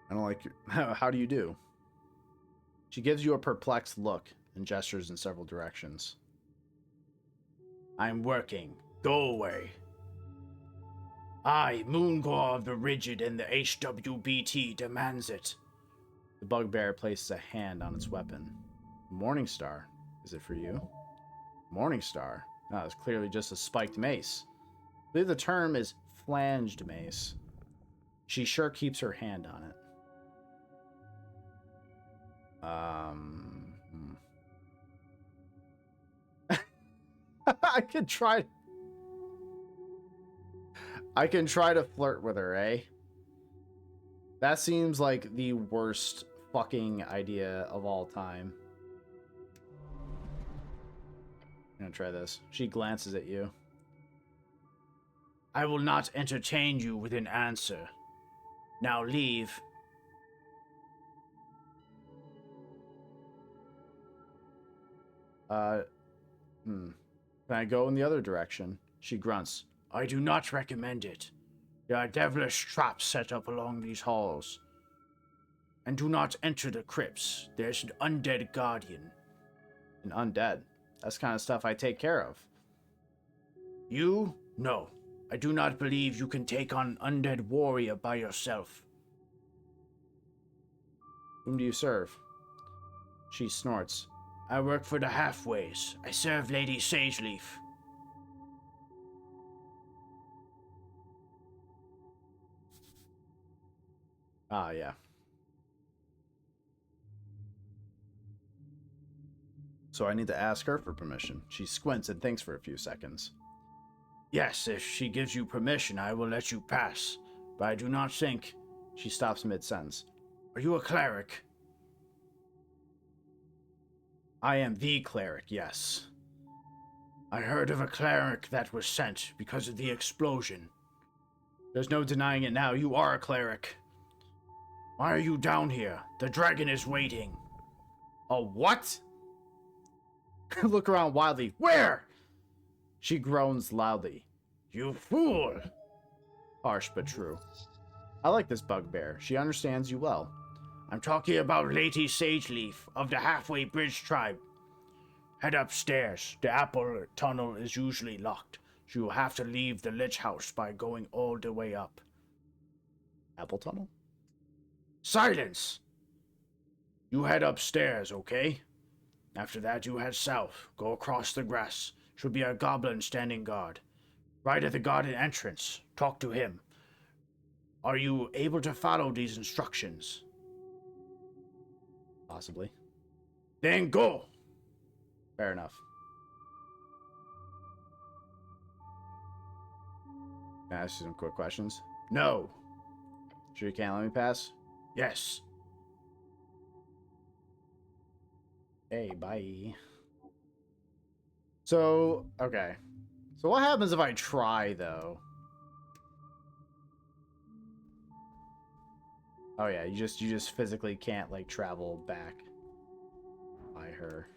I don't like your... How do you do? She gives you a perplexed look and gestures in several directions. I'm working. Go away. I, Moongor of the Rigid and the HWBT demands it. The bugbear places a hand on its weapon. Morningstar. Is it for you? Morningstar? No, it's clearly just a spiked mace. I believe the term is flanged mace. She sure keeps her hand on it. I can try to flirt with her, eh? That seems like the worst fucking idea of all time. I'm gonna try this. She glances at you. I will not entertain you with an answer. Now leave. Can I go in the other direction? She grunts. I do not recommend it. There are devilish traps set up along these halls. And do not enter the crypts. There's an undead guardian. An undead? That's kind of stuff I take care of. You? No. I do not believe you can take on an undead warrior by yourself. Whom do you serve? She snorts. I work for the Halfways. I serve Lady Sageleaf. Ah, yeah. So I need to ask her for permission. She squints and thinks for a few seconds. Yes, if she gives you permission, I will let you pass. But I do not think... She stops mid-sentence. Are you a cleric? I am the cleric, yes. I heard of a cleric that was sent because of the explosion. There's no denying it now. You are a cleric. Why are you down here? The dragon is waiting. A what? Look around wildly. Where? She groans loudly. You fool! Harsh but true. I like this bugbear. She understands you well. I'm talking about Lady Sageleaf of the Halfway Bridge tribe. Head upstairs. The apple tunnel is usually locked, so you'll have to leave the lich house by going all the way up. Apple tunnel? Silence! You head upstairs, okay? After that, you head south. Go across the grass. Should be a goblin standing guard. Right at the garden entrance. Talk to him. Are you able to follow these instructions? Possibly. Then go! Fair enough. Can I ask you some quick questions? No. Sure you can't let me pass? Yes. Hey, bye. So, okay. So what happens if I try, though? Oh yeah, you just physically can't like travel back by her.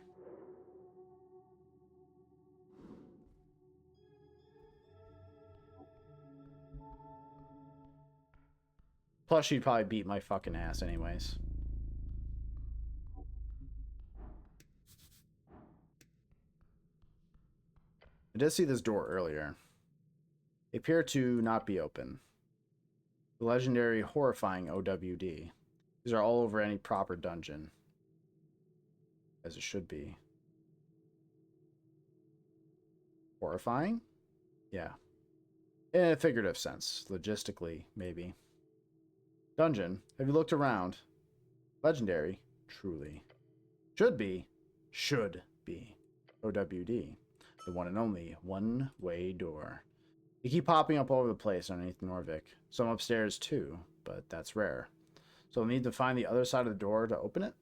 Plus she'd probably beat my fucking ass anyways. I did see this door earlier. They appear to not be open. The legendary horrifying OWD. These are all over any proper dungeon. As it should be. Horrifying? Yeah. In a figurative sense. Logistically, maybe. Dungeon. Have you looked around? Legendary. Truly. Should be. Should be. OWD. The one and only one-way door. They keep popping up all over the place underneath Norvik. Some upstairs too, but that's rare. So we'll need to find the other side of the door to open it?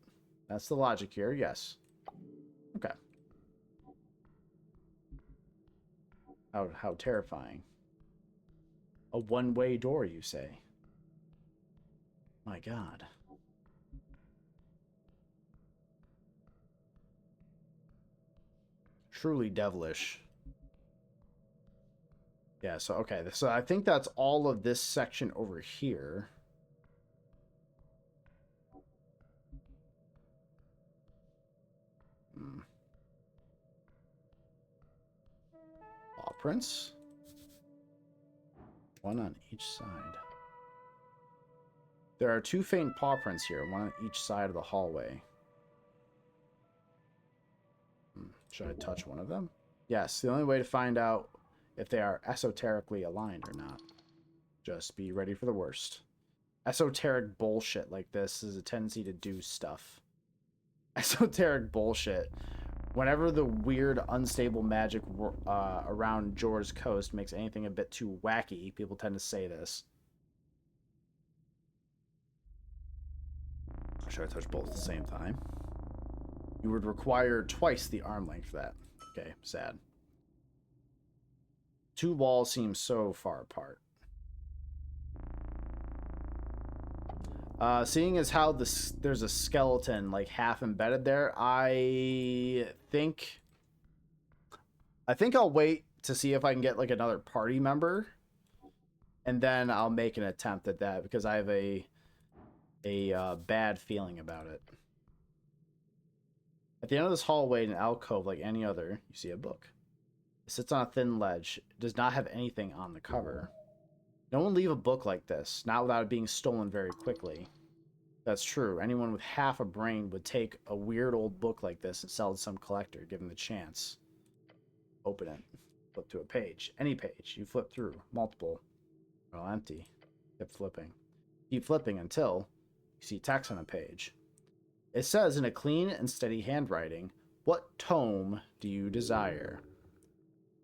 That's the logic here, yes. Okay. How terrifying. A one-way door, you say? My God. Truly devilish. Yeah, so okay. So I think that's all of this section over here. Paw prints. One on each side. There are 2 faint paw prints here, one on each side of the hallway. Should I touch one of them? Yes, the only way to find out if they are esoterically aligned or not. Just be ready for the worst. Esoteric bullshit like this is a tendency to do stuff. Esoteric bullshit. Whenever the weird, unstable magic around Jor's coast makes anything a bit too wacky, people tend to say this. Should I touch both at the same time? You would require twice the arm length for that. Okay, sad. 2 walls seem so far apart. Seeing as how there's a skeleton like half embedded there, I think I'll wait to see if I can get like another party member, and then I'll make an attempt at that because I have a bad feeling about it. At the end of this hallway, in an alcove like any other, you see a book. It sits on a thin ledge. It does not have anything on the cover. No one leave a book like this, not without it being stolen very quickly. That's true. Anyone with half a brain would take a weird old book like this and sell it to some collector, given the chance. Open it. Flip to a page. Any page. You flip through. Multiple. Well, empty. Keep flipping. Keep flipping until you see text on a page. It says in a clean and steady handwriting, "What tome do you desire?"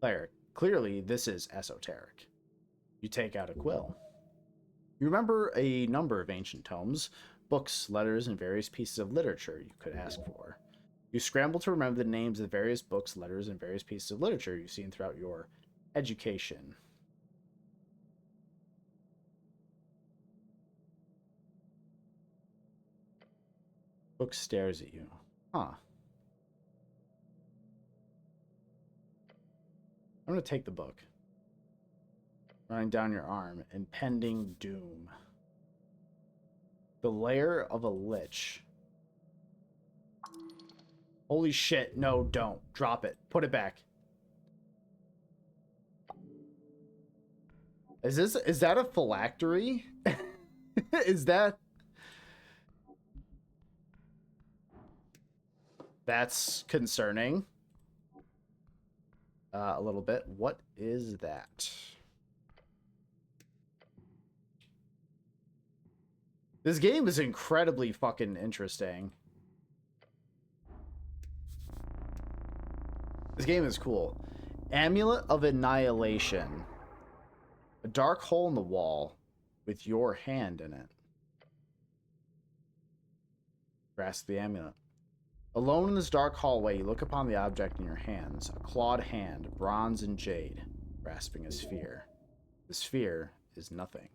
Cleric. Clearly, this is esoteric. You take out a quill. You remember a number of ancient tomes, books, letters, and various pieces of literature you could ask for. You scramble to remember the names of various books, letters, and various pieces of literature you've seen throughout your education. Book stares at you. Huh. I'm going to take the book. Running down your arm. Impending doom. The lair of a lich. Holy shit. No, don't. Drop it. Put it back. Is that a phylactery? Is that... That's concerning. A little bit. What is that? This game is incredibly fucking interesting. This game is cool. Amulet of Annihilation. A dark hole in the wall with your hand in it. Grasp the amulet. Alone in this dark hallway, you look upon the object in your hands, a clawed hand, bronze and jade, grasping a sphere. The sphere is nothing.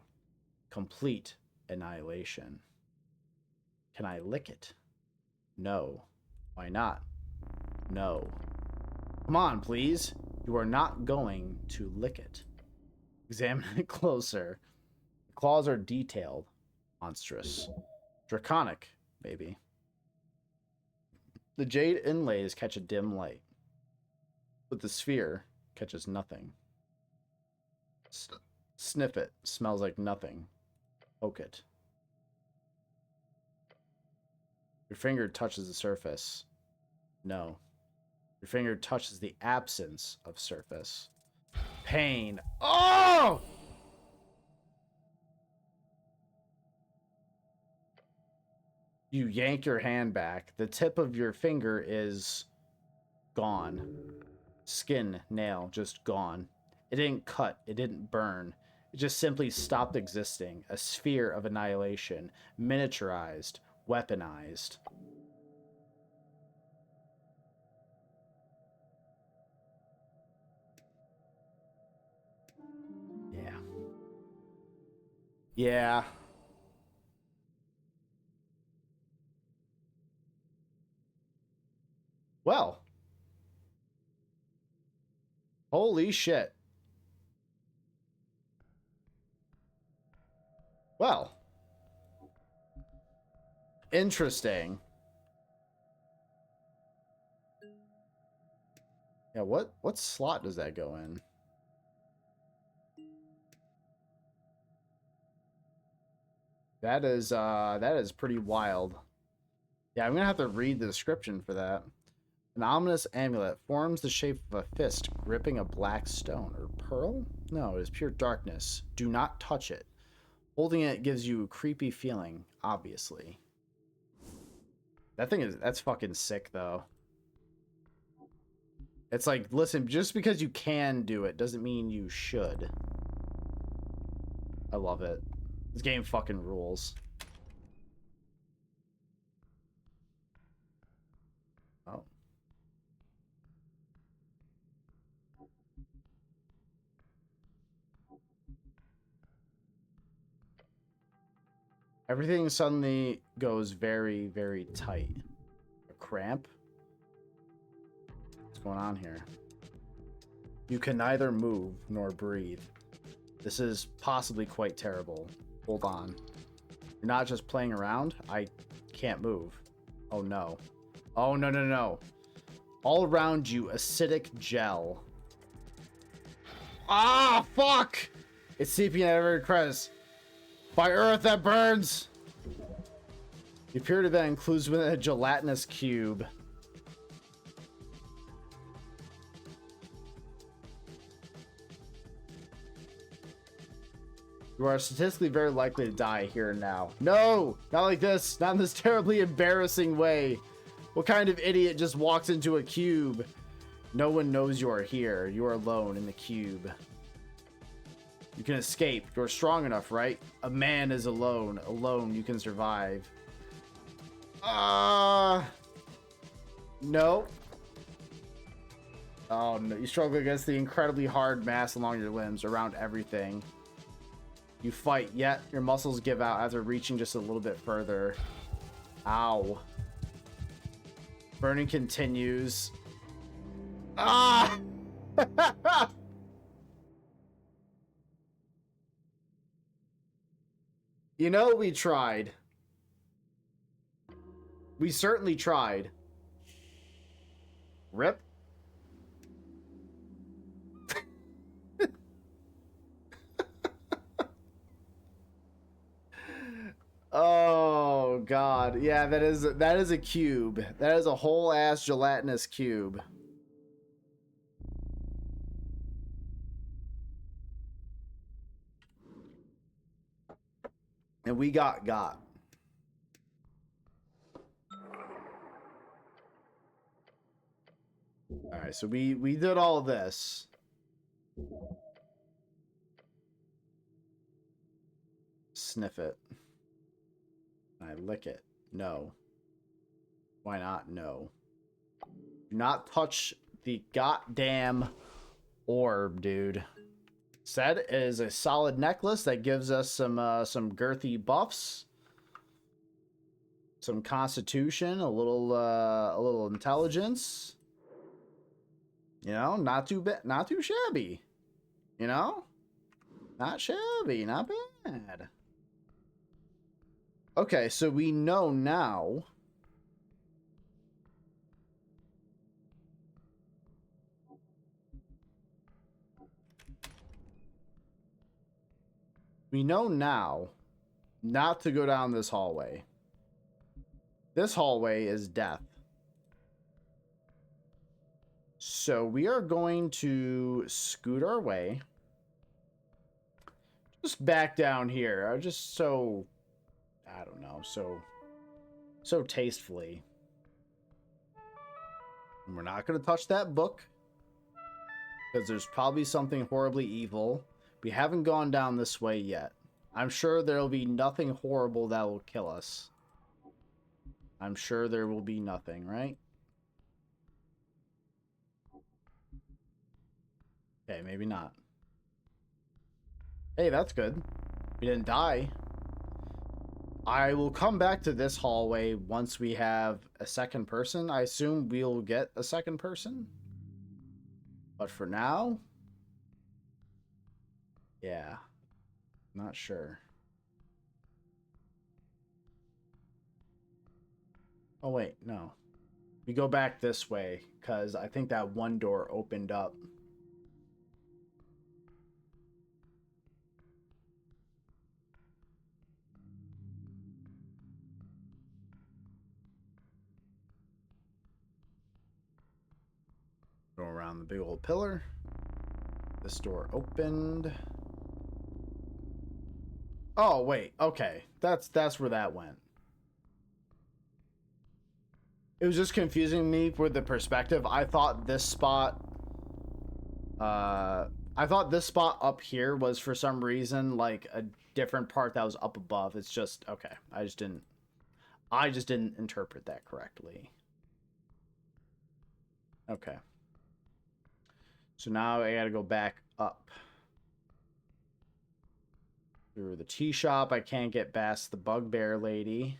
Complete annihilation. Can I lick it? No. Why not? No. Come on, please. You are not going to lick it. Examine it closer. The claws are detailed, monstrous, draconic, maybe. The jade inlays catch a dim light, but the sphere catches nothing. Sniff it. Smells like nothing. Poke it. Your finger touches the surface. No. Your finger touches the absence of surface. Pain. Oh! You yank your hand back. The tip of your finger is gone. Skin, nail, just gone. It didn't cut. It didn't burn. It just simply stopped existing. A sphere of annihilation. Miniaturized. Weaponized. Yeah. Yeah. Well. Holy shit. Well. Interesting. Yeah, what slot does that go in? That is pretty wild. Yeah, I'm gonna have to read the description for that. An ominous amulet forms the shape of a fist gripping a black stone or pearl? No, it is pure darkness. Do not touch it. Holding it gives you a creepy feeling, obviously. That's fucking sick though. It's like, listen, just because you can do it doesn't mean you should. I love it. This game fucking rules. Oh. Everything suddenly goes very, very tight. A cramp? What's going on here? You can neither move nor breathe. This is possibly quite terrible. Hold on. You're not just playing around? I can't move. Oh no. Oh no, no, no. All around you, acidic gel. Ah, fuck! It's seeping out of every crevice. By earth that burns! The period event includes within a gelatinous cube. You are statistically very likely to die here and now. No! Not like this! Not in this terribly embarrassing way. What kind of idiot just walks into a cube? No one knows you are here. You are alone in the cube. You can escape. You're strong enough, right? A man is alone. Alone, you can survive. No. Oh, no. You struggle against the incredibly hard mass along your limbs, around everything. You fight, yet your muscles give out after reaching just a little bit further. Ow. Burning continues. Ah! You know, we tried. We certainly tried. Rip. Oh god. Yeah, that is a cube. That is a whole ass gelatinous cube. And we got. All right, so we did all this. Sniff it. I lick it. No. Why not? No. Do not touch the goddamn orb, dude. Said is a solid necklace that gives us some girthy buffs, some constitution, a little intelligence. You know, not too shabby. You know, not shabby, not bad. Okay, so we know now. We know now not to go down this hallway. This hallway is death. So we are going to scoot our way. Just back down here. Just so, I don't know, so tastefully. And we're not going to touch that book. Because there's probably something horribly evil. We haven't gone down this way yet. I'm sure there'll be nothing horrible that will kill us. I'm sure there will be nothing, right? Okay, maybe not. Hey, that's good. We didn't die. I will come back to this hallway once we have a second person. I assume we'll get a second person. But for now... yeah. Not sure. Oh, wait, no. We go back this way, because I think that one door opened up. Go around the big old pillar. This door opened. Oh, wait, okay. That's where that went. It was just confusing me with the perspective. I thought this spot up here was for some reason like a different part that was up above. It's just okay. I just didn't interpret that correctly. Okay. So now I gotta go back up. Through the tea shop, I can't get past the bugbear lady.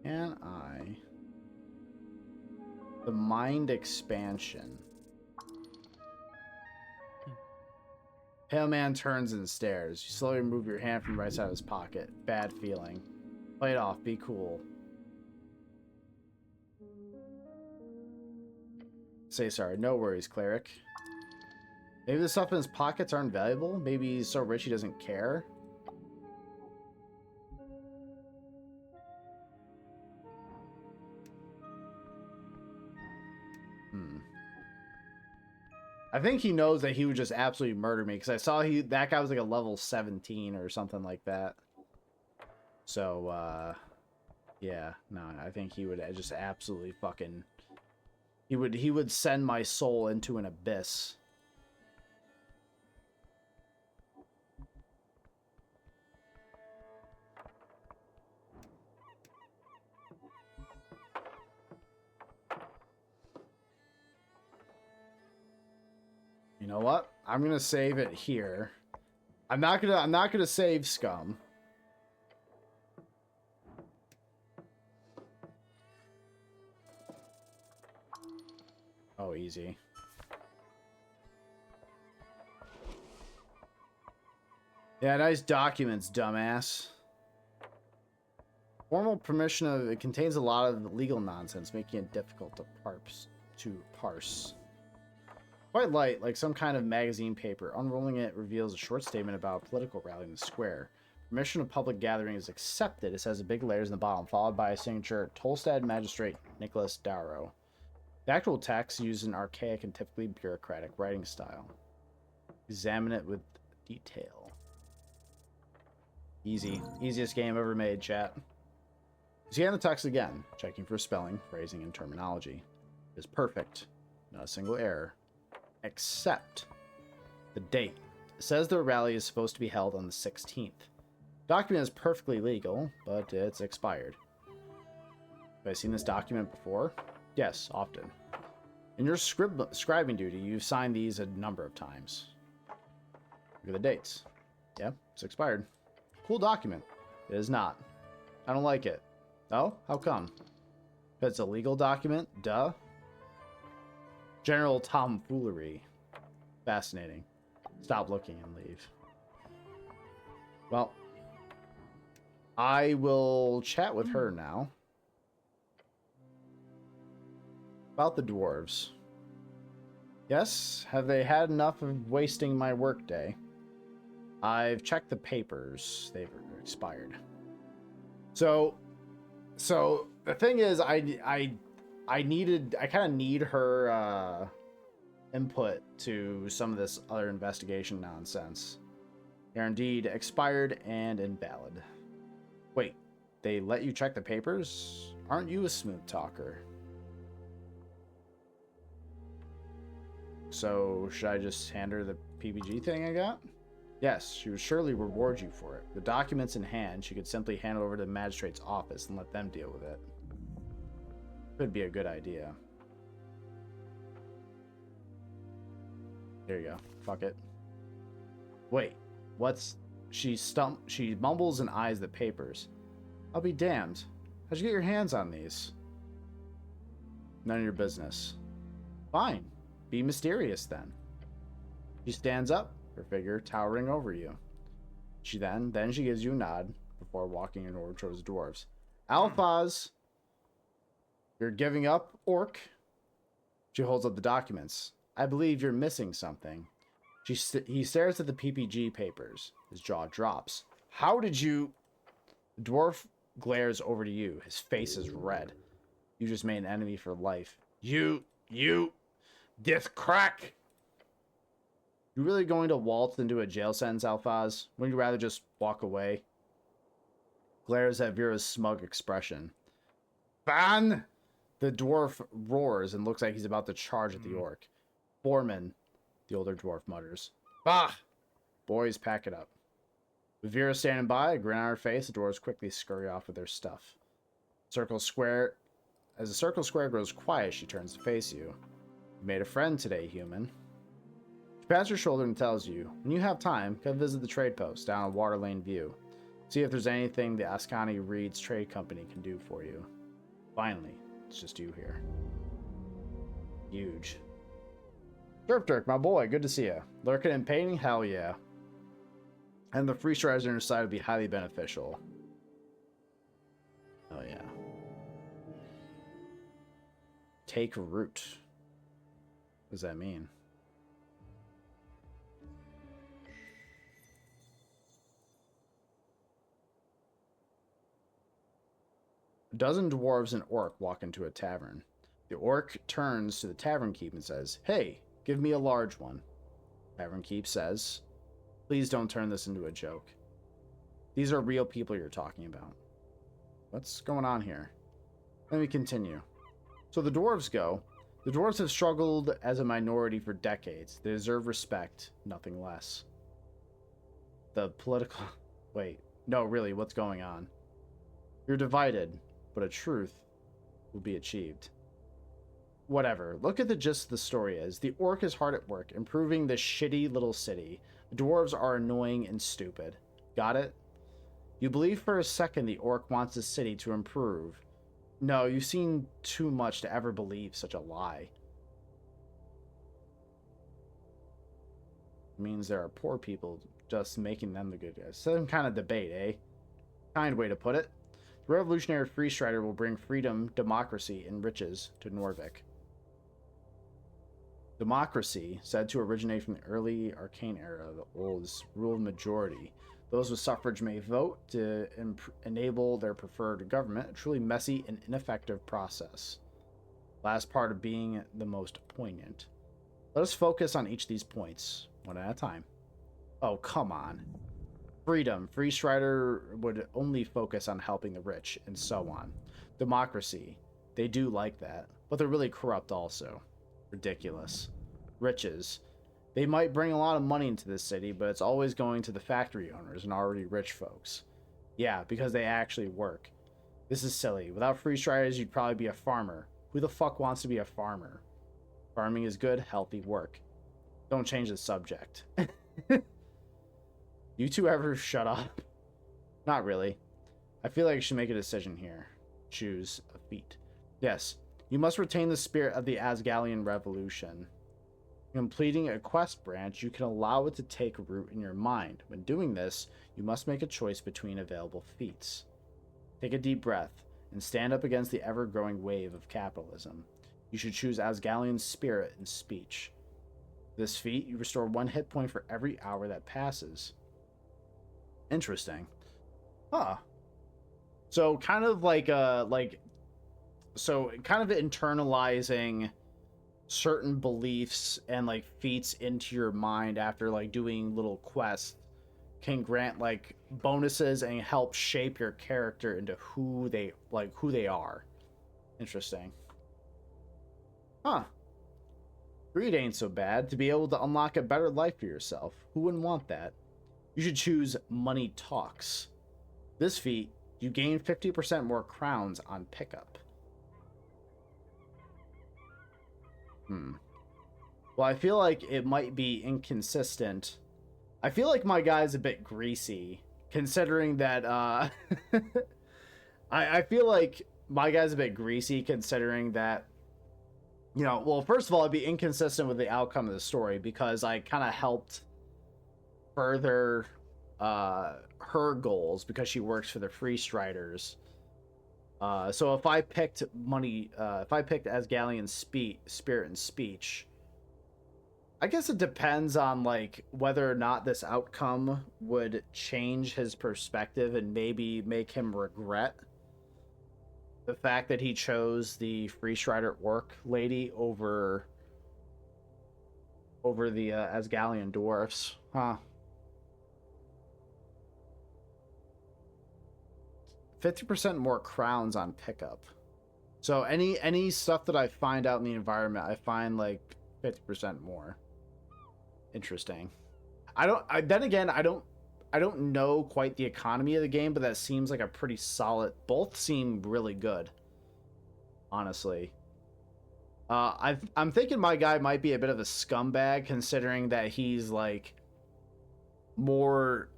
Can I? The mind expansion. Pale man turns and stares. You slowly remove your hand from the right side of his pocket. Bad feeling. Play it off. Be cool. Say sorry. No worries, cleric. Maybe the stuff in his pockets aren't valuable. Maybe he's so rich he doesn't care. I think he knows that he would just absolutely murder me because I saw that guy was like a level 17 or something like that. So, yeah, no, I think he would just absolutely fucking... He would send my soul into an abyss. You know what? I'm gonna save it here. I'm not gonna save scum. Oh, easy. Yeah, nice documents, dumbass. Formal permission of it contains a lot of legal nonsense, making it difficult to parse. Quite light, like some kind of magazine paper. Unrolling it reveals a short statement about a political rally in the square. Permission of public gathering is accepted. It says the big letters in the bottom, followed by a signature, Tolstad Magistrate Nicholas Darrow. The actual text used an archaic and typically bureaucratic writing style. Examine it with detail. Easy. Easiest game ever made, chat. Scan the text again, checking for spelling, phrasing, and terminology. It is perfect. Not a single error. Except the date. It says the rally is supposed to be held on the 16th. Document is perfectly legal, but it's expired. Have I seen this document before? Yes, often. In your scribing duty, you've signed these a number of times. Look at the dates. Yeah, it's expired. Cool document. It is not. I don't like it. Oh? How come? If it's a legal document? Duh. General tomfoolery. Fascinating. Stop looking and leave. Well, I will chat with her now. About the dwarves. Yes, have they had enough of wasting my workday? I've checked the papers. They've expired. So the thing is, I kind of need her input to some of this other investigation nonsense. They're indeed expired and invalid. Wait, they let you check the papers? Aren't you a smooth talker? So, should I just hand her the PPG thing I got? Yes, she would surely reward you for it. The documents in hand, she could simply hand it over to the magistrate's office and let them deal with it. Could be a good idea. There you go. Fuck it. Wait, what's... She mumbles and eyes the papers. I'll be damned. How'd you get your hands on these? None of your business. Fine. Be mysterious then. She stands up, her figure towering over you. Then she gives you a nod before walking in over towards the dwarves. Alphaz! You're giving up, orc? She holds up the documents. I believe you're missing something. He stares at the PPG papers. His jaw drops. How did you... The dwarf glares over to you. His face is red. You just made an enemy for life. You... This crack! You really going to waltz into a jail sentence, Alphaz? Wouldn't you rather just walk away? Glares at Vera's smug expression. Ban! The dwarf roars and looks like he's about to charge at the orc. Foreman, the older dwarf mutters. Bah! Boys, pack it up. With Vera standing by, a grin on her face, the dwarves quickly scurry off with their stuff. As the circle square grows quiet, she turns to face you. You made a friend today, human. She pats her shoulder and tells you, when you have time, come visit the trade post down on Water Lane View. See if there's anything the Ascani Reed's trade company can do for you. Finally, it's just you here. Huge. Dirk, my boy, good to see you. Lurking and painting? Hell yeah. And the free strides on your side would be highly beneficial. Oh yeah. Take root. What does that mean? A dozen dwarves and orc walk into a tavern. The orc turns to the tavern keep and says, "Hey, give me a large one." Tavern keep says, "Please don't turn this into a joke. These are real people you're talking about." What's going on here? Let me continue. So the dwarves go. The dwarves have struggled as a minority for decades. They deserve respect, nothing less. The political... Wait, no, really, what's going on? You're divided, but a truth will be achieved. Whatever. Look at the gist of the story is. The orc is hard at work, improving this shitty little city. The dwarves are annoying and stupid. Got it? You believe for a second the orc wants the city to improve. No, you've seen too much to ever believe such a lie. It means there are poor people, just making them the good guys. Some kind of debate, eh? Kind way to put it. The revolutionary free strider will bring freedom, democracy, and riches to Norvik. Democracy, said to originate from the early arcane era, the old ruled majority. Those with suffrage may vote to enable their preferred government, a truly messy and ineffective process. Last part of being the most poignant. Let us focus on each of these points, one at a time. Oh, come on. Freedom. Free Strider would only focus on helping the rich, and so on. Democracy. They do like that, but they're really corrupt also. Ridiculous. Riches. They might bring a lot of money into this city, but it's always going to the factory owners and already rich folks. Yeah, because they actually work. This is silly. Without free striders, you'd probably be a farmer. Who the fuck wants to be a farmer? Farming is good, healthy work. Don't change the subject. You two ever shut up? Not really. I feel like I should make a decision here. Choose a feat. Yes, you must retain the spirit of the Asgalian Revolution. Completing a quest branch, you can allow it to take root in your mind. When doing this, you must make a choice between available feats. Take a deep breath and stand up against the ever-growing wave of capitalism. You should choose Asgalian Spirit and Speech. This feat, you restore 1 hit point for every hour that passes. Interesting. Huh. So kind of like kind of internalizing certain beliefs and like feats into your mind after like doing little quests can grant like bonuses and help shape your character into who they are. Interesting. Huh. Greed ain't so bad. To be able to unlock a better life for yourself. Who wouldn't want that? You should choose Money Talks. This feat, you gain 50% more crowns on pickup. Well, I feel like it might be inconsistent. I feel like my guy's a bit greasy, considering that, I feel like my guy's a bit greasy, considering that, you know, well, first of all, it'd be inconsistent with the outcome of the story, because I kind of helped further, her goals, because she works for the Free Striders. So if I picked Asgalian Spirit and Speech, I guess it depends on like whether or not this outcome would change his perspective and maybe make him regret the fact that he chose the Free Strider Orc lady over the Asgalian dwarfs. Huh. 50% more crowns on pickup. So any stuff that I find out in the environment, I find like 50% more. Interesting. I don't know quite the economy of the game, but that seems like a pretty solid. Both seem really good, honestly. I'm thinking my guy might be a bit of a scumbag, considering that he's like more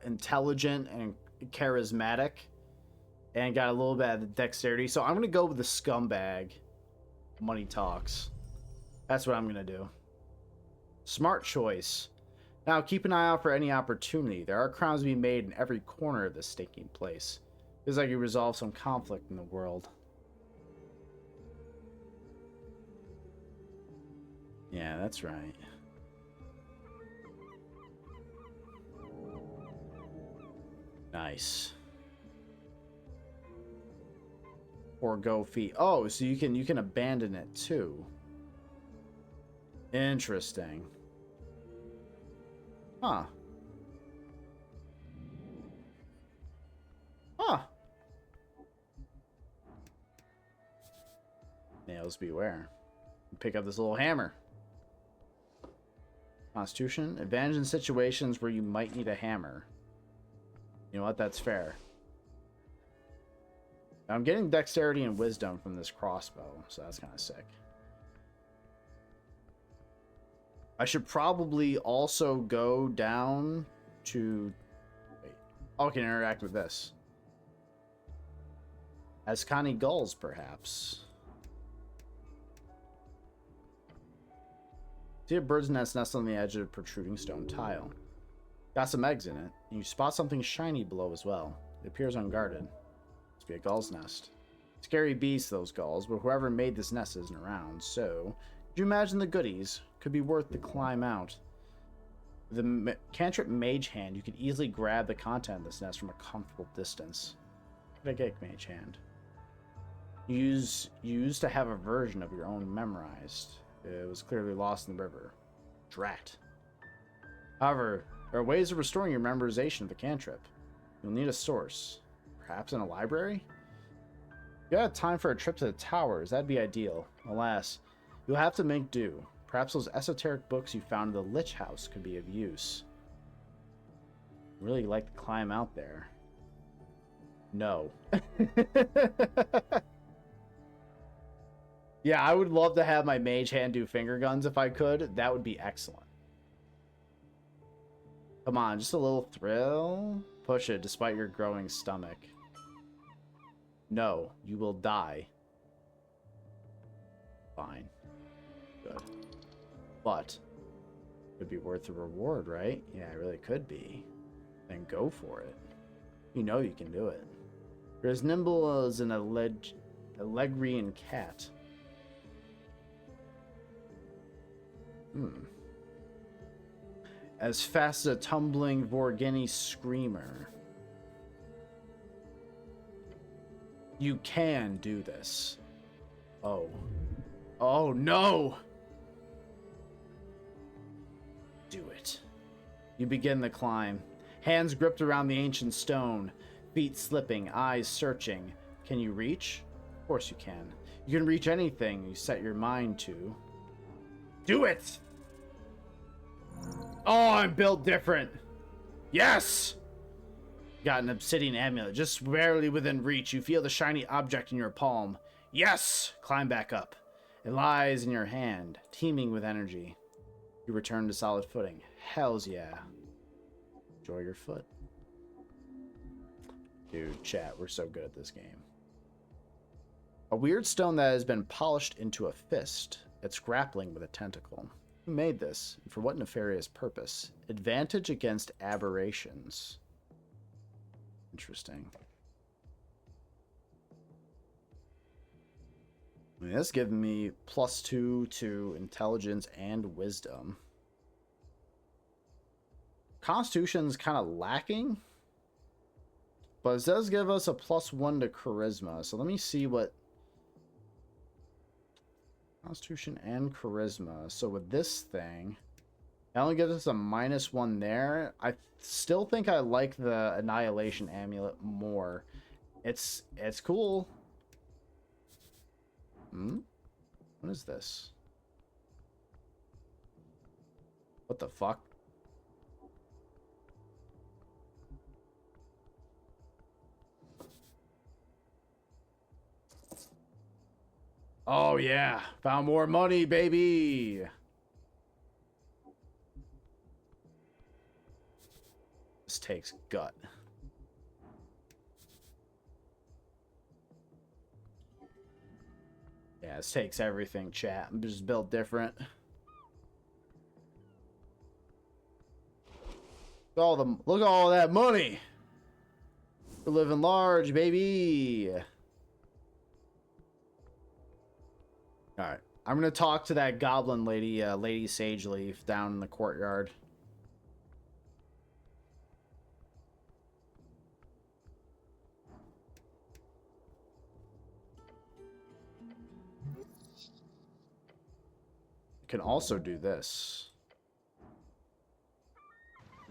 intelligent and charismatic and got a little bit of dexterity. So I'm gonna go with the scumbag. Money Talks. That's what I'm gonna do. Smart choice. Now keep an eye out for any opportunity. There are crowns to be made in every corner of this stinking place. Feels like you resolve some conflict in the world. Yeah, that's right. Nice. Forgo fee. Oh, so you can abandon it too. Interesting. Huh. Huh. Nails beware. Pick up this little hammer. Constitution. Advantage in situations where you might need a hammer. You know what? That's fair. I'm getting dexterity and wisdom from this crossbow, so that's kind of sick. I should probably also go down to... Wait. Oh, I can interact with this. Ascani gulls, perhaps. See a bird's nest nestled on the edge of a protruding stone tile. Got some eggs in it, and you spot something shiny below as well. It appears unguarded. Must be a gull's nest. Scary beasts, those gulls, but whoever made this nest isn't around, so... Could you imagine the goodies? Could be worth the climb out. The cantrip Mage Hand, you can easily grab the content of this nest from a comfortable distance. What did I get, Mage Hand? You used to have a version of your own memorized. It was clearly lost in the river. Drat. However, there are ways of restoring your memorization of the cantrip. You'll need a source. Perhaps in a library? If you had time for a trip to the towers, that'd be ideal. Alas, you'll have to make do. Perhaps those esoteric books you found in the Lich House could be of use. I'd really like to climb out there. No. Yeah, I would love to have my Mage Hand do finger guns if I could. That would be excellent. Come on, just a little thrill. Push it despite your growing stomach. No, you will die. Fine. Good. But it would be worth the reward, right? Yeah, it really could be. Then go for it. You know you can do it. You're as nimble as an Allegrian cat. As fast as a tumbling Vorgeni screamer. You can do this. Oh. Oh no! Do it. You begin the climb. Hands gripped around the ancient stone. Feet slipping, eyes searching. Can you reach? Of course you can. You can reach anything you set your mind to. Do it! Oh, I'm built different. Yes! Got an obsidian amulet, just barely within reach. You feel the shiny object in your palm. Yes! Climb back up. It lies in your hand, teeming with energy. You return to solid footing. Hells yeah. Enjoy your foot. Dude, chat, we're so good at this game. A weird stone that has been polished into a fist. It's grappling with a tentacle. Who made this? And for what nefarious purpose? Advantage against aberrations. Interesting. I mean, that's giving me +2 to intelligence and wisdom. Constitution's kind of lacking. But it does give us a +1 to charisma. So let me see what... Constitution and charisma. So with this thing, it only gives us a -1 there. I still think I like the Annihilation Amulet more. It's cool. What is this? What the fuck? Oh yeah, found more money, baby. This takes gut. Yeah, this takes everything, chat. I'm just built different. Look at all that money. We're living large, baby. All right, I'm gonna talk to that goblin lady, Lady Sageleaf, down in the courtyard. Can also do this.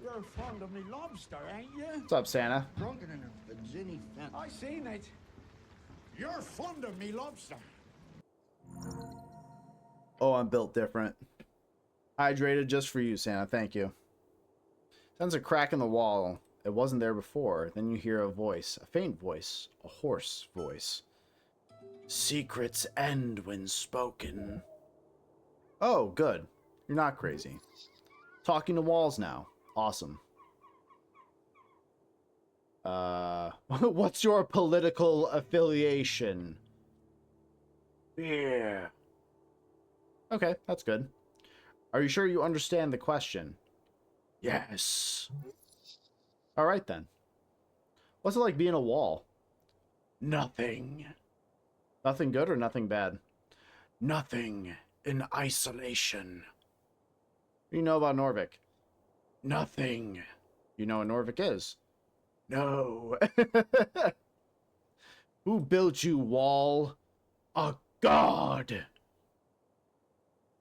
You're fond of me lobster, ain't you? What's up, Santa? Drunken in a Virginia fence. I seen it. You're fond of me lobster. Oh, I'm built different. Hydrated just for you, Santa. Thank you. Sounds a crack in the wall. It wasn't there before. Then you hear a voice. A faint voice. A hoarse voice. Secrets end when spoken. Oh, good. You're not crazy. Talking to walls now. Awesome. What's your political affiliation? Yeah. Okay, that's good. Are you sure you understand the question? Yes. All right, then. What's it like being a wall? Nothing. Nothing good or nothing bad? Nothing in isolation. What do you know about Norvik? Nothing. You know what Norvik is? No. Who built you, Wall? A god.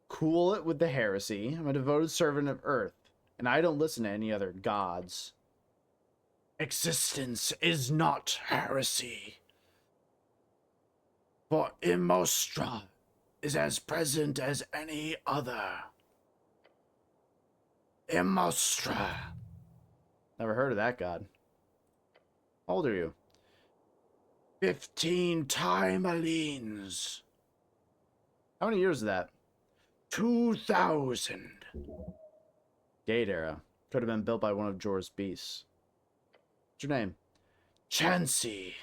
Cool it with the heresy. I'm a devoted servant of Earth, and I don't listen to any other gods. Existence is not heresy. For Immostra is as present as any other. Immostra. Never heard of that god. How old are you? 15 time Alines. How many years is that? 2,000. Gate era. Could have been built by one of Jor's beasts. What's your name? Chansey.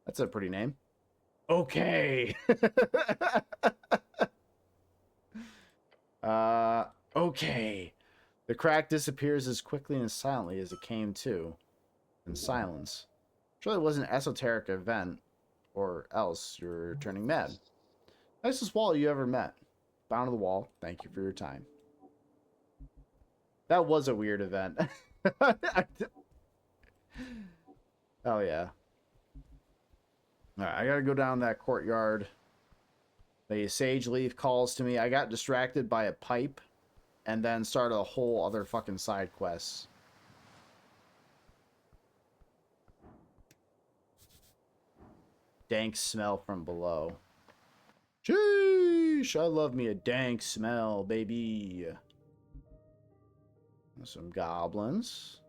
That's a pretty name. Okay. Okay. The crack disappears as quickly and silently as it came to. In silence. Surely it was an esoteric event, or else you're turning mad. Nicest wall you ever met. Bound to the wall. Thank you for your time. That was a weird event. Oh yeah. Alright, I gotta go down that courtyard. The sage leaf calls to me. I got distracted by a pipe and then started a whole other fucking side quest. Dank smell from below. Sheesh, I love me a dank smell, baby. Some goblins.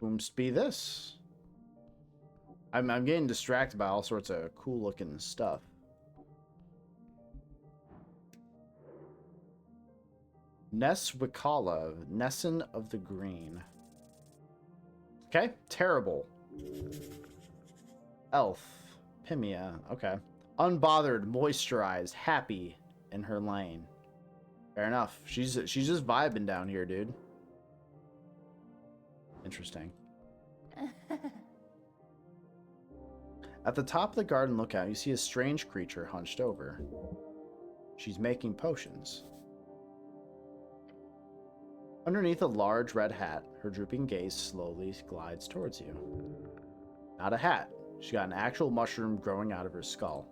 Boomst be this. I'm getting distracted by all sorts of cool looking stuff. Ness Wicala, Nesson of the Green. Okay, terrible. Elf, Pimia, okay. Unbothered, moisturized, happy in her lane. Fair enough. She's just vibing down here, dude. Interesting. At the top of the garden lookout, you see a strange creature hunched over. She's making potions. Underneath a large red hat, her drooping gaze slowly glides towards you. Not a hat. She got an actual mushroom growing out of her skull.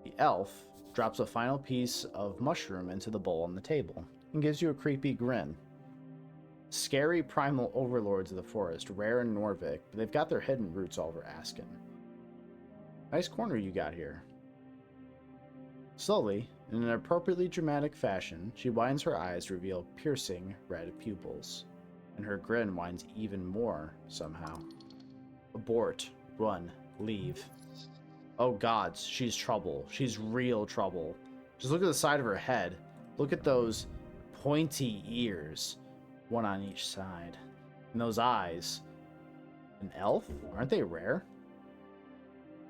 The elf drops a final piece of mushroom into the bowl on the table and gives you a creepy grin. Scary primal overlords of the forest, rare in Norvik, but they've got their hidden roots all over Asken. Nice corner you got here. Slowly, in an appropriately dramatic fashion, she winds her eyes to reveal piercing red pupils, and her grin winds even more somehow. Abort. Run. Leave. Oh gods, she's trouble. She's real trouble. Just look at the side of her head. Look at those pointy ears. One on each side. And those eyes. An elf? Aren't they rare?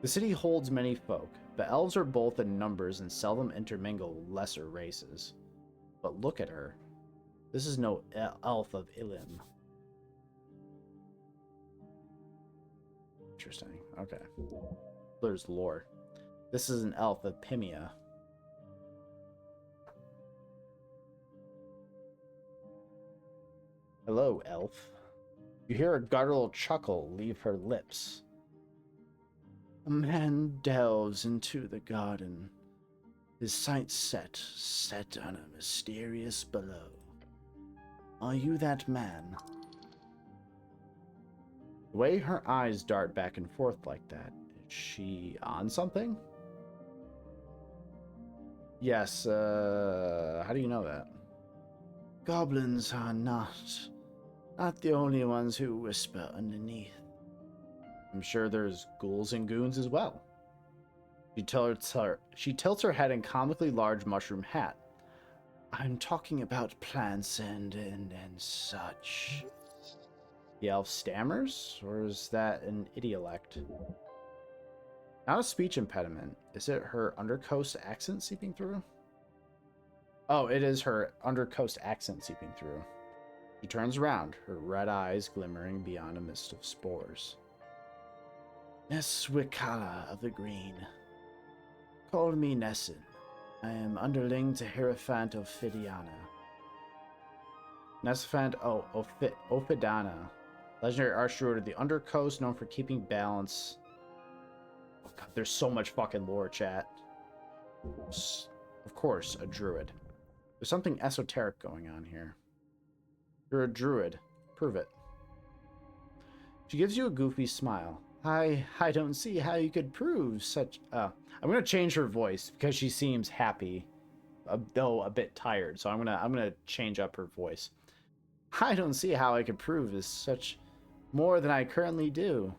The city holds many folk, but elves are both in numbers and seldom intermingle with lesser races. But look at her. This is no elf of Ilim. Interesting. Okay. There's lore. This is an elf of Pimia. Hello, elf. You hear a guttural chuckle leave her lips. A man delves into the garden, his sights set on a mysterious below. Are you that man? The way her eyes dart back and forth like that, is she on something? Yes, how do you know that? Goblins are not the only ones who whisper underneath. I'm sure there's ghouls and goons as well. She tilts her head in comically large mushroom hat. I'm talking about plants and such. The elf stammers, or is that an idiolect? Not a speech impediment. Is it her undercoast accent seeping through? Oh, it is her undercoast accent seeping through. She turns around, her red eyes glimmering beyond a mist of spores. Ness Wicala of the Green. Call me Nesson. I am underling to Hierophant Ophidiana. Nesphant Ophidana. Legendary Archdruid of the Undercoast, known for keeping balance. Oh god, there's so much fucking lore, chat. Of course, a druid. There's something esoteric going on here. You're a druid. Prove it. She gives you a goofy smile. I don't see how you could prove such... I'm going to change her voice because she seems happy, though a bit tired. So I'm gonna change up her voice. I don't see how I could prove as such more than I currently do.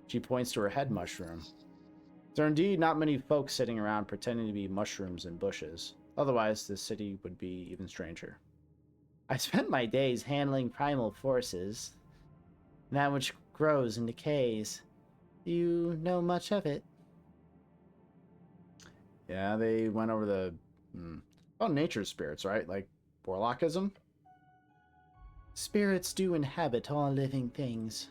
She points to her head mushroom. There are indeed not many folks sitting around pretending to be mushrooms in bushes. Otherwise, this city would be even stranger. I spent my days handling primal forces, that which grows and decays. Do you know much of it? Yeah, they went over the... nature spirits, right? Like Warlockism? Spirits do inhabit all living things.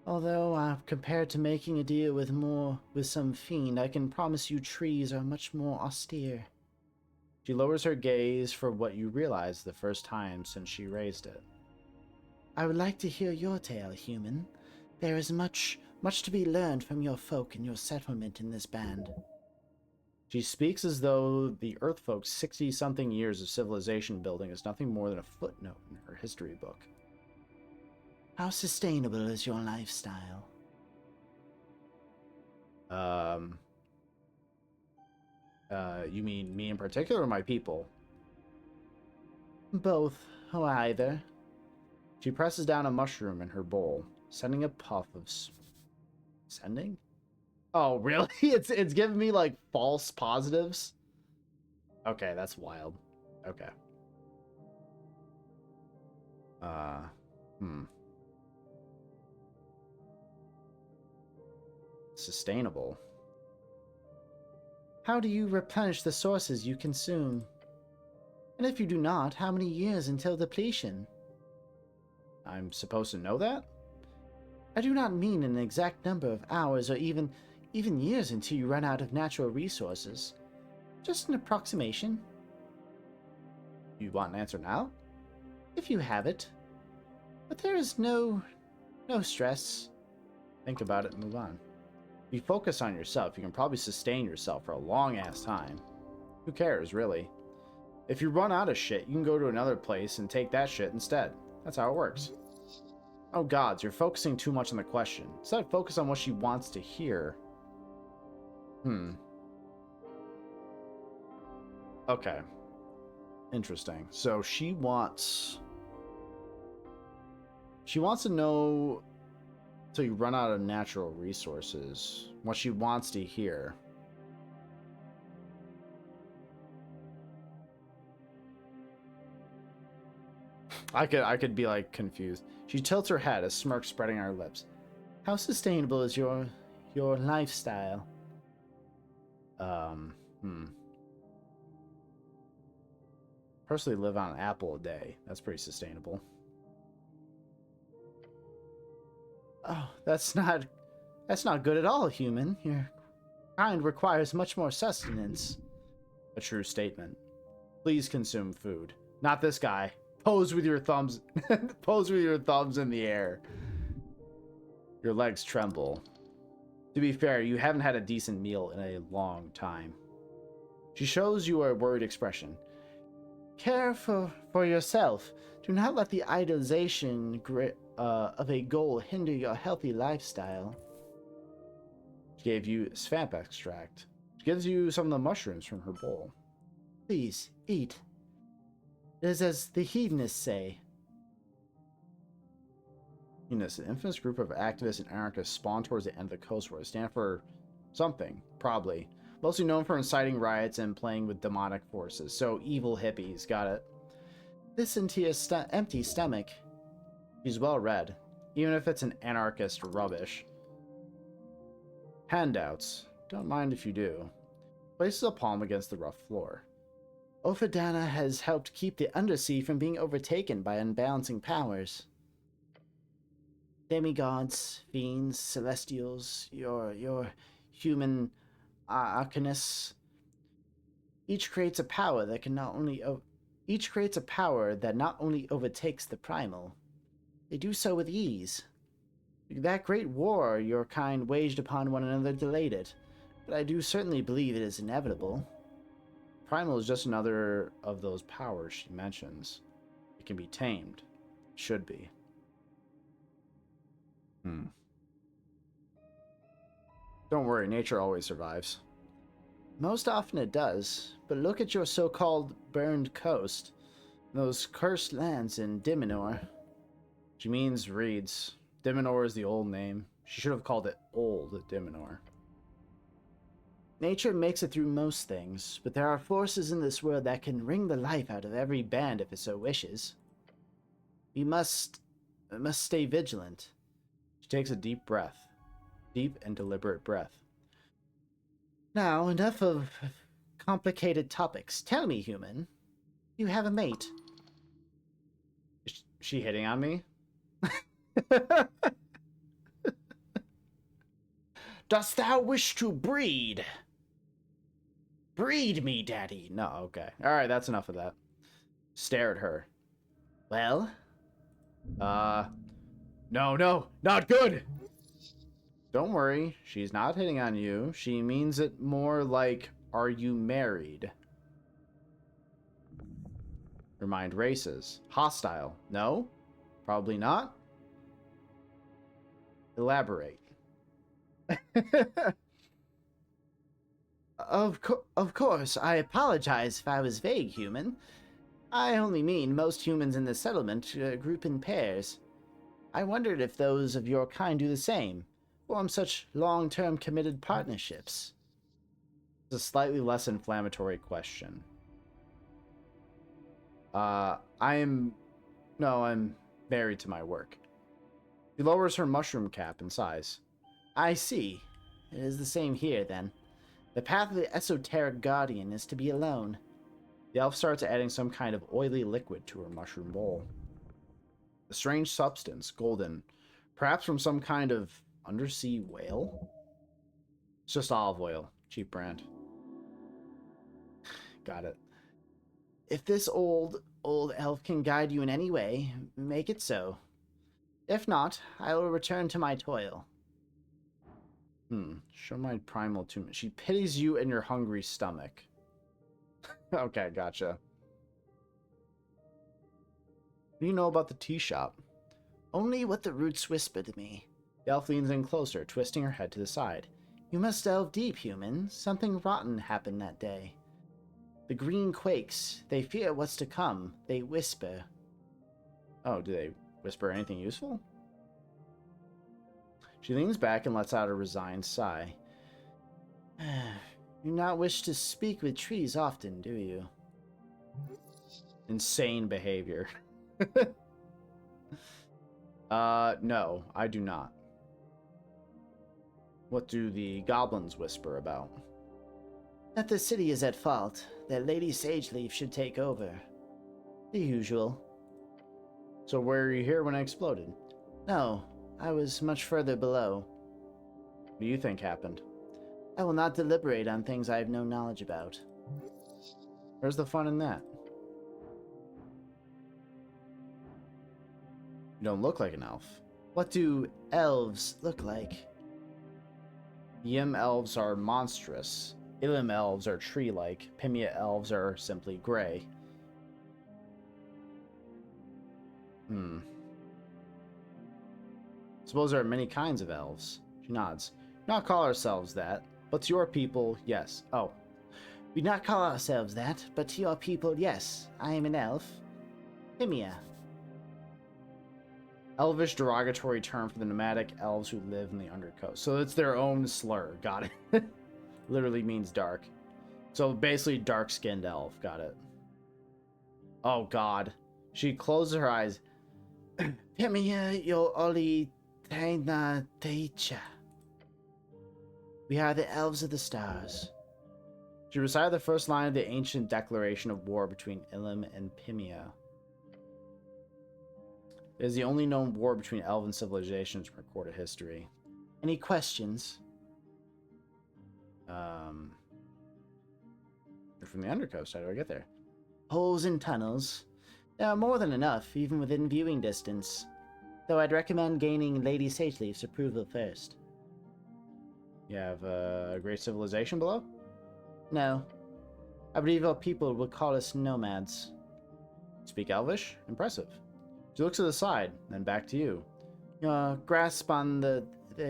Although, compared to making a deal with some fiend, I can promise you trees are much more austere. She lowers her gaze for what you realize the first time since she raised it. I would like to hear your tale, human. There is much to be learned from your folk and your settlement in this band. She speaks as though the Earth folks' 60-something years of civilization building is nothing more than a footnote in her history book. How sustainable is your lifestyle? You mean me in particular or my people? Both, or either. She presses down a mushroom in her bowl, sending a puff of... Sending? Oh, really? It's giving me, like, false positives? Okay, that's wild. Okay. Sustainable. How do you replenish the sources you consume? And if you do not, how many years until depletion? I'm supposed to know that? I do not mean an exact number of hours or even years until you run out of natural resources. Just an approximation. You want an answer now? If you have it. But there is no stress. Think about it and move on. If you focus on yourself, you can probably sustain yourself for a long-ass time. Who cares, really? If you run out of shit, you can go to another place and take that shit instead. That's how it works. Oh gods, you're focusing too much on the question. Instead, focus on what she wants to hear. Okay. Interesting. So she wants to know till you run out of natural resources. What she wants to hear. I could be like confused. She tilts her head, a smirk spreading on her lips. How sustainable is your lifestyle? Personally live on an apple a day. That's pretty sustainable. Oh, that's not good at all, human. Your kind requires much more sustenance. A true statement. Please consume food. Not this guy. Pose with your thumbs. Pose with your thumbs in the air. Your legs tremble. To be fair, you haven't had a decent meal in a long time. She shows you a worried expression. Care for yourself. Do not let the idealization of a goal hinder your healthy lifestyle. She gave you svamp extract. She gives you some of the mushrooms from her bowl. Please, eat. It is as the hedonists say. Hedonists, an infamous group of activists and anarchists spawned towards the end of the Coast War. They stand for something, probably. Mostly known for inciting riots and playing with demonic forces. So, evil hippies, got it. Listen to your empty stomach. She's well read, even if it's an anarchist rubbish. Handouts. Don't mind if you do. Places a palm against the rough floor. Ophidana has helped keep the undersea from being overtaken by unbalancing powers. Demigods, fiends, celestials, your human arcanists. Each creates a power that can not only each creates a power that not only overtakes the primal, they do so with ease. That great war your kind waged upon one another delayed it, but I do certainly believe it is inevitable. Primal is just another of those powers she mentions. It can be tamed. Should be. Don't worry, nature always survives. Most often it does, but look at your so-called burned coast. Those cursed lands in Diminor. She means reeds. Diminor is the old name. She should have called it Old Diminor. Nature makes it through most things, but there are forces in this world that can wring the life out of every band if it so wishes. We must stay vigilant. She takes a deep breath. Deep and deliberate breath. Now, enough of complicated topics. Tell me, human, you have a mate. Is she hitting on me? Dost thou wish to breed? Breed me, daddy. No, okay. Alright, that's enough of that. Stare at her. Well? No, not good! Don't worry, she's not hitting on you. She means it more like, are you married? Her mind races. Hostile. No? Probably not? Elaborate. Of course, I apologize if I was vague, human. I only mean most humans in the settlement group in pairs. I wondered if those of your kind do the same, form such long-term committed partnerships. It's a slightly less inflammatory question. I'm married to my work. She lowers her mushroom cap in size. I see. It is the same here, then. The path of the esoteric guardian is to be alone. The elf starts adding some kind of oily liquid to her mushroom bowl. A strange substance, golden, perhaps from some kind of undersea whale? It's just olive oil, cheap brand. Got it. If this old elf can guide you in any way, make it so. If not, I will return to my toil. Show my primal attunement. She pities you and your hungry stomach. Okay, gotcha. What do you know about the tea shop? Only what the roots whisper to me. The elf leans in closer, twisting her head to the side. You must delve deep, human. Something rotten happened that day. The green quakes. They fear what's to come. They whisper. Oh, do they whisper anything useful? She leans back and lets out a resigned sigh. You not wish to speak with trees often, do you? Insane behavior. No, I do not. What do the goblins whisper about? That the city is at fault, that Lady Sageleaf should take over. The usual. So were you here when I exploded? No, I was much further below. What do you think happened? I will not deliberate on things I have no knowledge about. Where's the fun in that? You don't look like an elf. What do elves look like? Yim elves are monstrous. Ilim elves are tree-like. Pimia elves are simply gray. Suppose there are many kinds of elves. She nods. We not call ourselves that, but to your people, yes. Oh. We not call ourselves that, but to your people, yes. I am an elf. Pimia. Elvish derogatory term for the nomadic elves who live in the Undercoast. So it's their own slur. Got it. Literally means dark. So basically dark-skinned elf. Got it. Oh, God. She closes her eyes. Pimia yo oli taina teicha. We are the elves of the stars. She recited the first line of the ancient declaration of war between Ilim and Pimia. It is the only known war between elven civilizations in recorded history. Any questions? Your from the undercoast. How do I get there? Holes and tunnels. There are more than enough, even within viewing distance. Though I'd recommend gaining Lady Sageleaf's approval first. You have a great civilization below? No. I believe our people would call us nomads. Speak Elvish? Impressive. She looks to the side, then back to you. Your grasp on the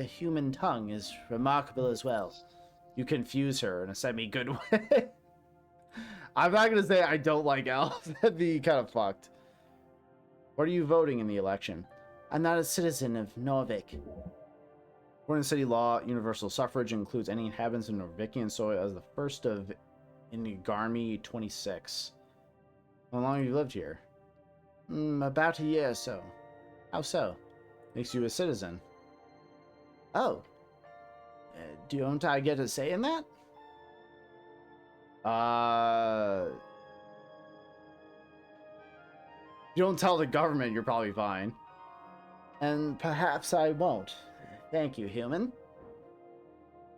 human tongue is remarkable as well. You confuse her in a semi-good way. I'm not going to say I don't like elves. That'd be kind of fucked. What are you voting in the election? I'm not a citizen of Norvik. According to city law, universal suffrage includes any inhabitants of Norvikian soil as the first of Ingarmi 26. How long have you lived here? About a year or so. How so? Makes you a citizen. Oh. Don't I get a say in that? You don't tell the government, you're probably fine. And perhaps I won't. Thank you, human.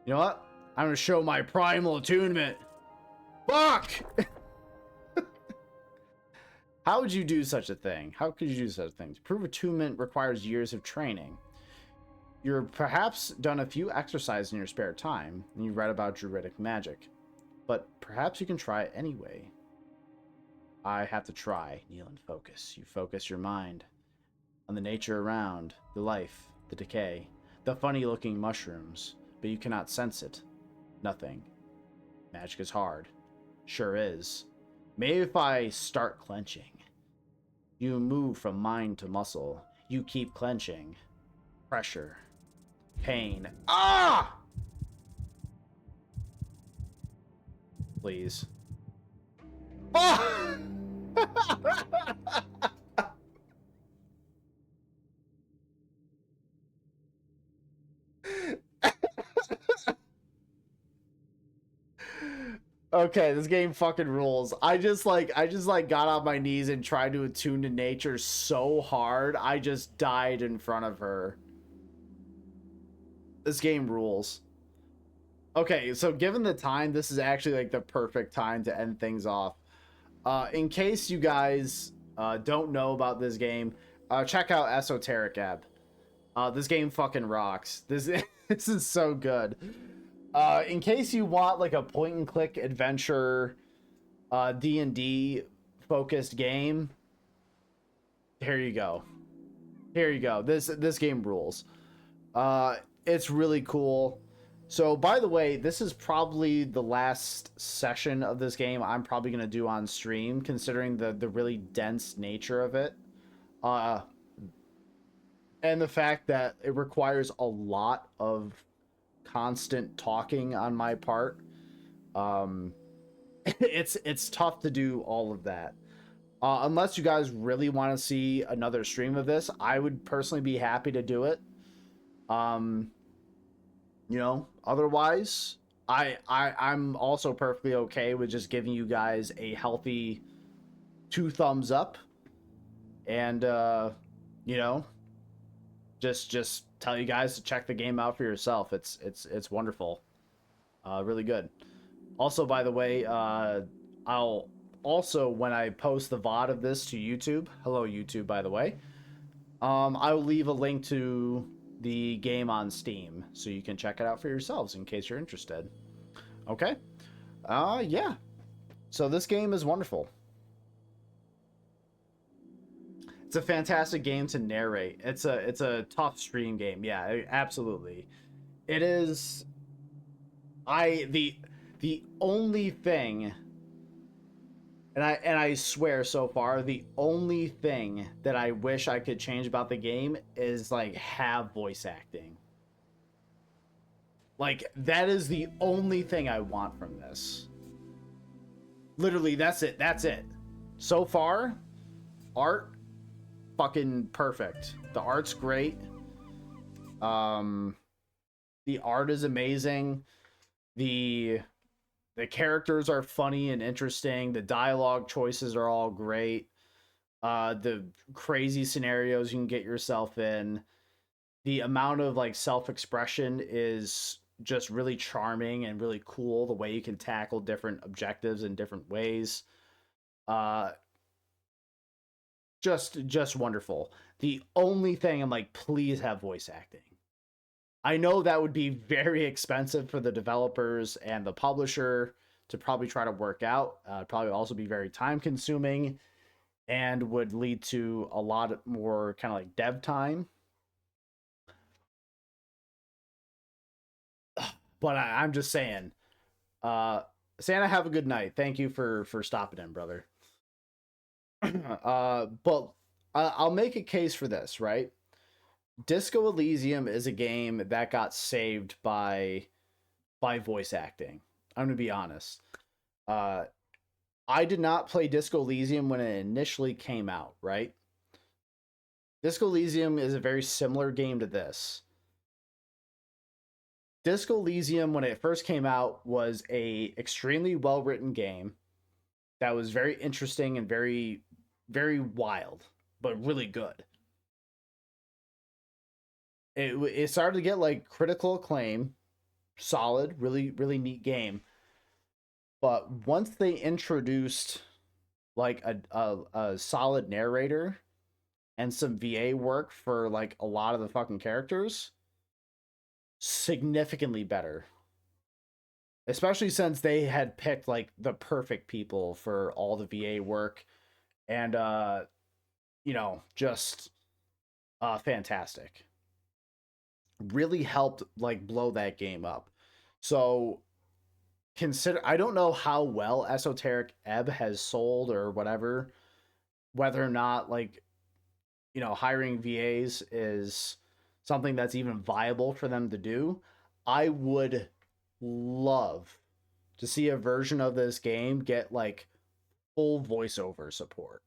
You know what? I'm gonna show my primal attunement. Fuck! How would you do such a thing? How could you do such a thing? To prove attunement requires years of training. You've perhaps done a few exercises in your spare time, and you've read about druidic magic. But perhaps you can try it anyway. I have to try. Kneel and focus. You focus your mind on the nature around, the life, the decay, the funny-looking mushrooms, but you cannot sense it. Nothing. Magic is hard. Sure is. Maybe if I start clenching. You move from mind to muscle. You keep clenching. Pressure. Pain. Ah! Please. Ah! Okay, this game fucking rules. I just got on my knees and tried to attune to nature so hard, I just died in front of her. This game rules. Okay, so given the time, this is actually like the perfect time to end things off. In case you guys don't know about this game, check out Esoteric Ebb. This game fucking rocks. This is so good. In case you want like a point and click adventure D&D focused game, here you go. Here you go. This game rules. It's really cool. So by the way, this is probably the last session of this game I'm probably going to do on stream, considering the really dense nature of it. And the fact that it requires a lot of constant talking on my part. It's tough to do all of that. Unless you guys really want to see another stream of this, I would personally be happy to do it. You know, otherwise, I'm also perfectly okay with just giving you guys a healthy 2 thumbs up, and you know, just tell you guys to check the game out for yourself. It's wonderful, really good. Also, by the way, I'll also, when I post the VOD of this to YouTube, hello YouTube, by the way, I will leave a link to the game on Steam, so you can check it out for yourselves in case you're interested. Okay? Yeah. So this game is wonderful. It's a fantastic game to narrate. It's a tough stream game. Yeah, absolutely. It is. The only thing, and I swear so far, the only thing that I wish I could change about the game is like have voice acting. Like that is the only thing I want from this. Literally, that's it. That's it. So far, art fucking perfect. The art's great. The art is amazing. The characters are funny and interesting. The dialogue choices are all great. The crazy scenarios you can get yourself in. The amount of like self-expression is just really charming and really cool. The way you can tackle different objectives in different ways. Just wonderful. The only thing I'm like, please have voice acting. I know that would be very expensive for the developers and the publisher to probably try to work out. Probably also be very time consuming and would lead to a lot more kind of like dev time. But I'm just saying, Santa, have a good night. Thank you for stopping in, brother. But I'll make a case for this, right? Disco Elysium is a game that got saved by voice acting. I'm gonna be honest. I did not play Disco Elysium when it initially came out, right? Disco Elysium is a very similar game to this. Disco Elysium, when it first came out, was a extremely well-written game that was very interesting and very, very wild, but really good. It started to get like critical acclaim, solid, really, really neat game. But once they introduced like a solid narrator and some VA work for like a lot of the fucking characters, significantly better. Especially since they had picked like the perfect people for all the VA work and just fantastic. Really helped like blow that game up. So consider, I don't know how well Esoteric Ebb has sold or whatever, whether or not like hiring VAs is something that's even viable for them to do. I would love to see a version of this game get like full voiceover support.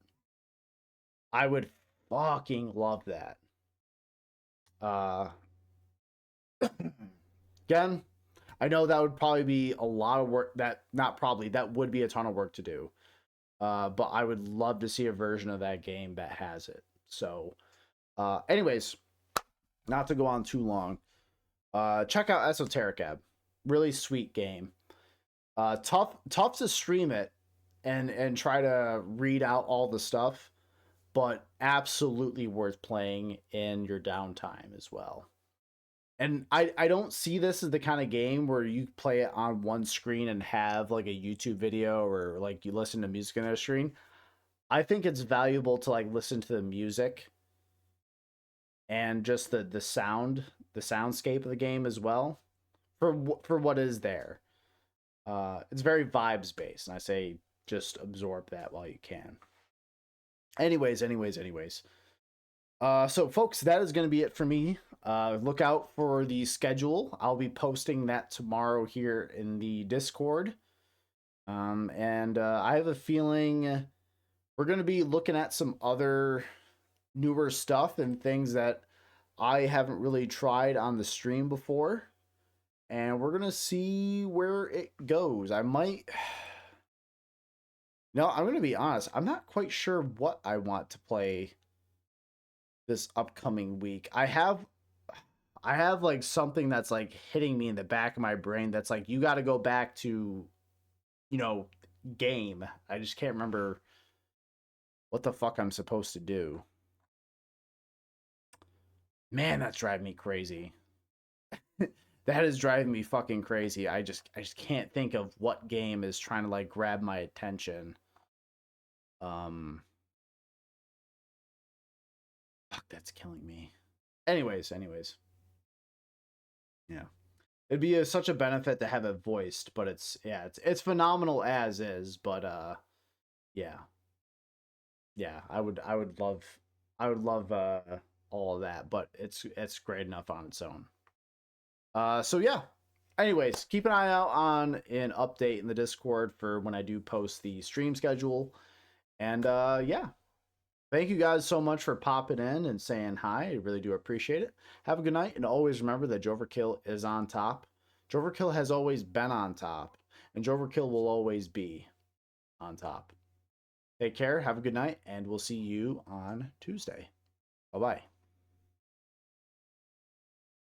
I would fucking love that. Again, I know that would probably be a lot of work. That would be a ton of work to do. But I would love to see a version of that game that has it. So, anyways, not to go on too long, check out Esoteric Ebb. Really sweet game. Tough to stream it and try to read out all the stuff, but absolutely worth playing in your downtime as well. And I don't see this as the kind of game where you play it on one screen and have like a YouTube video or like you listen to music on that screen. I think it's valuable to like listen to the music and just the soundscape of the game as well for what is there. It's very vibes based, and I say just absorb that while you can. Anyways. So folks, that is going to be it for me. Look out for the schedule. I'll be posting that tomorrow here in the Discord. And I have a feeling we're going to be looking at some other newer stuff and things that I haven't really tried on the stream before. And we're going to see where it goes. I'm going to be honest. I'm not quite sure what I want to play this upcoming week. I have like something that's like hitting me in the back of my brain that's like, you got to go back to, game. I just can't remember what the fuck I'm supposed to do. Man, that's driving me crazy. That is driving me fucking crazy. I just can't think of what game is trying to like grab my attention. Fuck, that's killing me. Anyways. Yeah. It'd be such a benefit to have it voiced, but it's phenomenal as is, but yeah. Yeah, I would love all of that, but it's great enough on its own. So yeah. Anyways, keep an eye out on an update in the Discord for when I do post the stream schedule. And yeah. Thank you guys so much for popping in and saying hi. I really do appreciate it. Have a good night, and always remember that j0everkill is on top. j0everkill has always been on top, and j0everkill will always be on top. Take care, have a good night, and we'll see you on Tuesday. Bye-bye.